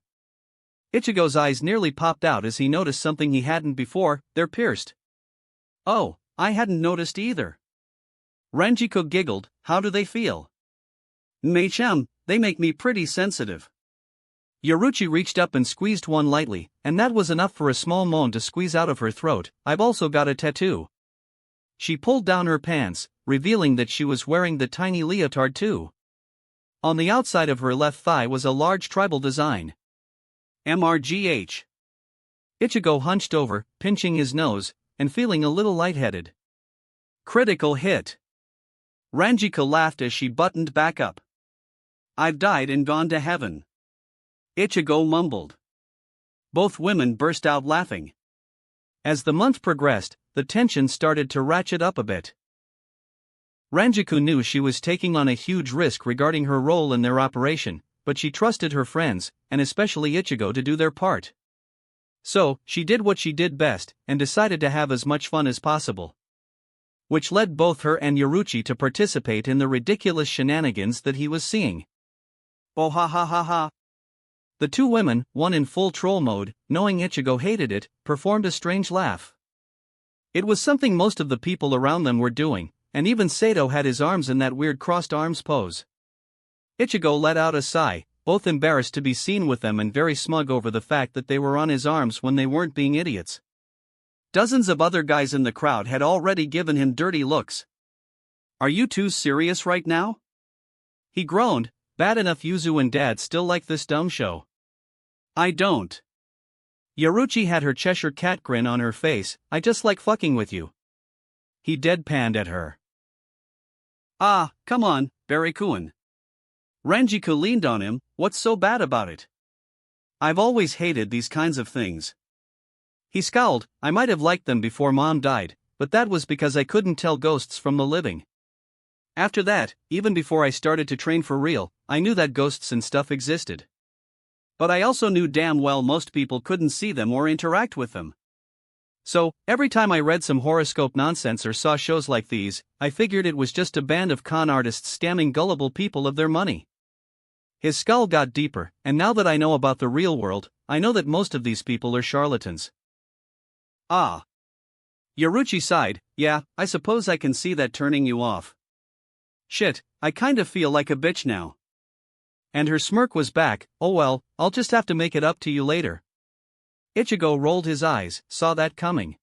A: Ichigo's eyes nearly popped out as he noticed something he hadn't before. They're pierced. Oh, I hadn't noticed either. Ranjiko giggled. How do they feel? Mei-chan, they make me pretty sensitive. Yoruchi reached up and squeezed one lightly, and that was enough for a small moan to squeeze out of her throat. I've also got a tattoo. She pulled down her pants, revealing that she was wearing the tiny leotard too. On the outside of her left thigh was a large tribal design. MRGH. Ichigo hunched over, pinching his nose, and feeling a little lightheaded. Critical hit. Ranjiko laughed as she buttoned back up. I've died and gone to heaven. Ichigo mumbled. Both women burst out laughing. As the month progressed, the tension started to ratchet up a bit. Ranjiko knew she was taking on a huge risk regarding her role in their operation, but she trusted her friends, and especially Ichigo, to do their part. So, she did what she did best, and decided to have as much fun as possible. Which led both her and Yoruchi to participate in the ridiculous shenanigans that he was seeing. Oh ha ha ha ha. The two women, one in full troll mode, knowing Ichigo hated it, performed a strange laugh. It was something most of the people around them were doing, and even Sato had his arms in that weird crossed arms pose. Ichigo let out a sigh, both embarrassed to be seen with them and very smug over the fact that they were on his arms when they weren't being idiots. Dozens of other guys in the crowd had already given him dirty looks. Are you two serious right now? He groaned. Bad enough Yuzu and Dad still like this dumb show. I don't. Yoruchi had her Cheshire cat grin on her face. I just like fucking with you. He deadpanned at her. Ah, come on, Berry-kun. Ranjiko leaned on him. What's so bad about it? I've always hated these kinds of things. He scowled. I might have liked them before Mom died, but that was because I couldn't tell ghosts from the living. After that, even before I started to train for real, I knew that ghosts and stuff existed. But I also knew damn well most people couldn't see them or interact with them. So, every time I read some horoscope nonsense or saw shows like these, I figured it was just a band of con artists scamming gullible people of their money. His skull got deeper, and now that I know about the real world, I know that most of these people are charlatans. Ah. Yoruchi sighed. Yeah, I suppose I can see that turning you off. Shit, I kind of feel like a bitch now. And her smirk was back. Oh well, I'll just have to make it up to you later. Ichigo rolled his eyes, saw that coming.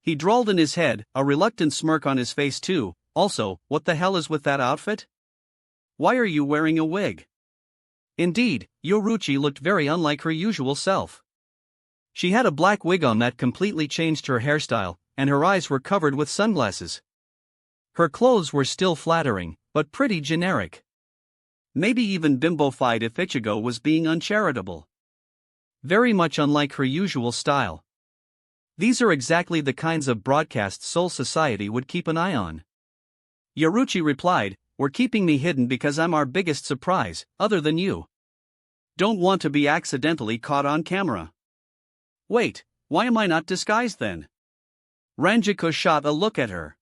A: He drawled in his head, a reluctant smirk on his face too. Also, what the hell is with that outfit? Why are you wearing a wig? Indeed, Yoruchi looked very unlike her usual self. She had a black wig on that completely changed her hairstyle, and her eyes were covered with sunglasses. Her clothes were still flattering, but pretty generic. Maybe even bimbofied if Ichigo was being uncharitable. Very much unlike her usual style. These are exactly the kinds of broadcasts Soul Society would keep an eye on. Yoruchi replied, We're keeping me hidden because I'm our biggest surprise, other than you. Don't want to be accidentally caught on camera. Wait, why am I not disguised then? Ranjiko shot a look at her.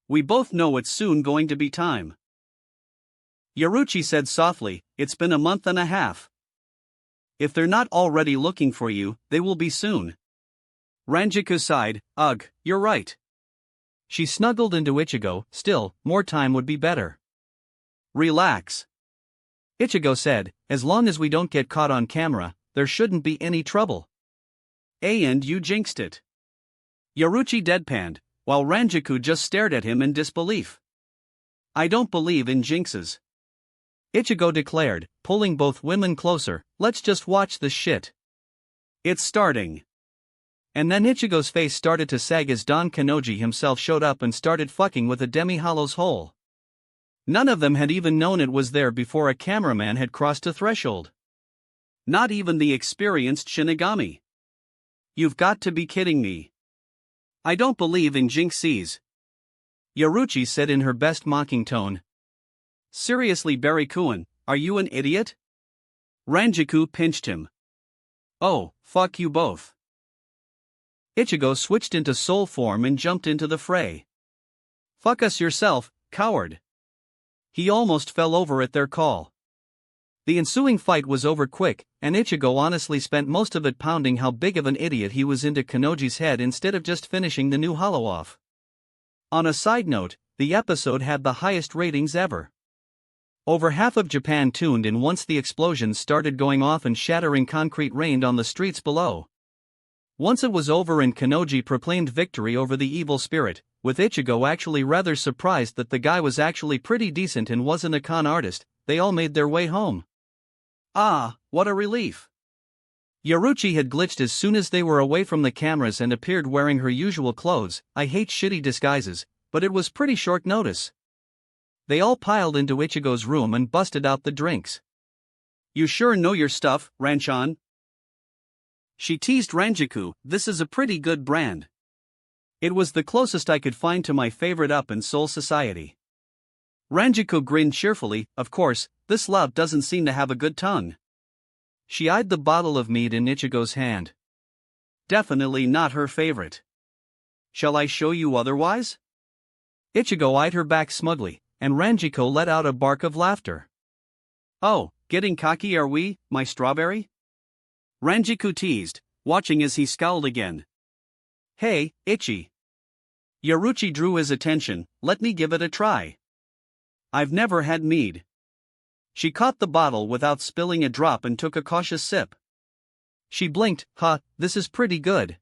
A: We both know it's soon going to be time. Yoruchi said softly, It's been a month and a half. If they're not already looking for you, they will be soon. Ranjiko sighed, Ugh, you're right. She snuggled into Ichigo. Still, more time would be better. Relax. Ichigo said, As long as we don't get caught on camera, there shouldn't be any trouble. And you jinxed it. Yoruchi deadpanned, while Ranjaku just stared at him in disbelief. I don't believe in jinxes. Ichigo declared, pulling both women closer. Let's just watch this shit. It's starting. And then Ichigo's face started to sag as Don Kannoji himself showed up and started fucking with a demi-hollow's hole. None of them had even known it was there before a cameraman had crossed a threshold. Not even the experienced Shinigami. You've got to be kidding me. I don't believe in jinxies. Yoruchi said in her best mocking tone. Seriously, Barry-kun, are you an idiot? Ranjaku pinched him. Oh, fuck you both. Ichigo switched into soul form and jumped into the fray. Fuck us yourself, coward. He almost fell over at their call. The ensuing fight was over quick, and Ichigo honestly spent most of it pounding how big of an idiot he was into Kannoji's head instead of just finishing the new hollow off. On a side note, the episode had the highest ratings ever. Over half of Japan tuned in once the explosions started going off and shattering concrete rained on the streets below. Once it was over and Kannoji proclaimed victory over the evil spirit, with Ichigo actually rather surprised that the guy was actually pretty decent and wasn't a con artist, they all made their way home. Ah, what a relief. Yoruchi had glitched as soon as they were away from the cameras and appeared wearing her usual clothes. I hate shitty disguises, but it was pretty short notice. They all piled into Ichigo's room and busted out the drinks. You sure know your stuff, Ranchan? She teased Ranjaku. This is a pretty good brand. It was the closest I could find to my favorite up in Soul Society. Ranjaku grinned cheerfully. Of course, this lout doesn't seem to have a good tongue. She eyed the bottle of mead in Ichigo's hand. Definitely not her favorite. Shall I show you otherwise? Ichigo eyed her back smugly, and Ranjaku let out a bark of laughter. Oh, getting cocky are we, my strawberry? Ranjaku teased, watching as he scowled again. Hey, Ichi. Yoruchi drew his attention. Let me give it a try. I've never had mead. She caught the bottle without spilling a drop and took a cautious sip. She blinked. This is pretty good.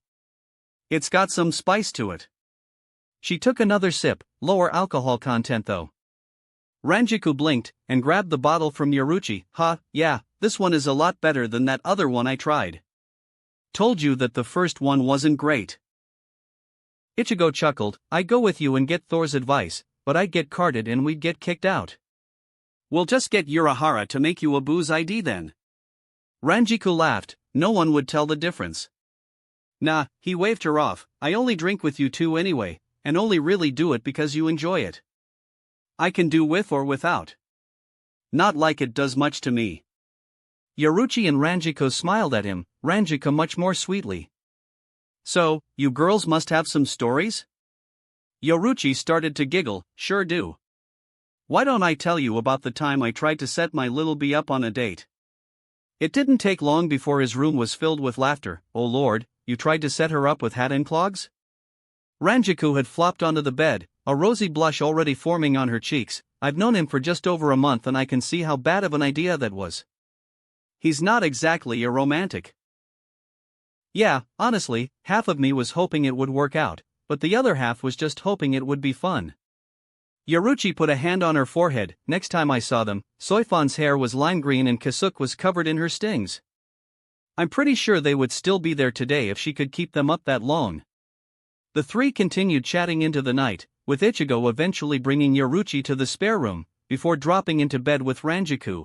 A: It's got some spice to it. She took another sip, lower alcohol content though. Ranjaku blinked, and grabbed the bottle from Yoruchi. Yeah, this one is a lot better than that other one I tried. Told you that the first one wasn't great. Ichigo chuckled. I'd go with you and get Thor's advice, but I'd get carded and we'd get kicked out. We'll just get Urahara to make you a booze ID then. Ranjaku laughed. No one would tell the difference. Nah, he waved her off. I only drink with you two anyway, and only really do it because you enjoy it. I can do with or without. Not like it does much to me. Yoruchi and Ranjaku smiled at him, Ranjaku much more sweetly. So, you girls must have some stories? Yoruchi started to giggle. Sure do. Why don't I tell you about the time I tried to set my little bee up on a date? It didn't take long before his room was filled with laughter. Oh lord, you tried to set her up with hat and clogs? Ranjaku had flopped onto the bed, a rosy blush already forming on her cheeks. I've known him for just over a month and I can see how bad of an idea that was. He's not exactly a romantic. Yeah, honestly, half of me was hoping it would work out, but the other half was just hoping it would be fun. Yoruchi put a hand on her forehead. Next time I saw them, Soifan's hair was lime green and Kasuke was covered in her stings. I'm pretty sure they would still be there today if she could keep them up that long. The three continued chatting into the night, with Ichigo eventually bringing Yoruchi to the spare room, before dropping into bed with Ranjaku.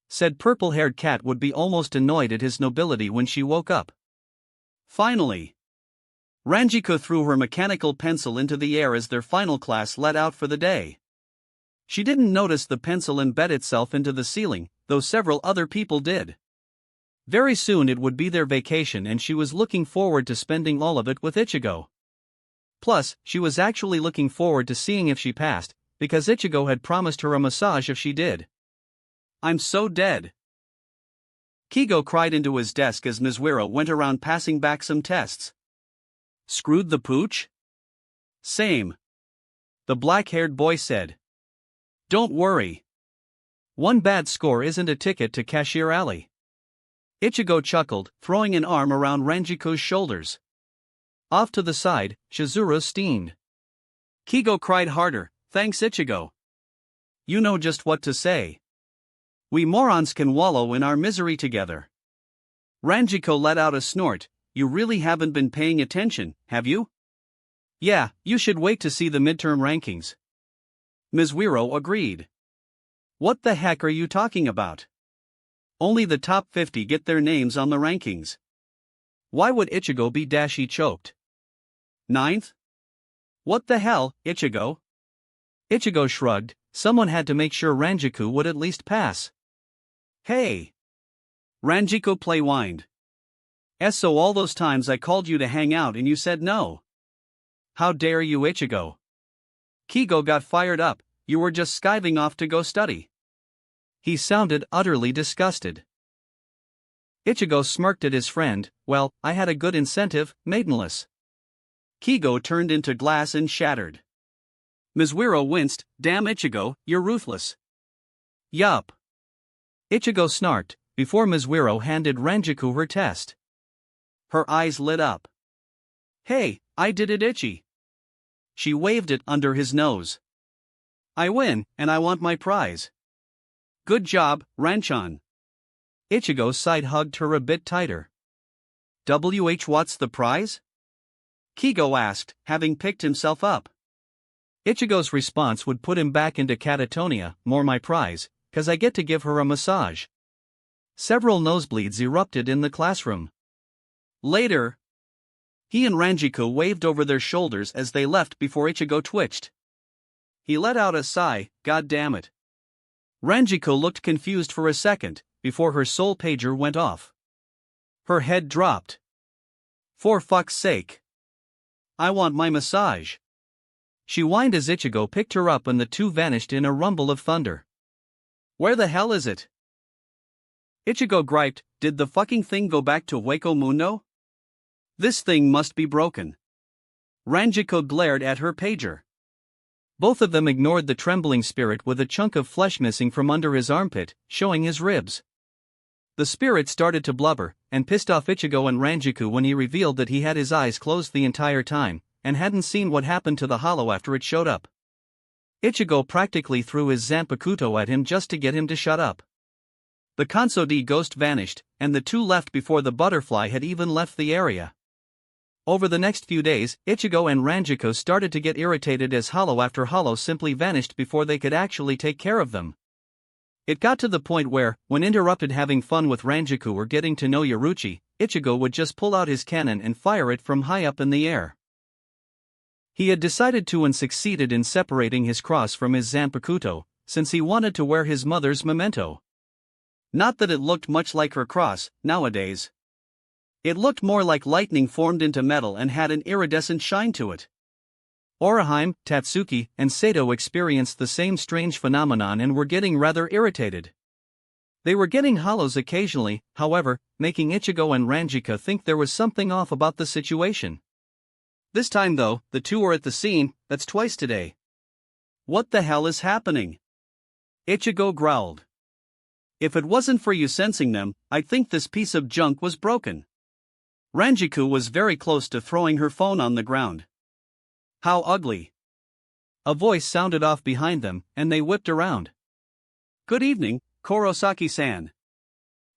A: Said purple-haired cat would be almost annoyed at his nobility when she woke up. Finally, Ranjaku threw her mechanical pencil into the air as their final class let out for the day. She didn't notice the pencil embed itself into the ceiling, though several other people did. Very soon it would be their vacation and she was looking forward to spending all of it with Ichigo. Plus, she was actually looking forward to seeing if she passed, because Ichigo had promised her a massage if she did. I'm so dead. Kigo cried into his desk as Mizuiro went around passing back some tests. Screwed the pooch? Same. The black-haired boy said. Don't worry. One bad score isn't a ticket to Cashier Alley. Ichigo chuckled, throwing an arm around Ranjaku's shoulders. Off to the side, Shizuru steamed. Kigo cried harder, thanks Ichigo. You know just what to say. We morons can wallow in our misery together. Ranjiko let out a snort. You really haven't been paying attention, have you? Yeah, you should wait to see the midterm rankings. Mizuiro agreed. What the heck are you talking about? Only the top 50 get their names on the rankings. Why would Ichigo be He choked? Ninth? What the hell, Ichigo? Ichigo shrugged. Someone had to make sure Ranjiko would at least pass. Hey! Ranjiko whined. So all those times I called you to hang out and you said no. How dare you, Ichigo? Kigo got fired up. You were just skiving off to go study. He sounded utterly disgusted. Ichigo smirked at his friend. Well, I had a good incentive, maidenless. Kigo turned into glass and shattered. Mizuiro winced. Damn Ichigo, you're ruthless. Yup. Ichigo snarked, before Mizuiro handed Ranjiko her test. Her eyes lit up. Hey, I did it, Ichi. She waved it under his nose. I win, and I want my prize. Good job, Ranchan. Ichigo's side hugged her a bit tighter. What's the prize? Kigo asked, having picked himself up. Ichigo's response would put him back into catatonia. More my prize, 'cause I get to give her a massage. Several nosebleeds erupted in the classroom. Later, he and Ranjiko waved over their shoulders as they left before Ichigo twitched. He let out a sigh. God damn it. Ranjiko looked confused for a second, before her soul pager went off. Her head dropped. For fuck's sake. I want my massage. She whined as Ichigo picked her up and the two vanished in a rumble of thunder. Where the hell is it? Ichigo griped. Did the fucking thing go back to Hueco Mundo? This thing must be broken. Ranjiko glared at her pager. Both of them ignored the trembling spirit with a chunk of flesh missing from under his armpit, showing his ribs. The spirit started to blubber, and pissed off Ichigo and Ranjiko when he revealed that he had his eyes closed the entire time, and hadn't seen what happened to the hollow after it showed up. Ichigo practically threw his Zanpakuto at him just to get him to shut up. The Kansodi ghost vanished, and the two left before the butterfly had even left the area. Over the next few days, Ichigo and Ranjiko started to get irritated as hollow after hollow simply vanished before they could actually take care of them. It got to the point where, when interrupted having fun with Ranjiko or getting to know Yoruchi, Ichigo would just pull out his cannon and fire it from high up in the air. He had decided to and succeeded in separating his cross from his Zanpakuto, since he wanted to wear his mother's memento. Not that it looked much like her cross, nowadays. It looked more like lightning formed into metal and had an iridescent shine to it. Orihime, Tatsuki, and Sato experienced the same strange phenomenon and were getting rather irritated. They were getting hollows occasionally, however, making Ichigo and Ranjika think there was something off about the situation. This time though, the two were at the scene. That's twice today. What the hell is happening? Ichigo growled. If it wasn't for you sensing them, I'd think this piece of junk was broken. Ranjiko was very close to throwing her phone on the ground. How ugly. A voice sounded off behind them, and they whipped around. Good evening, Kurosaki-san.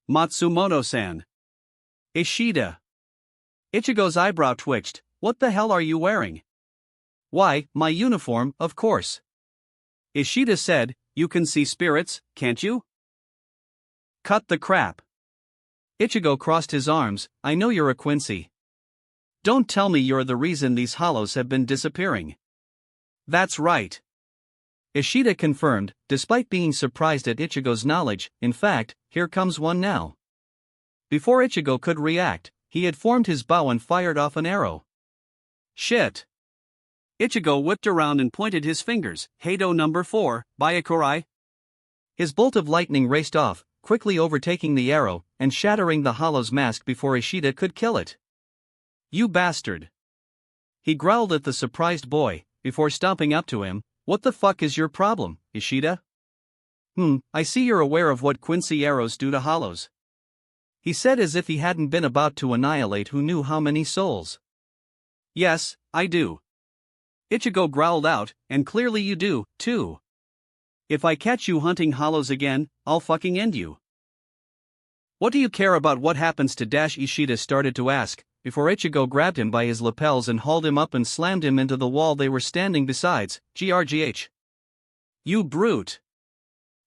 A: Matsumoto-san. Ishida. Ichigo's eyebrow twitched. What the hell are you wearing? Why, my uniform, of course. Ishida said, you can see spirits, can't you? Cut the crap. Ichigo crossed his arms. I know you're a Quincy. Don't tell me you're the reason these hollows have been disappearing. That's right. Ishida confirmed, despite being surprised at Ichigo's knowledge. In fact, here comes one now. Before Ichigo could react, he had formed his bow and fired off an arrow. Shit. Ichigo whipped around and pointed his fingers. Heido number 4, Byakurai. His bolt of lightning raced off, quickly overtaking the arrow, and shattering the hollow's mask before Ishida could kill it. You bastard. He growled at the surprised boy, before stomping up to him. What the fuck is your problem, Ishida? I see you're aware of what Quincy arrows do to hollows. He said as if he hadn't been about to annihilate who knew how many souls. Yes, I do. Ichigo growled out, and clearly you do, too. If I catch you hunting hollows again, I'll fucking end you. What do you care about what happens to Dash? Ishida started to ask, before Ichigo grabbed him by his lapels and hauled him up and slammed him into the wall they were standing beside. Grgh. You brute.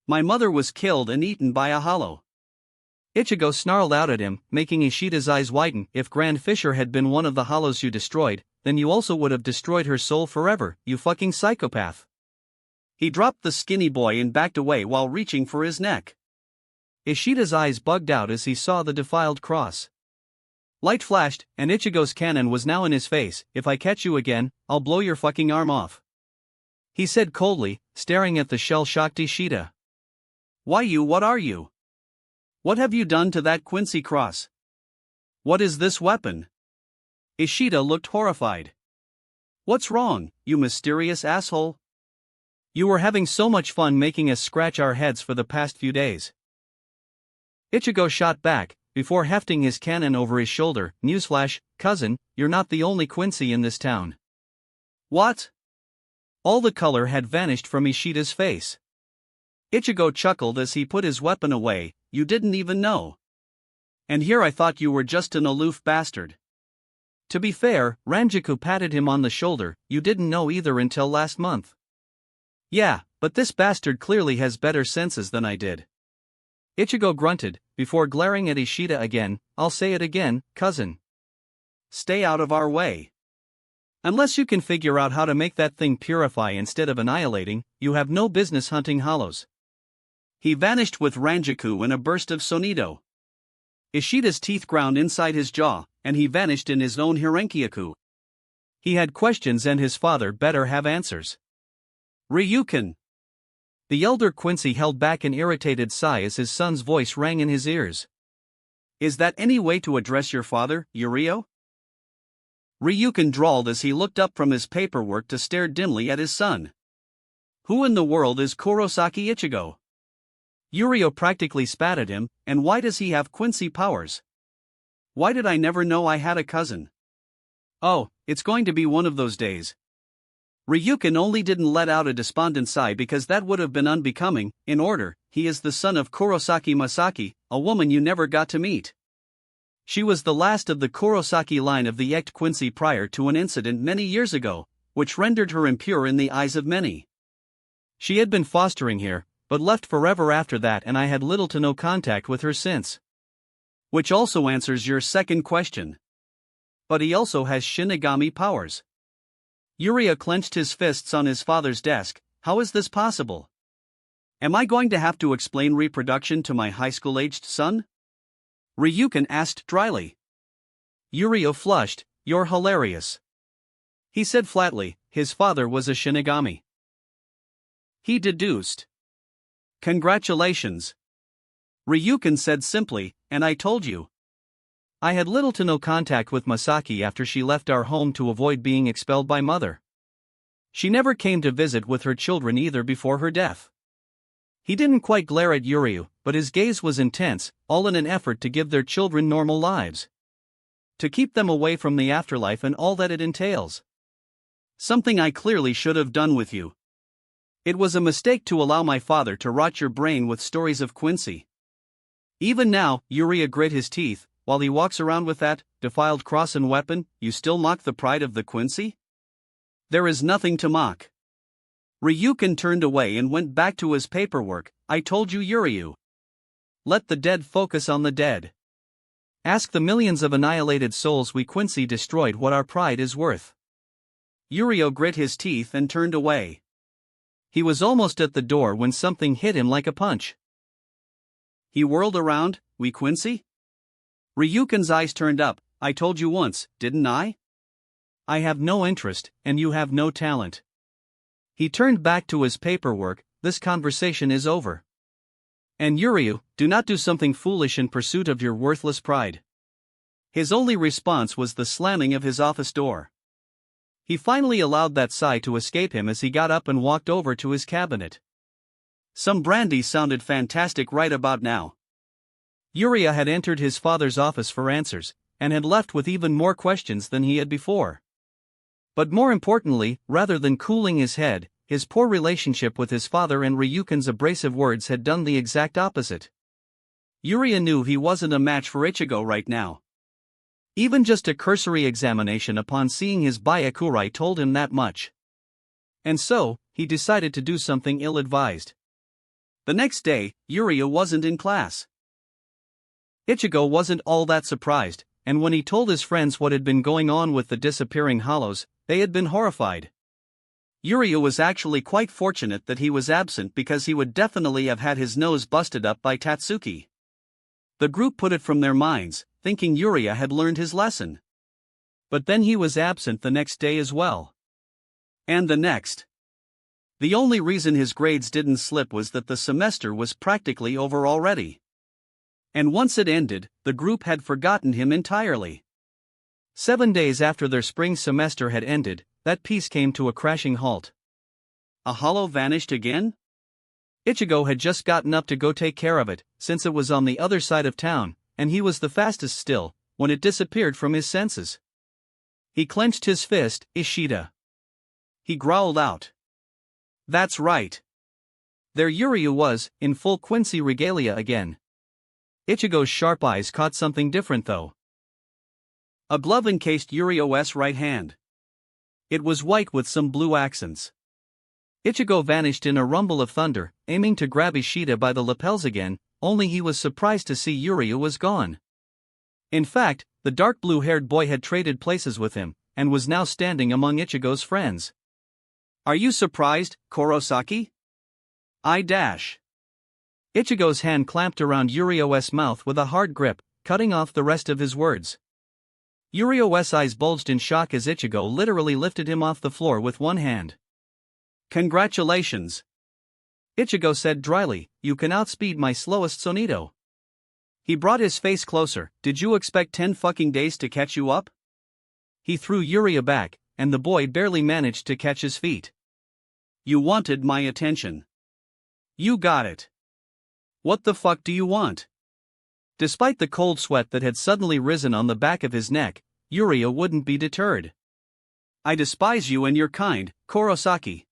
A: My mother was killed and eaten by a hollow. Ichigo snarled out at him, making Ishida's eyes widen. If Grand Fisher had been one of the hollows you destroyed, then you also would have destroyed her soul forever, you fucking psychopath. He dropped the skinny boy and backed away while reaching for his neck. Ishida's eyes bugged out as he saw the defiled cross. Light flashed, and Ichigo's cannon was now in his face. If I catch you again, I'll blow your fucking arm off. He said coldly, staring at the shell-shocked Ishida. Why you? What are you? What have you done to that Quincy cross? What is this weapon? Ishida looked horrified. What's wrong, you mysterious asshole? You were having so much fun making us scratch our heads for the past few days. Ichigo shot back, before hefting his cannon over his shoulder. Newsflash, cousin, you're not the only Quincy in this town. What? All the color had vanished from Ishida's face. Ichigo chuckled as he put his weapon away. You didn't even know. And here I thought you were just an aloof bastard. To be fair, Ranjaku patted him on the shoulder. You didn't know either until last month. Yeah, but this bastard clearly has better senses than I did. Ichigo grunted, before glaring at Ishida again. I'll say it again, cousin. Stay out of our way. Unless you can figure out how to make that thing purify instead of annihilating, you have no business hunting hollows. He vanished with Ranjaku in a burst of sonido. Ishida's teeth ground inside his jaw, and he vanished in his own Hirenkyaku. He had questions and his father better have answers. Ryukin. The elder Quincy held back an irritated sigh as his son's voice rang in his ears. Is that any way to address your father, Yurio? Ryukin drawled as he looked up from his paperwork to stare dimly at his son. Who in the world is Kurosaki Ichigo? Yurio practically spat at him, and why does he have Quincy powers? Why did I never know I had a cousin? Oh, it's going to be one of those days. Ryukin only didn't let out a despondent sigh because that would have been unbecoming. In order, he is the son of Kurosaki Masaki, a woman you never got to meet. She was the last of the Kurosaki line of the Ect Quincy prior to an incident many years ago, which rendered her impure in the eyes of many. She had been fostering here, but left forever after that, and I had little to no contact with her since. Which also answers your second question. But he also has Shinigami powers. Yuria clenched his fists on his father's desk. How is this possible? Am I going to have to explain reproduction to my high school-aged son? Ryukin asked dryly. Yurio flushed. You're hilarious. He said flatly, his father was a Shinigami. He deduced. Congratulations. Ryukin said simply, and I told you. I had little to no contact with Masaki after she left our home to avoid being expelled by mother. She never came to visit with her children either before her death. He didn't quite glare at Yuryu, but his gaze was intense, all in an effort to give their children normal lives. To keep them away from the afterlife and all that it entails. Something I clearly should have done with you. It was a mistake to allow my father to rot your brain with stories of Quincy. Even now, Yuria grit his teeth. While he walks around with that defiled cross and weapon, you still mock the pride of the Quincy? There is nothing to mock. Ryukin turned away and went back to his paperwork. I told you, Yuryu. Let the dead focus on the dead. Ask the millions of annihilated souls we Quincy destroyed what our pride is worth. Yurio grit his teeth and turned away. He was almost at the door when something hit him like a punch. He whirled around. We Quincy? Ryukin's eyes turned up. I told you once, didn't I? I have no interest, and you have no talent. He turned back to his paperwork. This conversation is over. And Yuryu, do not do something foolish in pursuit of your worthless pride. His only response was the slamming of his office door. He finally allowed that sigh to escape him as he got up and walked over to his cabinet. Some brandy sounded fantastic right about now. Yuria had entered his father's office for answers, and had left with even more questions than he had before. But more importantly, rather than cooling his head, his poor relationship with his father and Ryuken's abrasive words had done the exact opposite. Yuria knew he wasn't a match for Ichigo right now. Even just a cursory examination upon seeing his Byakurai told him that much. And so, he decided to do something ill-advised. The next day, Yuria wasn't in class. Ichigo wasn't all that surprised, and when he told his friends what had been going on with the disappearing hollows, they had been horrified. Yuria was actually quite fortunate that he was absent because he would definitely have had his nose busted up by Tatsuki. The group put it from their minds, thinking Yuria had learned his lesson. But then he was absent the next day as well. And the next. The only reason his grades didn't slip was that the semester was practically over already. And once it ended, the group had forgotten him entirely. 7 days after their spring semester had ended, that piece came to a crashing halt. A hollow vanished again? Ichigo had just gotten up to go take care of it, since it was on the other side of town, and he was the fastest still, when it disappeared from his senses. He clenched his fist. Ishida. He growled out. That's right. There Yuria was, in full Quincy regalia again. Ichigo's sharp eyes caught something different though. A glove encased Yurio's right hand. It was white with some blue accents. Ichigo vanished in a rumble of thunder, aiming to grab Ishida by the lapels again, only he was surprised to see Yuria was gone. In fact, the dark blue-haired boy had traded places with him, and was now standing among Ichigo's friends. Are you surprised, Kurosaki? I dash. Ichigo's hand clamped around Yurio's mouth with a hard grip, cutting off the rest of his words. Yurio's eyes bulged in shock as Ichigo literally lifted him off the floor with one hand. Congratulations. Ichigo said dryly, you can outspeed my slowest Sonito. He brought his face closer. Did you expect 10 fucking days to catch you up? He threw Yuria back, and the boy barely managed to catch his feet. You wanted my attention. You got it. What the fuck do you want? Despite the cold sweat that had suddenly risen on the back of his neck, Yuria wouldn't be deterred. I despise you and your kind, Kurosaki.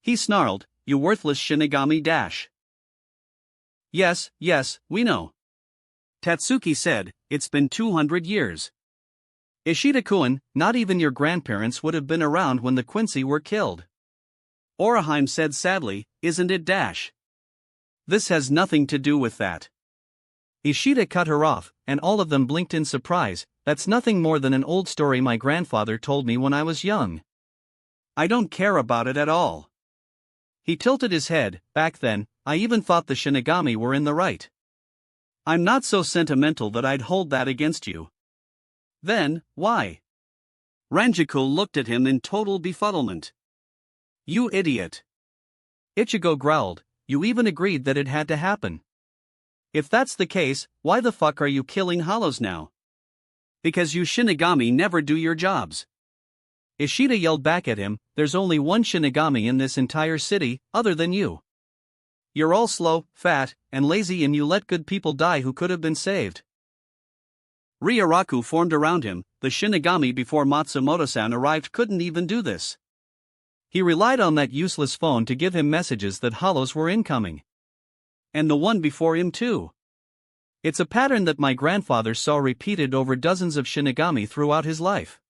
A: He snarled, you worthless Shinigami dash. Yes, we know. Tatsuki said, it's been 200 years. Ishida-kun, not even your grandparents would have been around when the Quincy were killed. Oraheim said sadly, isn't it dash? This has nothing to do with that. Ishida cut her off, and all of them blinked in surprise. That's nothing more than an old story my grandfather told me when I was young. I don't care about it at all. He tilted his head. Back then, I even thought the Shinigami were in the right. I'm not so sentimental that I'd hold that against you. Then, why? Ranjaku looked at him in total befuddlement. You idiot. Ichigo growled, you even agreed that it had to happen. If that's the case, why the fuck are you killing hollows now? Because you Shinigami never do your jobs. Ishida yelled back at him, there's only one Shinigami in this entire city, other than you. You're all slow, fat, and lazy and you let good people die who could have been saved. Ryaraku formed around him. The Shinigami before Matsumoto-san arrived couldn't even do this. He relied on that useless phone to give him messages that hollows were incoming. And the one before him too. It's a pattern that my grandfather saw repeated over dozens of Shinigami throughout his life.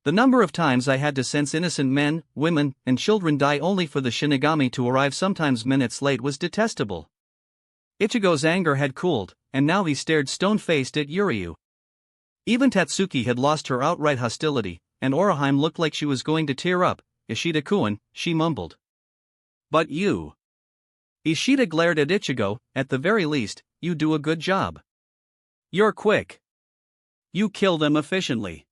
A: The number of times I had to sense innocent men, women, and children die only for the Shinigami to arrive sometimes minutes late was detestable. Ichigo's anger had cooled, and now he stared stone-faced at Yuryu. Even Tatsuki had lost her outright hostility, and Oraheim looked like she was going to tear up. Ishida-kun, she mumbled. But you. Ishida glared at Ichigo, at the very least, you do a good job. You're quick. You kill them efficiently.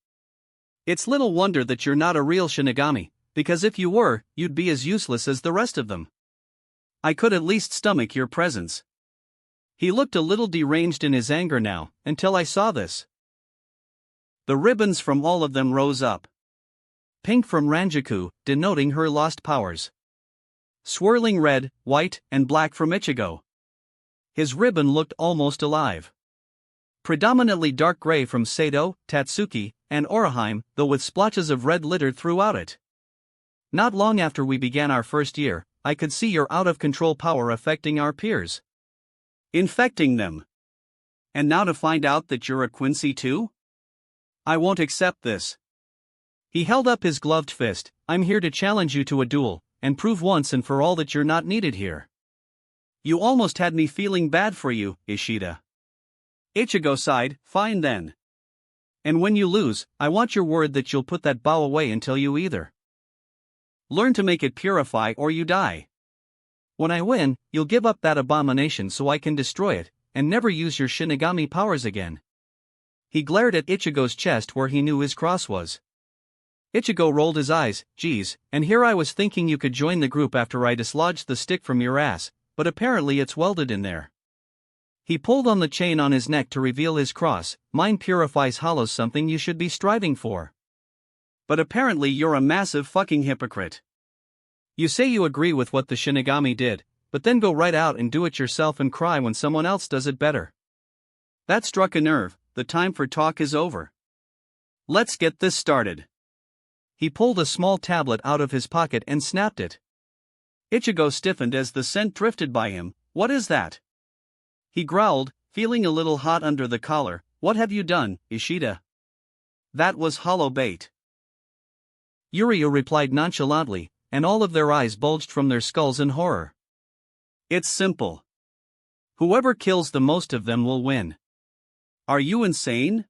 A: It's little wonder that you're not a real Shinigami, because if you were, you'd be as useless as the rest of them. I could at least stomach your presence. He looked a little deranged in his anger now, until I saw this. The ribbons from all of them rose up. Pink from Ranjaku, denoting her lost powers. Swirling red, white, and black from Ichigo. His ribbon looked almost alive. predominantly dark gray from Sato, Tatsuki, and Orihime, though with splotches of red littered throughout it. Not long after we began our first year, I could see your out-of-control power affecting our peers. Infecting them. And now to find out that you're a Quincy too? I won't accept this. He held up his gloved fist. I'm here to challenge you to a duel, and prove once and for all that you're not needed here. You almost had me feeling bad for you, Ishida. Ichigo sighed. Fine then. And when you lose, I want your word that you'll put that bow away until you either learn to make it purify or you die. When I win, you'll give up that abomination so I can destroy it, and never use your Shinigami powers again. He glared at Ichigo's chest where he knew his cross was. Ichigo rolled his eyes. Geez, and here I was thinking you could join the group after I dislodged the stick from your ass, but apparently it's welded in there. He pulled on the chain on his neck to reveal his cross. Mine purifies hollows, something you should be striving for. But apparently you're a massive fucking hypocrite. You say you agree with what the Shinigami did, but then go right out and do it yourself and cry when someone else does it better. That struck a nerve. The time for talk is over. Let's get this started. He pulled a small tablet out of his pocket and snapped it. Ichigo stiffened as the scent drifted by him. What is that? He growled, feeling a little hot under the collar. What have you done, Ishida? That was hollow bait. Yuryu replied nonchalantly, and all of their eyes bulged from their skulls in horror. It's simple. Whoever kills the most of them will win. Are you insane?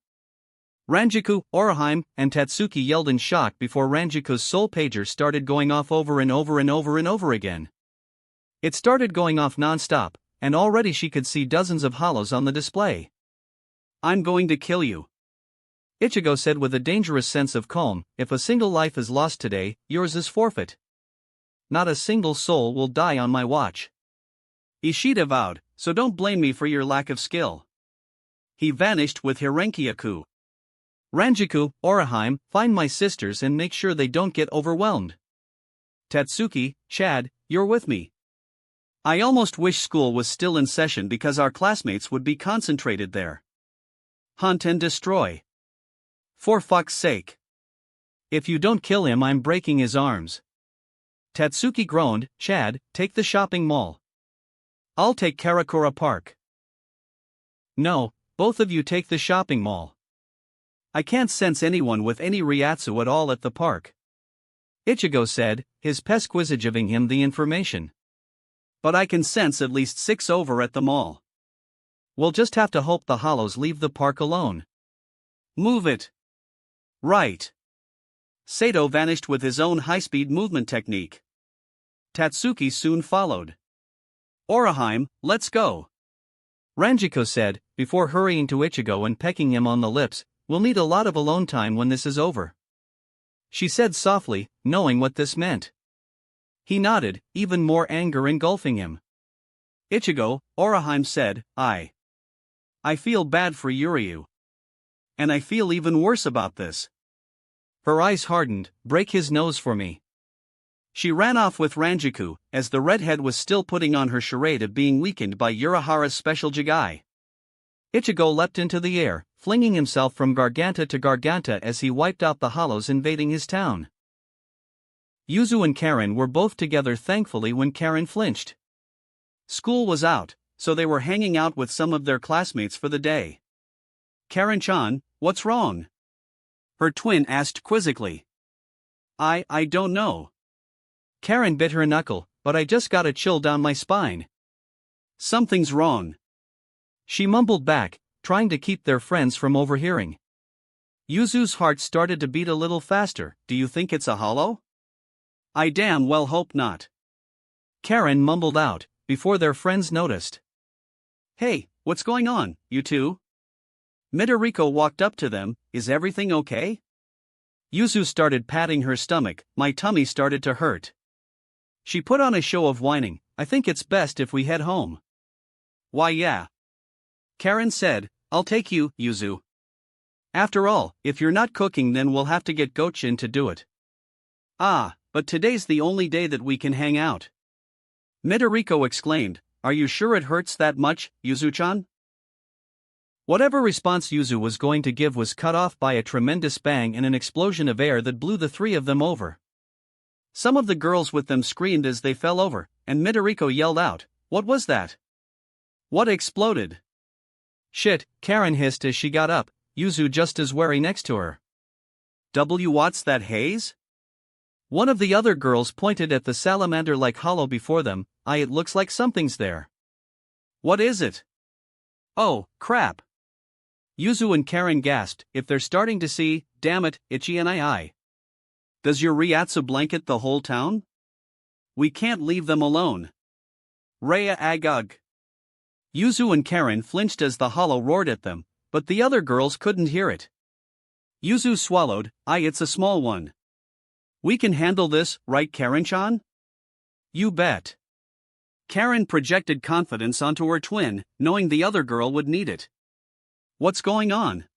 A: Ranjiku, Orihime, and Tatsuki yelled in shock before Ranjiku's soul pager started going off over and over and over and over again. It started going off non-stop, and already she could see dozens of hollows on the display. I'm going to kill you. Ichigo said with a dangerous sense of calm. If a single life is lost today, yours is forfeit. Not a single soul will die on my watch. Ishida vowed, so don't blame me for your lack of skill. He vanished with Hirenkyaku. Ranjiku, Orihime, find my sisters and make sure they don't get overwhelmed. Tatsuki, Chad, you're with me. I almost wish school was still in session because our classmates would be concentrated there. Hunt and destroy. For fuck's sake. If you don't kill him, I'm breaking his arms. Tatsuki groaned. Chad, take the shopping mall. I'll take Karakura Park. No, both of you take the shopping mall. I can't sense anyone with any Ryatsu at all at the park. Ichigo said, his pesquisage giving him the information. But I can sense at least 6 over at the mall. We'll just have to hope the hollows leave the park alone. Move it. Right. Sato vanished with his own high-speed movement technique. Tatsuki soon followed. Orihime, let's go. Ranjiko said, before hurrying to Ichigo and pecking him on the lips, we'll need a lot of alone time when this is over. She said softly, knowing what this meant. He nodded, even more anger engulfing him. Ichigo, Orihime said, I feel bad for Yuryu. And I feel even worse about this. Her eyes hardened. Break his nose for me. She ran off with Ranjiku, as the redhead was still putting on her charade of being weakened by Urahara's special jigai. Ichigo leapt into the air, flinging himself from garganta to garganta as he wiped out the hollows invading his town. Yuzu and Karen were both together thankfully when Karen flinched. School was out, so they were hanging out with some of their classmates for the day. Karen-chan, what's wrong? Her twin asked quizzically. I don't know. Karen bit her knuckle, but I just got a chill down my spine. Something's wrong. She mumbled back, trying to keep their friends from overhearing. Yuzu's heart started to beat a little faster. Do you think it's a hollow? I damn well hope not. Karen mumbled out, before their friends noticed. Hey, what's going on, you two? Midoriko walked up to them. Is everything okay? Yuzu started patting her stomach. My tummy started to hurt. She put on a show of whining. I think it's best if we head home. Why yeah. Karen said, I'll take you, Yuzu. After all, if you're not cooking then we'll have to get Gochin to do it. Ah, but today's the only day that we can hang out. Midoriko exclaimed, Are you sure it hurts that much, Yuzu-chan? Whatever response Yuzu was going to give was cut off by a tremendous bang and an explosion of air that blew the three of them over. Some of the girls with them screamed as they fell over, and Midoriko yelled out, "What was that? What exploded?" "Shit," Karen hissed as she got up, Yuzu just as wary next to her. "What's that haze?" One of the other girls pointed at the salamander-like hollow before them. It looks like something's there." "What is it?" "Oh, crap." Yuzu and Karen gasped. "If they're starting to see, damn it, Ichi and I. Does your Ryatsu blanket the whole town? We can't leave them alone. Rhea agug." Yuzu and Karen flinched as the hollow roared at them, but the other girls couldn't hear it. Yuzu swallowed. It's a small one. We can handle this, right, Karen-chan?" "You bet." Karen projected confidence onto her twin, knowing the other girl would need it. "What's going on?"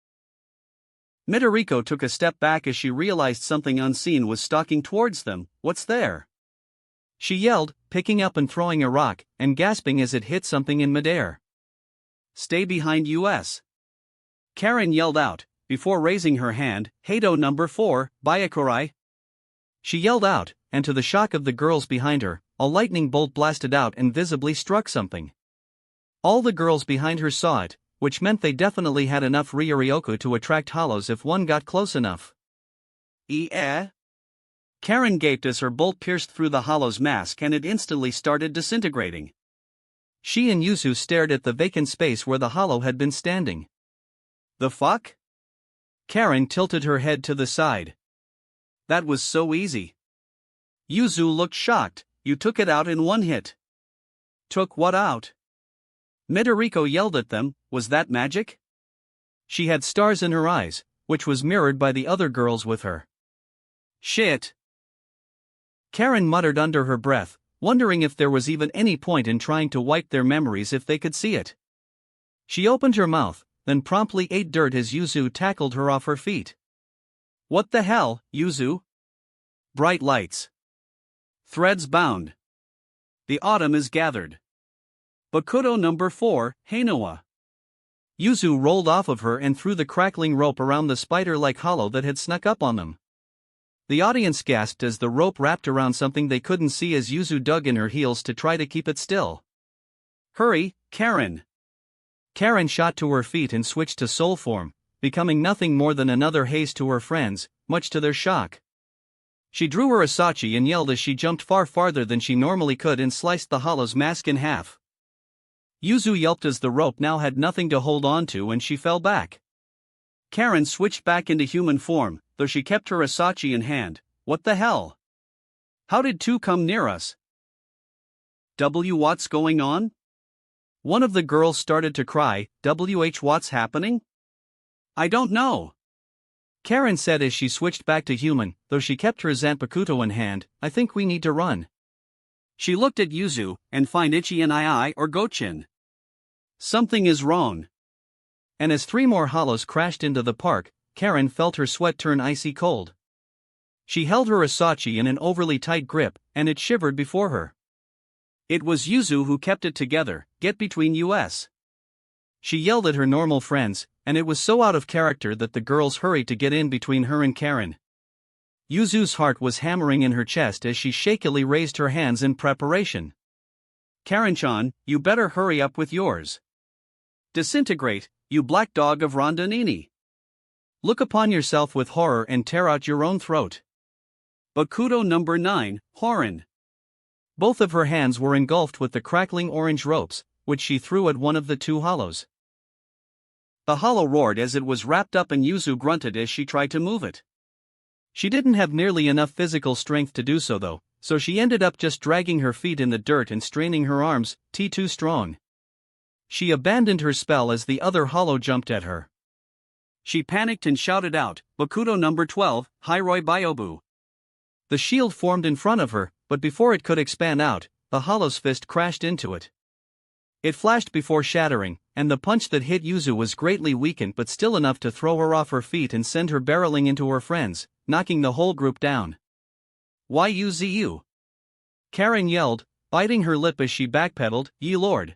A: Midoriko took a step back as she realized something unseen was stalking towards them. "What's there?" she yelled, picking up and throwing a rock, and gasping as it hit something in midair. "Stay behind us!" Karen yelled out, before raising her hand. "Heido number 4, Byakurai!" She yelled out, and to the shock of the girls behind her, a lightning bolt blasted out and visibly struck something. All the girls behind her saw it, which meant they definitely had enough Ryoryoku to attract hollows if one got close enough. Karen gaped as her bolt pierced through the hollow's mask and it instantly started disintegrating. She and Yuzu stared at the vacant space where the hollow had been standing. "The fuck?" Karen tilted her head to the side. "That was so easy." Yuzu looked shocked. "You took it out in one hit." "Took what out?" Midoriko yelled at them. Was that magic? She had stars in her eyes, which was mirrored by the other girls with her. "Shit." Karen muttered under her breath, wondering if there was even any point in trying to wipe their memories if they could see it. She opened her mouth, then promptly ate dirt as Yuzu tackled her off her feet. "What the hell, Yuzu?" Bright lights. Threads bound. The autumn is gathered. Bakuto number 4, Hainawa. Yuzu rolled off of her and threw the crackling rope around the spider-like hollow that had snuck up on them. The audience gasped as the rope wrapped around something they couldn't see as Yuzu dug in her heels to try to keep it still. "Hurry, Karen!" Karen shot to her feet and switched to soul form, becoming nothing more than another haze to her friends, much to their shock. She drew her Asachi and yelled as she jumped far farther than she normally could and sliced the hollow's mask in half. Yuzu yelped as the rope now had nothing to hold on to and she fell back. Karen switched back into human form, though she kept her Asachi in hand. "What the hell? How did two come near us?" What's going on?" One of the girls started to cry. What's happening?" "I don't know," Karen said as she switched back to human, though she kept her Zanpakuto in hand. "I think we need to run." She looked at Yuzu, and find Ichi and I or Gochin. Something is wrong. And as three more hollows crashed into the park, Karen felt her sweat turn icy cold. She held her Asachi in an overly tight grip, and it shivered before her. It was Yuzu who kept it together. "Get between us." She yelled at her normal friends, and it was so out of character that the girls hurried to get in between her and Karen. Yuzu's heart was hammering in her chest as she shakily raised her hands in preparation. "Karen-chan, you better hurry up with yours. Disintegrate, you black dog of Rondonini. Look upon yourself with horror and tear out your own throat." Bakuto number 9, Horin. Both of her hands were engulfed with the crackling orange ropes, which she threw at one of the two hollows. The hollow roared as it was wrapped up and Yuzu grunted as she tried to move it. She didn't have nearly enough physical strength to do so though, so she ended up just dragging her feet in the dirt and straining her arms, too strong. She abandoned her spell as the other hollow jumped at her. She panicked and shouted out, "Bakuto number 12, Hiroi Byobu." The shield formed in front of her, but before it could expand out, the hollow's fist crashed into it. It flashed before shattering, and the punch that hit Yuzu was greatly weakened but still enough to throw her off her feet and send her barreling into her friends, knocking the whole group down. "Yuzu!" Karen yelled, biting her lip as she backpedaled. "Ye lord!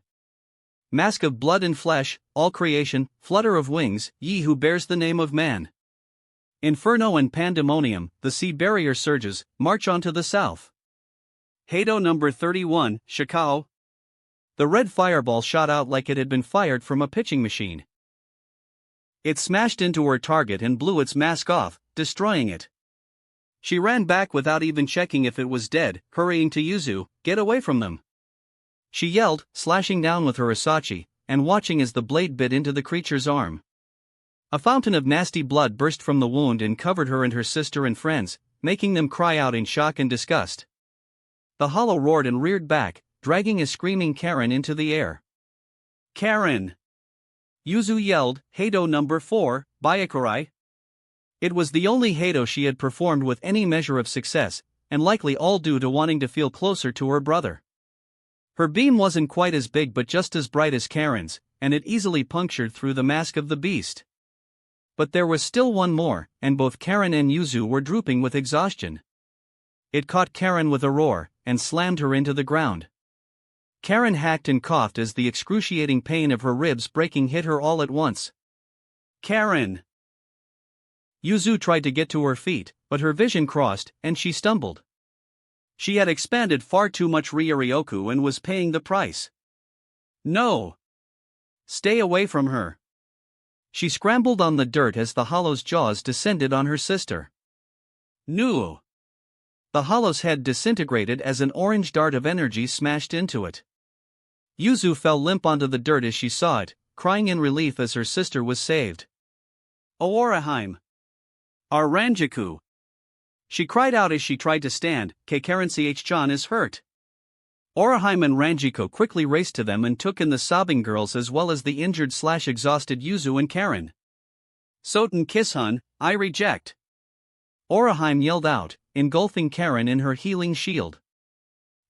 A: mask of blood and flesh, all creation, flutter of wings, ye who bears the name of man. Inferno and pandemonium, the sea barrier surges, march on to the south. Hado number 31, Shikao. The red fireball shot out like it had been fired from a pitching machine. It smashed into her target and blew its mask off, destroying it. She ran back without even checking if it was dead, hurrying to Yuzu, "Get away from them!" She yelled, slashing down with her Isachi, and watching as the blade bit into the creature's arm. A fountain of nasty blood burst from the wound and covered her and her sister and friends, making them cry out in shock and disgust. The hollow roared and reared back, dragging a screaming Karen into the air. "Karen!" Yuzu yelled, "Hado number 4, Byakurai." It was the only Hado she had performed with any measure of success, and likely all due to wanting to feel closer to her brother. Her beam wasn't quite as big but just as bright as Karen's, and it easily punctured through the mask of the beast. But there was still one more, and both Karen and Yuzu were drooping with exhaustion. It caught Karen with a roar, and slammed her into the ground. Karen hacked and coughed as the excruciating pain of her ribs breaking hit her all at once. "Karen!" Yuzu tried to get to her feet, but her vision crossed, and she stumbled. She had expanded far too much Ryuryoku and was paying the price. "No! Stay away from her!" She scrambled on the dirt as the hollow's jaws descended on her sister. "No!" The hollow's head disintegrated as an orange dart of energy smashed into it. Yuzu fell limp onto the dirt as she saw it, crying in relief as her sister was saved. "Oorahime! Our Ranjaku!" She cried out as she tried to stand. "Karen-chan is hurt." Orahime and Ranjiko quickly raced to them and took in the sobbing girls as well as the injured/exhausted Yuzu and Karen. "Soten Kishun, I reject." Orahime yelled out, engulfing Karen in her healing shield.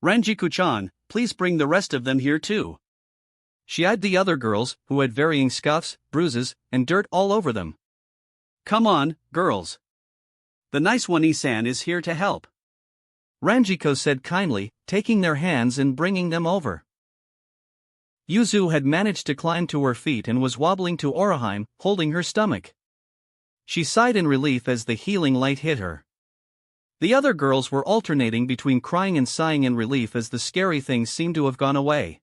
A: "Ranjiku-chan, please bring the rest of them here too." She eyed the other girls, who had varying scuffs, bruises, and dirt all over them. "Come on, girls. The nice one Isan is here to help," Ranjiko said kindly, taking their hands and bringing them over. Yuzu had managed to climb to her feet and was wobbling to Orahime, holding her stomach. She sighed in relief as the healing light hit her. The other girls were alternating between crying and sighing in relief as the scary things seemed to have gone away.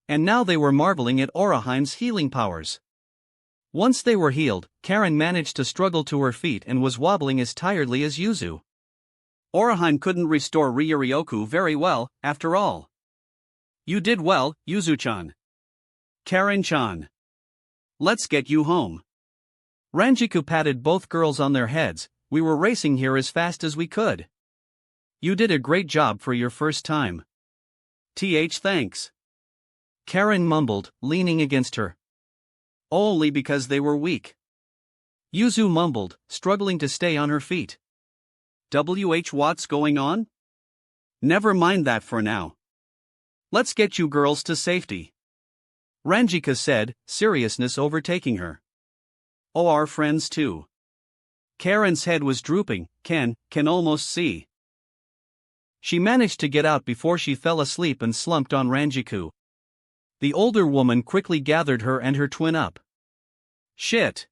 A: And now they were marveling at Orahime's healing powers. Once they were healed, Karen managed to struggle to her feet and was wobbling as tiredly as Yuzu. Orahime couldn't restore Ryuryoku very well, after all. "You did well, Yuzu-chan. Karen-chan. Let's get you home." Ranjiku patted both girls on their heads. "We were racing here as fast as we could. You did a great job for your first time." Thanks." Karen mumbled, leaning against her. "Only because they were weak." Yuzu mumbled, struggling to stay on her feet. What's going on?" "Never mind that for now. Let's get you girls to safety," Ranjika said, seriousness overtaking her. "Oh, our friends too." Karen's head was drooping, can almost see. She managed to get out before she fell asleep and slumped on Ranjiku. The older woman quickly gathered her and her twin up. "Shit."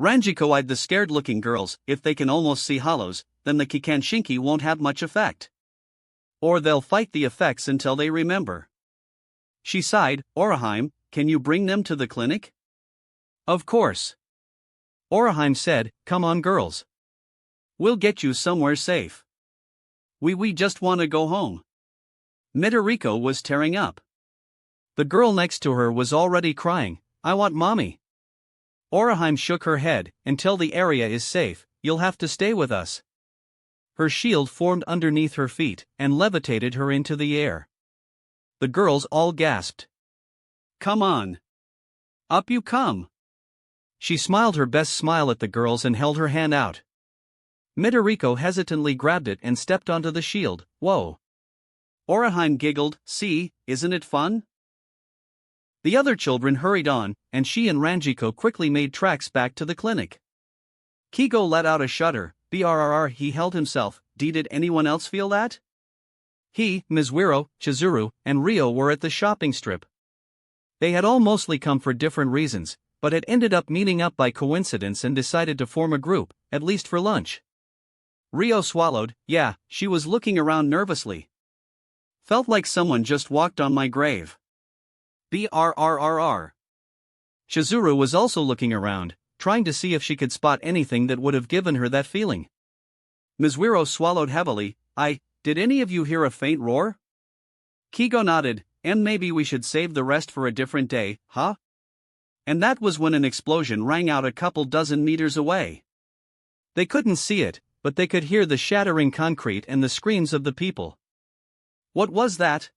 A: Ranjiko eyed the scared-looking girls. "If they can almost see hollows, then the Kikanshinki won't have much effect. Or they'll fight the effects until they remember." She sighed. "Orahime, can you bring them to the clinic?" "Of course." Orahime said, "Come on girls. We'll get you somewhere safe. We just want to go home." Midoriko was tearing up. The girl next to her was already crying, "I want mommy." Orahime shook her head. "Until the area is safe, you'll have to stay with us." Her shield formed underneath her feet and levitated her into the air. The girls all gasped. "Come on. Up you come." She smiled her best smile at the girls and held her hand out. Midoriko hesitantly grabbed it and stepped onto the shield. "Whoa." Orahime giggled. "See, isn't it fun?" The other children hurried on, and she and Ranjiko quickly made tracks back to the clinic. Kigo let out a shudder. Brrr, he held himself. Did anyone else feel that? He, Mizuiro, Chizuru, and Rio were at the shopping strip. They had all mostly come for different reasons, but had ended up meeting up by coincidence and decided to form a group, at least for lunch. Rio swallowed. Yeah, she was looking around nervously. Felt like someone just walked on my grave. Brrrr. Chizuru was also looking around, trying to see if she could spot anything that would have given her that feeling. Mizuiro swallowed heavily. Did any of you hear a faint roar? Kigo nodded. And maybe we should save the rest for a different day, huh? And that was when an explosion rang out a couple dozen meters away. They couldn't see it, but they could hear the shattering concrete and the screams of the people. What was that?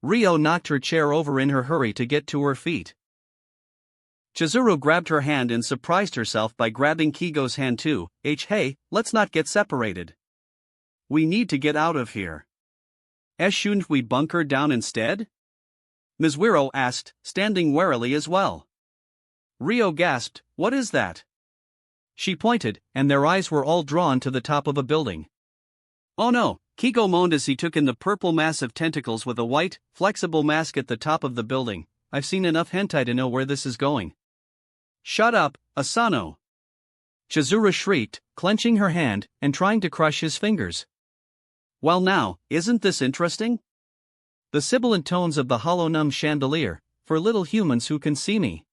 A: Rio knocked her chair over in her hurry to get to her feet. Chizuru grabbed her hand and surprised herself by grabbing Kigo's hand too. Hey, let's not get separated. We need to get out of here. Shouldn't we bunker down instead? Mizuiro asked, standing warily as well. Rio gasped, what is that? She pointed, and their eyes were all drawn to the top of a building. Oh no, Kigo moaned as he took in the purple mass of tentacles with a white, flexible mask at the top of the building. I've seen enough hentai to know where this is going. Shut up, Asano! Chizuru shrieked, clenching her hand, and trying to crush his fingers. Well now, isn't this interesting? The sibilant tones of the hollow numb chandelier, for little humans who can see me.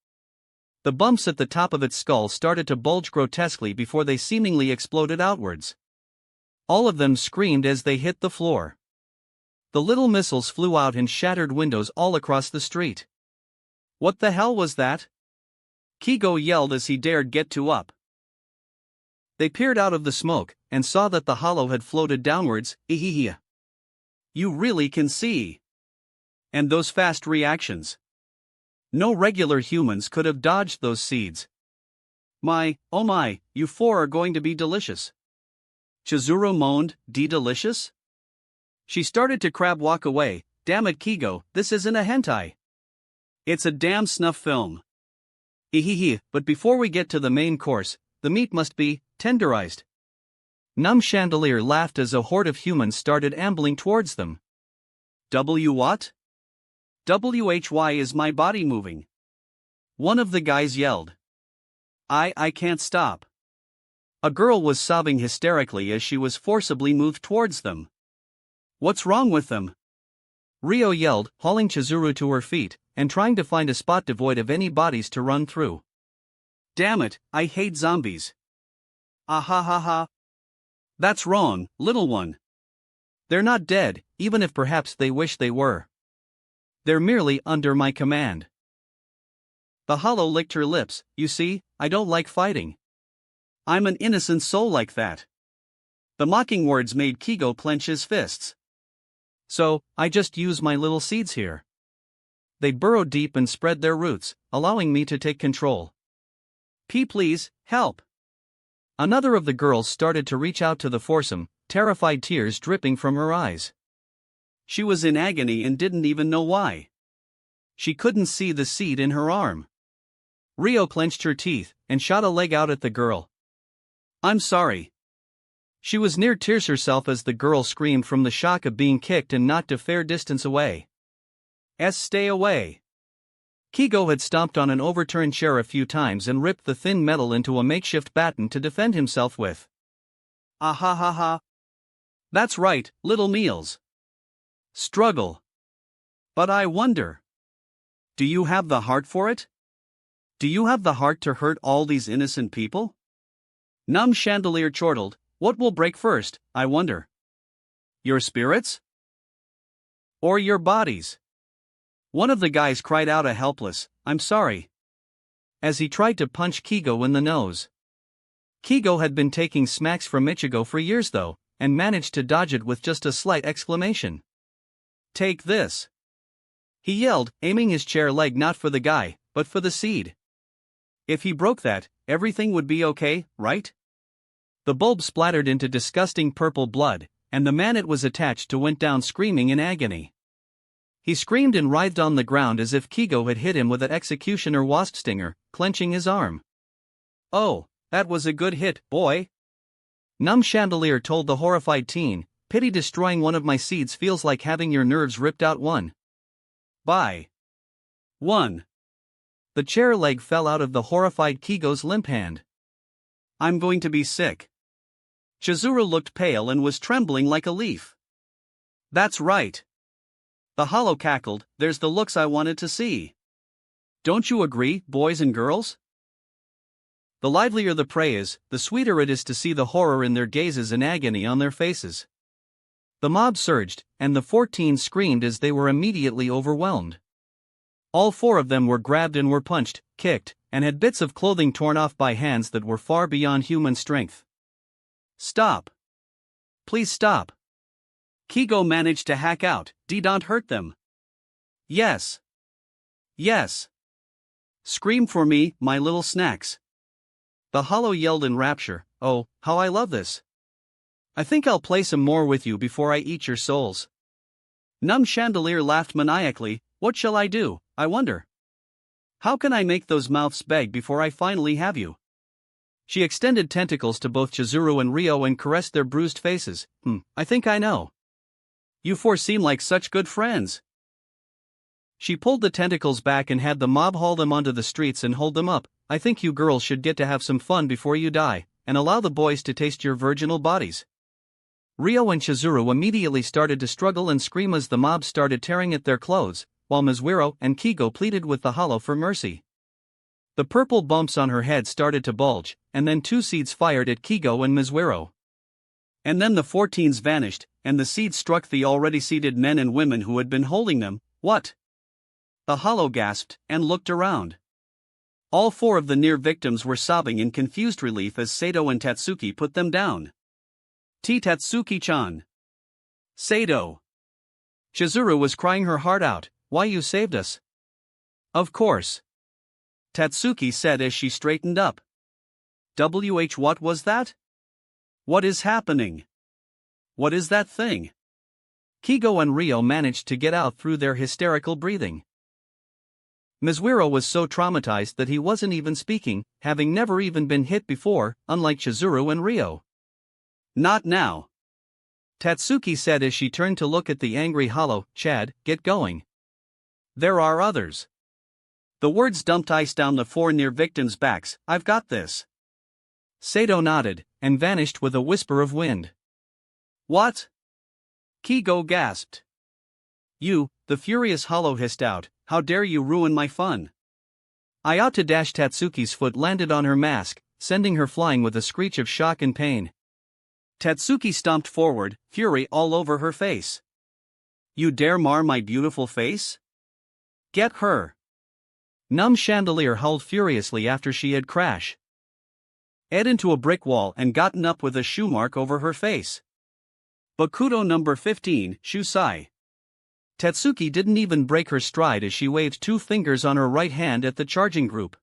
A: The bumps at the top of its skull started to bulge grotesquely before they seemingly exploded outwards. All of them screamed as they hit the floor. The little missiles flew out and shattered windows all across the street. What the hell was that? Kigo yelled as he dared get up. They peered out of the smoke, and saw that the hollow had floated downwards. You really can see. And those fast reactions. No regular humans could have dodged those seeds. Oh my, you four are going to be delicious. Chizuru moaned, delicious? She started to crab walk away. Damn it Kigo, this isn't a hentai. It's a damn snuff film. But before we get to the main course, the meat must be tenderized. Numb Chandelier laughed as a horde of humans started ambling towards them. What? WHY is my body moving? One of the guys yelled. I can't stop. A girl was sobbing hysterically as she was forcibly moved towards them. What's wrong with them? Rio yelled, hauling Chizuru to her feet, and trying to find a spot devoid of any bodies to run through. Damn it, I hate zombies. Ha. That's wrong, little one. They're not dead, even if perhaps they wish they were. They're merely under my command. The hollow licked her lips. You see, I don't like fighting. I'm an innocent soul like that. The mocking words made Kigo clench his fists. So, I just use my little seeds here. They burrowed deep and spread their roots, allowing me to take control. Please, help. Another of the girls started to reach out to the foursome, terrified tears dripping from her eyes. She was in agony and didn't even know why. She couldn't see the seed in her arm. Rio clenched her teeth and shot a leg out at the girl. I'm sorry. She was near tears herself as the girl screamed from the shock of being kicked and knocked a fair distance away. Stay away. Kigo had stomped on an overturned chair a few times and ripped the thin metal into a makeshift baton to defend himself with. Ha. That's right, little meals. Struggle. But I wonder. Do you have the heart for it? Do you have the heart to hurt all these innocent people? Numb Chandelier chortled. What will break first, I wonder? Your spirits? Or your bodies? One of the guys cried out a helpless, I'm sorry, as he tried to punch Kigo in the nose. Kigo had been taking smacks from Ichigo for years though, and managed to dodge it with just a slight exclamation. Take this. He yelled, aiming his chair leg not for the guy, but for the seed. If he broke that, everything would be okay, right? The bulb splattered into disgusting purple blood, and the man it was attached to went down screaming in agony. He screamed and writhed on the ground as if Kigo had hit him with an executioner wasp stinger, clenching his arm. Oh, that was a good hit, boy. Numb Chandelier told the horrified teen, pity destroying one of my seeds feels like having your nerves ripped out one. Bye. 1. The chair leg fell out of the horrified Kigo's limp hand. I'm going to be sick. Chizuru looked pale and was trembling like a leaf. That's right. The hollow cackled, there's the looks I wanted to see. Don't you agree, boys and girls? The livelier the prey is, the sweeter it is to see the horror in their gazes and agony on their faces. The mob surged, and the 14 screamed as they were immediately overwhelmed. All 4 of them were grabbed and were punched, kicked, and had bits of clothing torn off by hands that were far beyond human strength. Stop. Please stop. Kigo managed to hack out, don't hurt them. Yes. Yes. Scream for me, my little snacks. The hollow yelled in rapture, oh, how I love this. I think I'll play some more with you before I eat your souls. Numb Chandelier laughed maniacally, what shall I do, I wonder? How can I make those mouths beg before I finally have you? She extended tentacles to both Chizuru and Ryo and caressed their bruised faces. I think I know. You 4 seem like such good friends. She pulled the tentacles back and had the mob haul them onto the streets and hold them up. I think you girls should get to have some fun before you die, and allow the boys to taste your virginal bodies. Ryo and Chizuru immediately started to struggle and scream as the mob started tearing at their clothes, while Mizuiro and Kigo pleaded with the hollow for mercy. The purple bumps on her head started to bulge, and then 2 seeds fired at Kigo and Mizuiro. And then the 14s vanished, and the seeds struck the already seated men and women who had been holding them. What? The hollow gasped, and looked around. All 4 of the near victims were sobbing in confused relief as Sato and Tatsuki put them down. Tatsuki-chan. Sato. Chizuru was crying her heart out, why you saved us? Of course. Tatsuki said as she straightened up. What was that? What is happening? What is that thing? Kigo and Ryo managed to get out through their hysterical breathing. Mizuiro was so traumatized that he wasn't even speaking, having never even been hit before, unlike Chizuru and Ryo. Not now. Tatsuki said as she turned to look at the angry hollow. Chad, get going. There are others. The words dumped ice down the 4 near victims' backs. I've got this. Sato nodded, and vanished with a whisper of wind. What? Kigo gasped. You, the furious hollow hissed out, how dare you ruin my fun? I ought to dash. Tatsuki's foot landed on her mask, sending her flying with a screech of shock and pain. Tatsuki stomped forward, fury all over her face. You dare mar my beautiful face? Get her. Numb Chandelier howled furiously after she had crashed into a brick wall and gotten up with a shoe mark over her face. Bakuto number 15, Shusai. Tatsuki didn't even break her stride as she waved 2 fingers on her right hand at the charging group.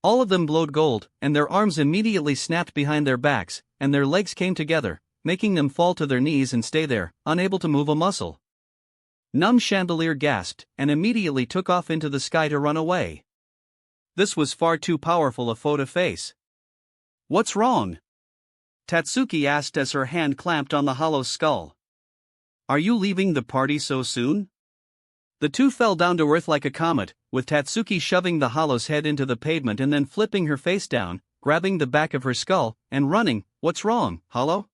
A: All of them glowed gold, and their arms immediately snapped behind their backs, and their legs came together, making them fall to their knees and stay there, unable to move a muscle. Numb Chandelier gasped, and immediately took off into the sky to run away. This was far too powerful a foe to face. What's wrong? Tatsuki asked as her hand clamped on the hollow's skull. Are you leaving the party so soon? The 2 fell down to earth like a comet, with Tatsuki shoving the hollow's head into the pavement and then flipping her face down, grabbing the back of her skull, and running. What's wrong, hollow?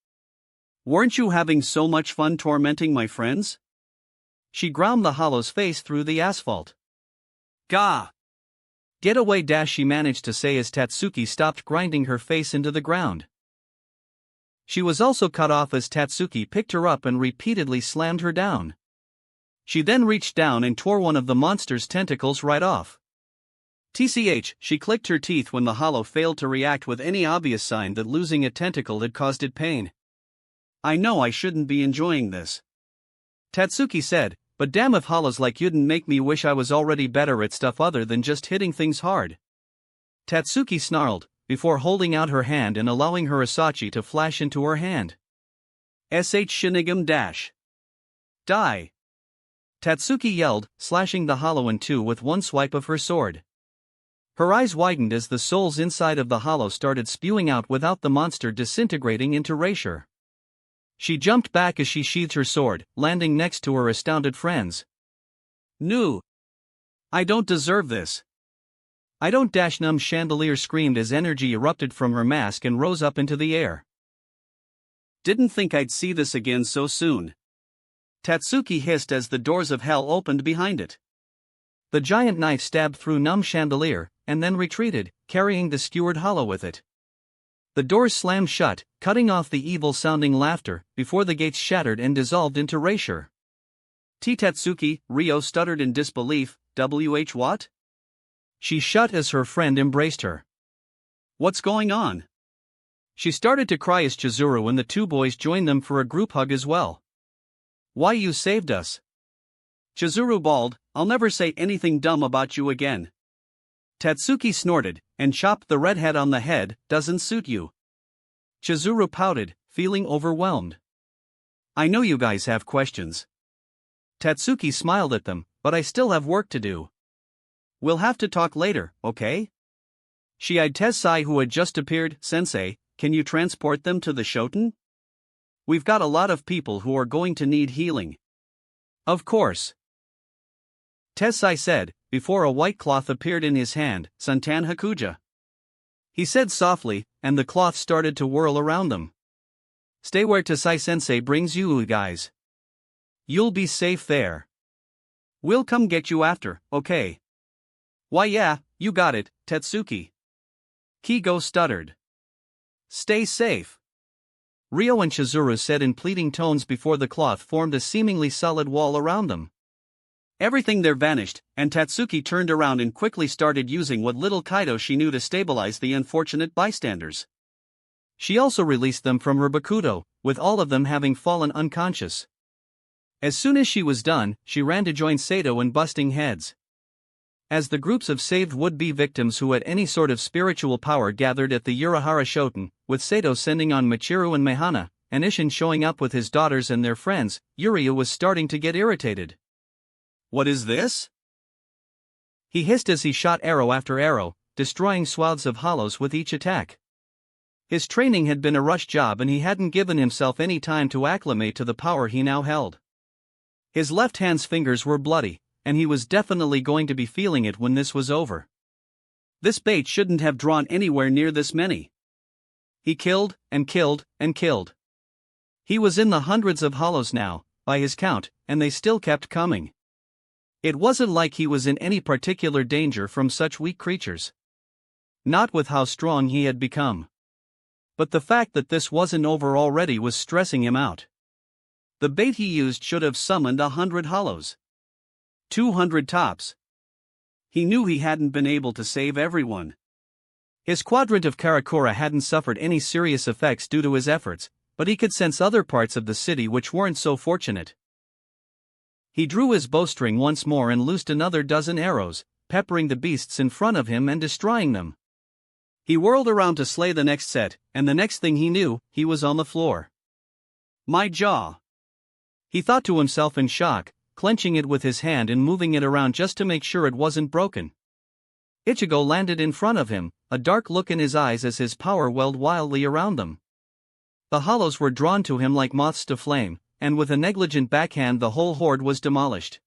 A: Weren't you having so much fun tormenting my friends? She ground the hollow's face through the asphalt. Gah! Get away! She managed to say as Tatsuki stopped grinding her face into the ground. She was also cut off as Tatsuki picked her up and repeatedly slammed her down. She then reached down and tore one of the monster's tentacles right off. She clicked her teeth when the hollow failed to react with any obvious sign that losing a tentacle had caused it pain. I know I shouldn't be enjoying this, Tatsuki said, but damn if hollows like you'dn't make me wish I was already better at stuff other than just hitting things hard. Tatsuki snarled, before holding out her hand and allowing her Asachi to flash into her hand. Shinigami dash. Die! Tatsuki yelled, slashing the hollow in 2 with one swipe of her sword. Her eyes widened as the souls inside of the hollow started spewing out without the monster disintegrating into erasure. She jumped back as she sheathed her sword, landing next to her astounded friends. Nu! I don't deserve this. I don't dash numb chandelier screamed as energy erupted from her mask and rose up into the air. Didn't think I'd see this again so soon. Tatsuki hissed as the doors of hell opened behind it. The giant knife stabbed through numb chandelier, and then retreated, carrying the skewered hollow with it. The doors slammed shut, cutting off the evil-sounding laughter, before the gates shattered and dissolved into erasure. Tatsuki, Ryo stuttered in disbelief, what? She shut as her friend embraced her. What's going on? She started to cry as Chizuru and the two boys joined them for a group hug as well. Why you saved us? Chizuru bawled, I'll never say anything dumb about you again. Tatsuki snorted, and chopped the redhead on the head, doesn't suit you. Chizuru pouted, feeling overwhelmed. I know you guys have questions. Tatsuki smiled at them, but I still have work to do. We'll have to talk later, okay? She eyed Tessai who had just appeared. Sensei, can you transport them to the Shoten? We've got a lot of people who are going to need healing. Of course. Tessai said, before a white cloth appeared in his hand. Santan Hakuja. He said softly, and the cloth started to whirl around them. Stay where Tessai Sensei brings you guys. You'll be safe there. We'll come get you after, okay? Why yeah, you got it, Tatsuki. Kigo stuttered. Stay safe. Ryo and Chizuru said in pleading tones before the cloth formed a seemingly solid wall around them. Everything there vanished, and Tatsuki turned around and quickly started using what little Kaido she knew to stabilize the unfortunate bystanders. She also released them from her Bakuto, with all of them having fallen unconscious. As soon as she was done, she ran to join Sato in busting heads. As the groups of saved would-be victims who had any sort of spiritual power gathered at the Urahara Shoten, with Sato sending on Michiru and Mehana, and Isshin showing up with his daughters and their friends, Uriya was starting to get irritated. What is this? He hissed as he shot arrow after arrow, destroying swaths of hollows with each attack. His training had been a rush job and he hadn't given himself any time to acclimate to the power he now held. His left hand's fingers were bloody, and he was definitely going to be feeling it when this was over. This bait shouldn't have drawn anywhere near this many. He killed, and killed, and killed. He was in the hundreds of hollows now, by his count, and they still kept coming. It wasn't like he was in any particular danger from such weak creatures. Not with how strong he had become. But the fact that this wasn't over already was stressing him out. The bait he used should have summoned 100 hollows. 200 tops. He knew he hadn't been able to save everyone. His quadrant of Karakura hadn't suffered any serious effects due to his efforts, but he could sense other parts of the city which weren't so fortunate. He drew his bowstring once more and loosed another dozen arrows, peppering the beasts in front of him and destroying them. He whirled around to slay the next set, and the next thing he knew, he was on the floor. My jaw! He thought to himself in shock, clenching it with his hand and moving it around just to make sure it wasn't broken. Ichigo landed in front of him, a dark look in his eyes as his power welled wildly around them. The hollows were drawn to him like moths to flame, and with a negligent backhand the whole horde was demolished.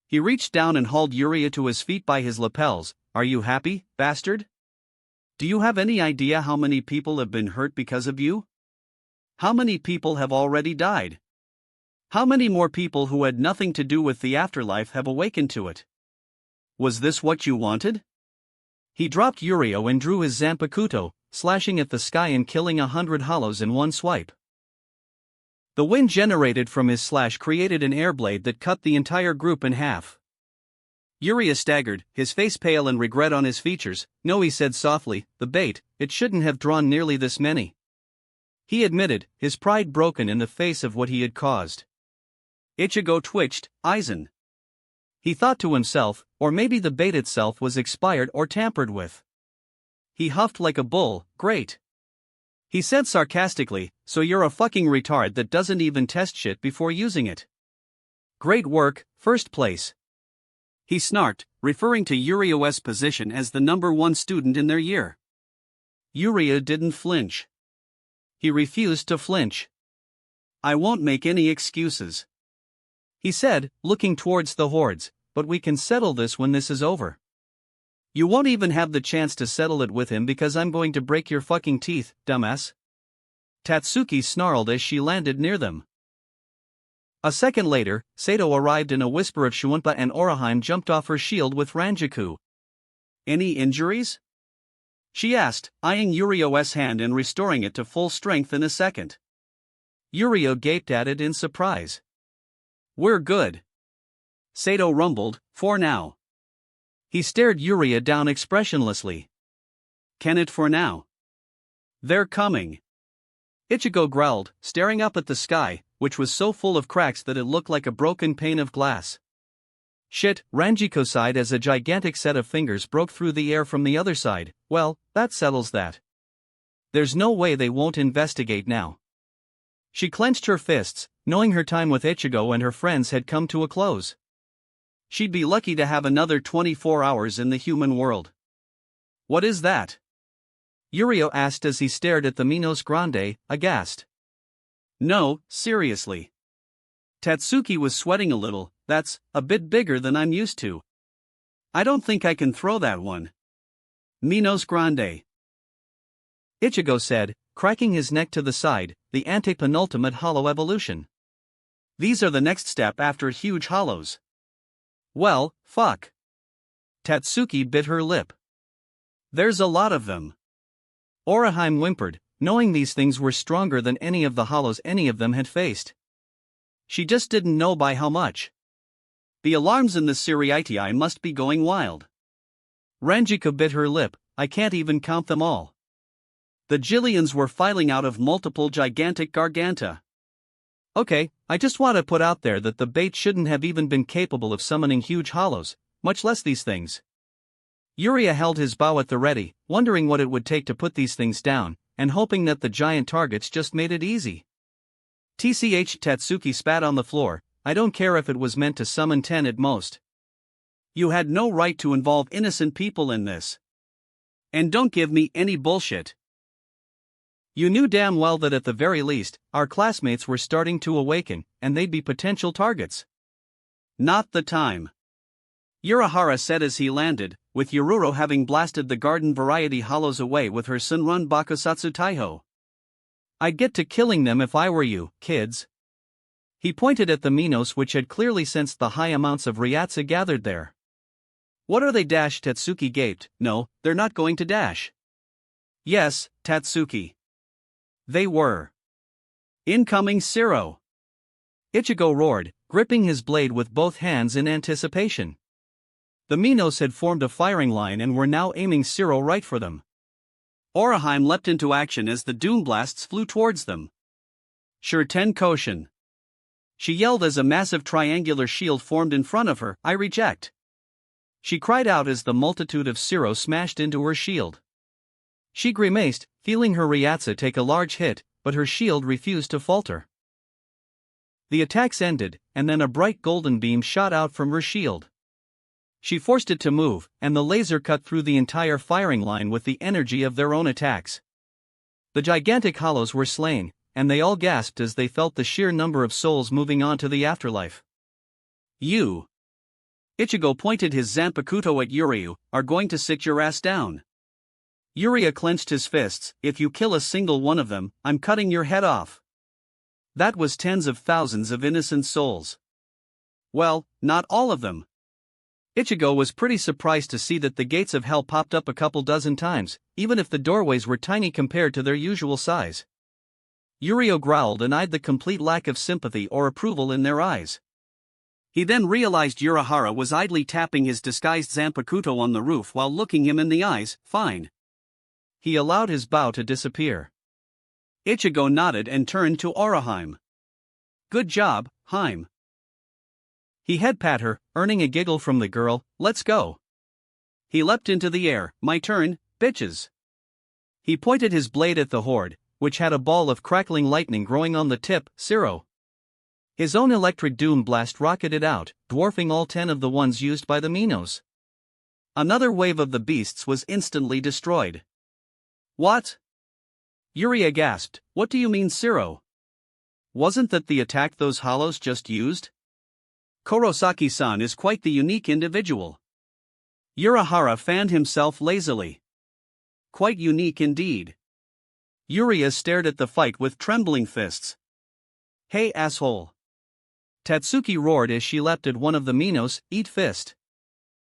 A: He reached down and hauled Uriya to his feet by his lapels. Are you happy, bastard? Do you have any idea how many people have been hurt because of you? How many people have already died? How many more people who had nothing to do with the afterlife have awakened to it? Was this what you wanted? He dropped Uriya and drew his Zanpakuto, slashing at the sky and killing 100 hollows in one swipe. The wind generated from his slash created an air blade that cut the entire group in half. Uriya staggered, his face pale and regret on his features. No, he said softly, the bait, it shouldn't have drawn nearly this many. He admitted, his pride broken in the face of what he had caused. Ichigo twitched. Aizen. He thought to himself, or maybe the bait itself was expired or tampered with. He huffed like a bull. Great. He said sarcastically, so you're a fucking retard that doesn't even test shit before using it. Great work, first place. He snarked, referring to Uriya's position as the #1 student in their year. Uriya didn't flinch. He refused to flinch. I won't make any excuses. He said, looking towards the hordes. but we can settle this when this is over. You won't even have the chance to settle it with him because I'm going to break your fucking teeth, dumbass. Tatsuki snarled as she landed near them. A second later, Sato arrived in a whisper of Shuunpa and Oraheim jumped off her shield with Ranjaku. Any injuries? She asked, eyeing Yurio's hand and restoring it to full strength in a second. Yurio gaped at it in surprise. We're good. Sato rumbled, for now. He stared Yuria down expressionlessly. Can it for now? They're coming. Ichigo growled, staring up at the sky, which was so full of cracks that it looked like a broken pane of glass. Shit, Ranjiko sighed as a gigantic set of fingers broke through the air from the other side. Well, that settles that. There's no way they won't investigate now. She clenched her fists, knowing her time with Ichigo and her friends had come to a close. She'd be lucky to have another 24 hours in the human world. What is that? Yurio asked as he stared at the Minos Grande, aghast. No, seriously. Tatsuki was sweating a little. That's a bit bigger than I'm used to. I don't think I can throw that one. Minos Grande. Ichigo said, cracking his neck to the side, the antepenultimate hollow evolution. These are the next step after huge hollows. Well, fuck. Tatsuki bit her lip. There's a lot of them. Oraheim whimpered, knowing these things were stronger than any of the hollows any of them had faced. She just didn't know by how much. The alarms in the Siriitii must be going wild. Ranjika bit her lip, I can't even count them all. The Jillians were filing out of multiple gigantic garganta. Okay, I just want to put out there that the bait shouldn't have even been capable of summoning huge hollows, much less these things. Yuria held his bow at the ready, wondering what it would take to put these things down, and hoping that the giant targets just made it easy. TCH Tatsuki spat on the floor, I don't care if it was meant to summon 10 at most. You had no right to involve innocent people in this. And don't give me any bullshit. You knew damn well that at the very least, our classmates were starting to awaken, and they'd be potential targets. Not the time. Urahara said as he landed, with Yururo having blasted the garden variety hollows away with her Sunrun Bakusatsu Taiho. I'd get to killing them if I were you, kids. He pointed at the Minos which had clearly sensed the high amounts of Ryatsu gathered there. What are they? Tatsuki gaped. No, they're not going to dash. Yes, Tatsuki. They were. Incoming Siro. Ichigo roared, gripping his blade with both hands in anticipation. The Minos had formed a firing line and were now aiming Siro right for them. Oraheim leapt into action as the Doom Blasts flew towards them. Sure 10 Koshin. She yelled as a massive triangular shield formed in front of her, I reject. She cried out as the multitude of Siro smashed into her shield. She grimaced, feeling her Ryatsu take a large hit, but her shield refused to falter. The attacks ended, and then a bright golden beam shot out from her shield. She forced it to move, and the laser cut through the entire firing line with the energy of their own attacks. The gigantic hollows were slain, and they all gasped as they felt the sheer number of souls moving on to the afterlife. You. Ichigo pointed his Zanpakuto at Yuryu, are going to sit your ass down. Yuria clenched his fists, if you kill a single one of them, I'm cutting your head off. That was tens of thousands of innocent souls. Well, not all of them. Ichigo was pretty surprised to see that the gates of hell popped up a couple dozen times, even if the doorways were tiny compared to their usual size. Yurio growled and eyed the complete lack of sympathy or approval in their eyes. He then realized Urahara was idly tapping his disguised Zanpakuto on the roof while looking him in the eyes. Fine. He allowed his bow to disappear. Ichigo nodded and turned to Oraheim. Good job, Heim. He head pat her, earning a giggle from the girl, let's go. He leapt into the air, my turn, bitches. He pointed his blade at the horde, which had a ball of crackling lightning growing on the tip, Siro. His own electric doom blast rocketed out, dwarfing all 10 of the ones used by the Minos. Another wave of the beasts was instantly destroyed. What? Yuria gasped, what do you mean Siro? Wasn't that the attack those hollows just used? Kurosaki-san is quite the unique individual. Urahara fanned himself lazily. Quite unique indeed. Yuria stared at the fight with trembling fists. Hey asshole! Tatsuki roared as she leapt at one of the Minos, eat fist.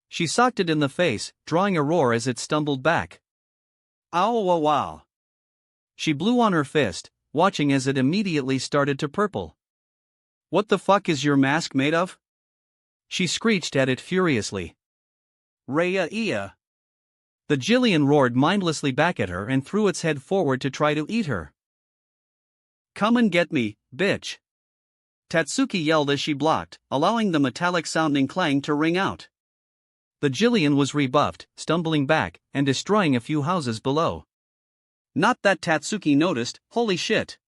A: She socked it in the face, drawing a roar as it stumbled back. Ow wow wow! She blew on her fist, watching as it immediately started to purple. What the fuck is your mask made of? She screeched at it furiously. Rhea. The Jillian roared mindlessly back at her and threw its head forward to try to eat her. Come and get me, bitch! Tatsuki yelled as she blocked, allowing the metallic-sounding clang to ring out. The Jillian was rebuffed, stumbling back, and destroying a few houses below. Not that Tatsuki noticed, holy shit!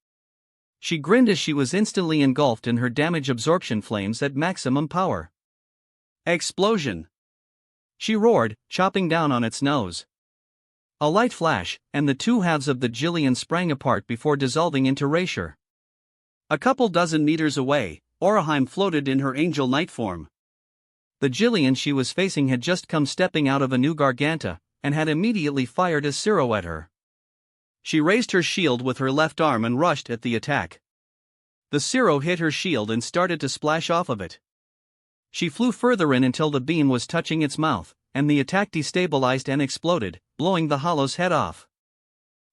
A: She grinned as she was instantly engulfed in her damage absorption flames at maximum power. Explosion! She roared, chopping down on its nose. A light flash, and the two halves of the Jillian sprang apart before dissolving into erasure. A couple dozen meters away, Oraheim floated in her angel knight form. The Jillian she was facing had just come stepping out of a new Garganta, and had immediately fired a Siro at her. She raised her shield with her left arm and rushed at the attack. The Siro hit her shield and started to splash off of it. She flew further in until the beam was touching its mouth, and the attack destabilized and exploded, blowing the hollow's head off.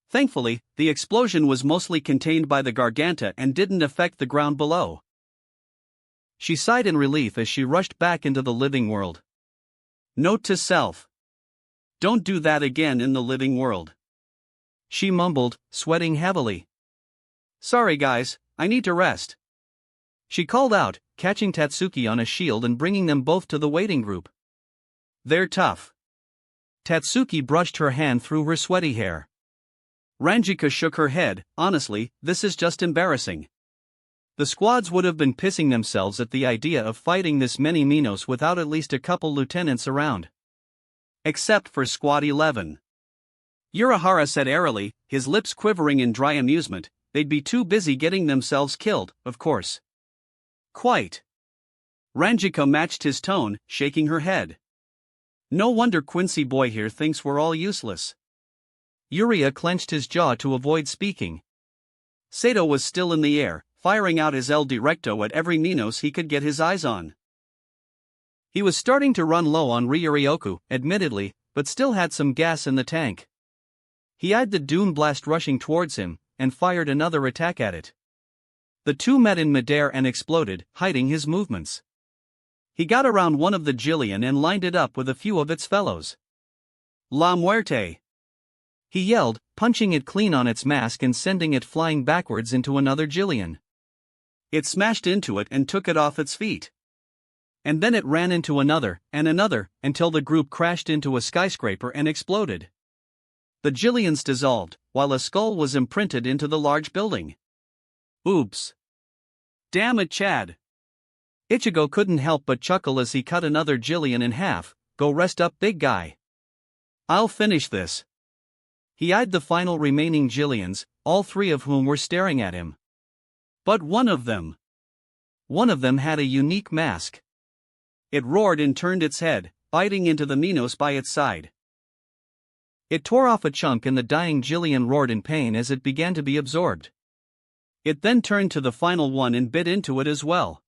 A: Thankfully, the explosion was mostly contained by the Garganta and didn't affect the ground below. She sighed in relief as she rushed back into the living world. Note to self: don't do that again in the living world. She mumbled, sweating heavily. Sorry guys, I need to rest. She called out, catching Tatsuki on a shield and bringing them both to the waiting group. They're tough. Tatsuki brushed her hand through her sweaty hair. Ranjika shook her head. Honestly, this is just embarrassing. The squads would have been pissing themselves at the idea of fighting this many Minos without at least a couple lieutenants around. Except for Squad 11. Urahara said airily, his lips quivering in dry amusement. They'd be too busy getting themselves killed, of course. Quite. Ranjika matched his tone, shaking her head. No wonder Quincy boy here thinks we're all useless. Yuria clenched his jaw to avoid speaking. Sato was still in the air, firing out his El Directo at every Minos he could get his eyes on. He was starting to run low on Ryuryoku, admittedly, but still had some gas in the tank. He eyed the Doom Blast rushing towards him, and fired another attack at it. The two met in midair and exploded, hiding his movements. He got around one of the Jillian and lined it up with a few of its fellows. La Muerte! He yelled, punching it clean on its mask and sending it flying backwards into another Jillian. It smashed into it and took it off its feet. And then it ran into another, and another, until the group crashed into a skyscraper and exploded. The Jillians dissolved, while a skull was imprinted into the large building. Oops. Damn it, Chad. Ichigo couldn't help but chuckle as he cut another Jillian in half. Go rest up, big guy. I'll finish this. He eyed the final remaining Jillians, all three of whom were staring at him. But one of them had a unique mask. It roared and turned its head, biting into the Minos by its side. It tore off a chunk and the dying Jillian roared in pain as it began to be absorbed. It then turned to the final one and bit into it as well.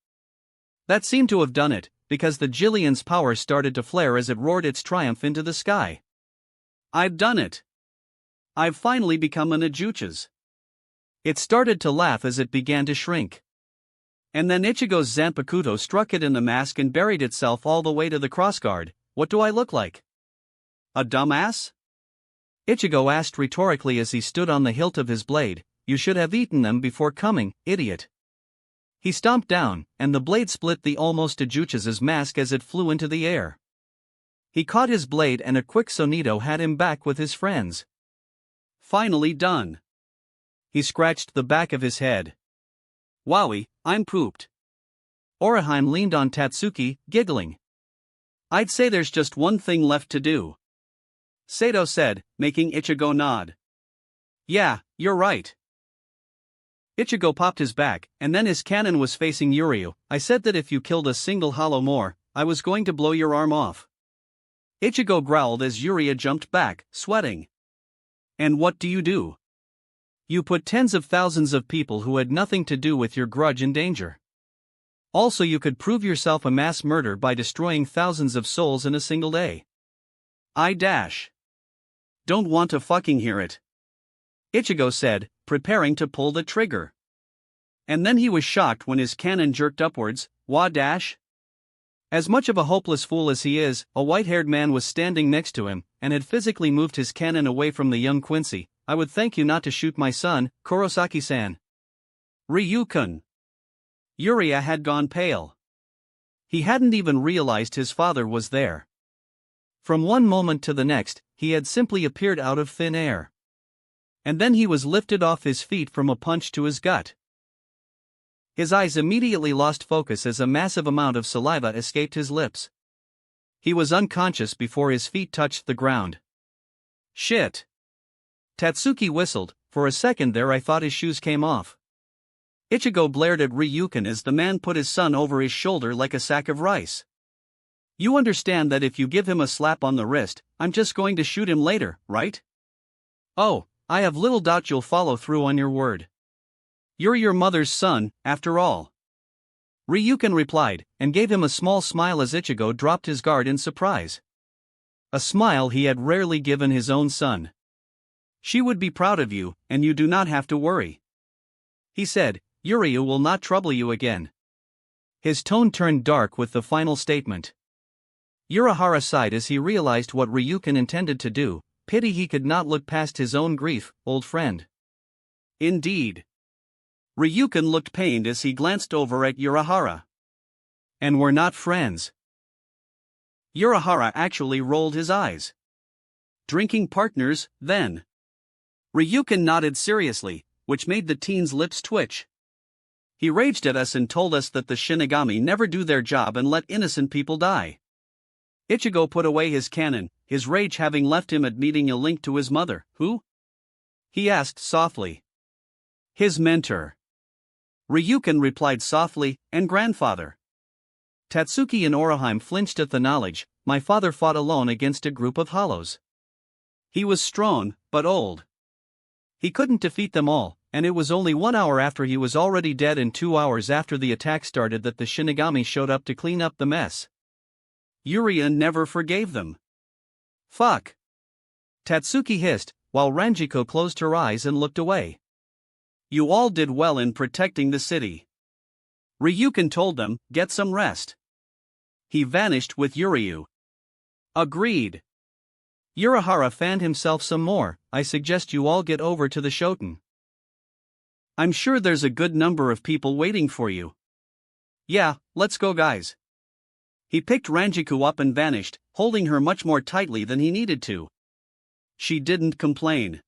A: That seemed to have done it, because the Jillian's power started to flare as it roared its triumph into the sky. I've done it. I've finally become an Ajuchas. It started to laugh as it began to shrink. And then Ichigo's Zanpakuto struck it in the mask and buried itself all the way to the crossguard. What do I look like? A dumbass? Ichigo asked rhetorically as he stood on the hilt of his blade. You should have eaten them before coming, idiot. He stomped down, and the blade split the almost Ajuchas' mask as it flew into the air. He caught his blade and a quick sonito had him back with his friends. Finally done. He scratched the back of his head. Wowie, I'm pooped. Oraheim leaned on Tatsuki, giggling. I'd say there's just one thing left to do. Sato said, making Ichigo nod. Yeah, you're right. Ichigo popped his back, and then his cannon was facing Yuryu. I said that if you killed a single hollow more, I was going to blow your arm off. Ichigo growled as Yuryu jumped back, sweating. And what do? You put tens of thousands of people who had nothing to do with your grudge in danger. Also, you could prove yourself a mass murderer by destroying thousands of souls in a single day. Don't want to fucking hear it. Ichigo said, preparing to pull the trigger. And then he was shocked when his cannon jerked upwards. As much of a hopeless fool as he is, a white-haired man was standing next to him, and had physically moved his cannon away from the young Quincy. I would thank you not to shoot my son, Kurosaki-san. Ryu-kun. Yuryu had gone pale. He hadn't even realized his father was there. From one moment to the next, he had simply appeared out of thin air. And then he was lifted off his feet from a punch to his gut. His eyes immediately lost focus as a massive amount of saliva escaped his lips. He was unconscious before his feet touched the ground. Shit. Tatsuki whistled. For a second there I thought his shoes came off. Ichigo blared at Ryukin as the man put his son over his shoulder like a sack of rice. You understand that if you give him a slap on the wrist, I'm just going to shoot him later, right? Oh, I have little doubt you'll follow through on your word. You're your mother's son, after all. Ryukin replied, and gave him a small smile as Ichigo dropped his guard in surprise. A smile he had rarely given his own son. She would be proud of you, and you do not have to worry. He said, Yuryu will not trouble you again. His tone turned dark with the final statement. Urahara sighed as he realized what Ryukin intended to do. Pity he could not look past his own grief, old friend. Indeed. Ryukin looked pained as he glanced over at Urahara. And we're not friends. Urahara actually rolled his eyes. Drinking partners, then? Ryukin nodded seriously, which made the teen's lips twitch. He raged at us and told us that the Shinigami never do their job and let innocent people die. Ichigo put away his cannon, his rage having left him at meeting a link to his mother. Who? He asked softly. His mentor. Ryukin replied softly, and grandfather. Tatsuki and Oraheim flinched at the knowledge. My father fought alone against a group of hollows. He was strong, but old. He couldn't defeat them all, and it was only 1 hour after he was already dead and 2 hours after the attack started that the Shinigami showed up to clean up the mess. Yuryu never forgave them. Fuck. Tatsuki hissed, while Ranjiko closed her eyes and looked away. You all did well in protecting the city. Ryukin told them, get some rest. He vanished with Yuryu. Agreed. Urahara fanned himself some more. I suggest you all get over to the Shoten. I'm sure there's a good number of people waiting for you. Yeah, let's go guys. He picked Ranjiko up and vanished, holding her much more tightly than he needed to. She didn't complain.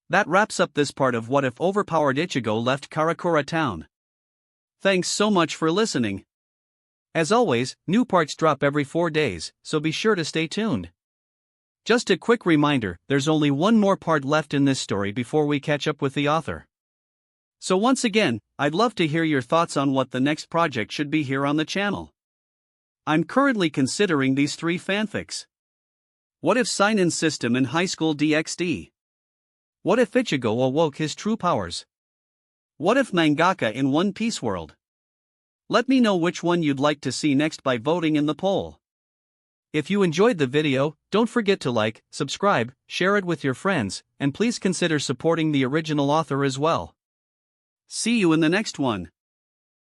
A: That wraps up this part of What If Overpowered Ichigo Left Karakura Town. Thanks so much for listening. As always, new parts drop every 4 days, so be sure to stay tuned. Just a quick reminder, there's only one more part left in this story before we catch up with the author. So once again, I'd love to hear your thoughts on what the next project should be here on the channel. I'm currently considering these 3 fanfics. What if Seinen System in High School DxD? What if Ichigo awoke his true powers? What if Mangaka in One Piece World? Let me know which one you'd like to see next by voting in the poll. If you enjoyed the video, don't forget to like, subscribe, share it with your friends, and please consider supporting the original author as well. See you in the next one.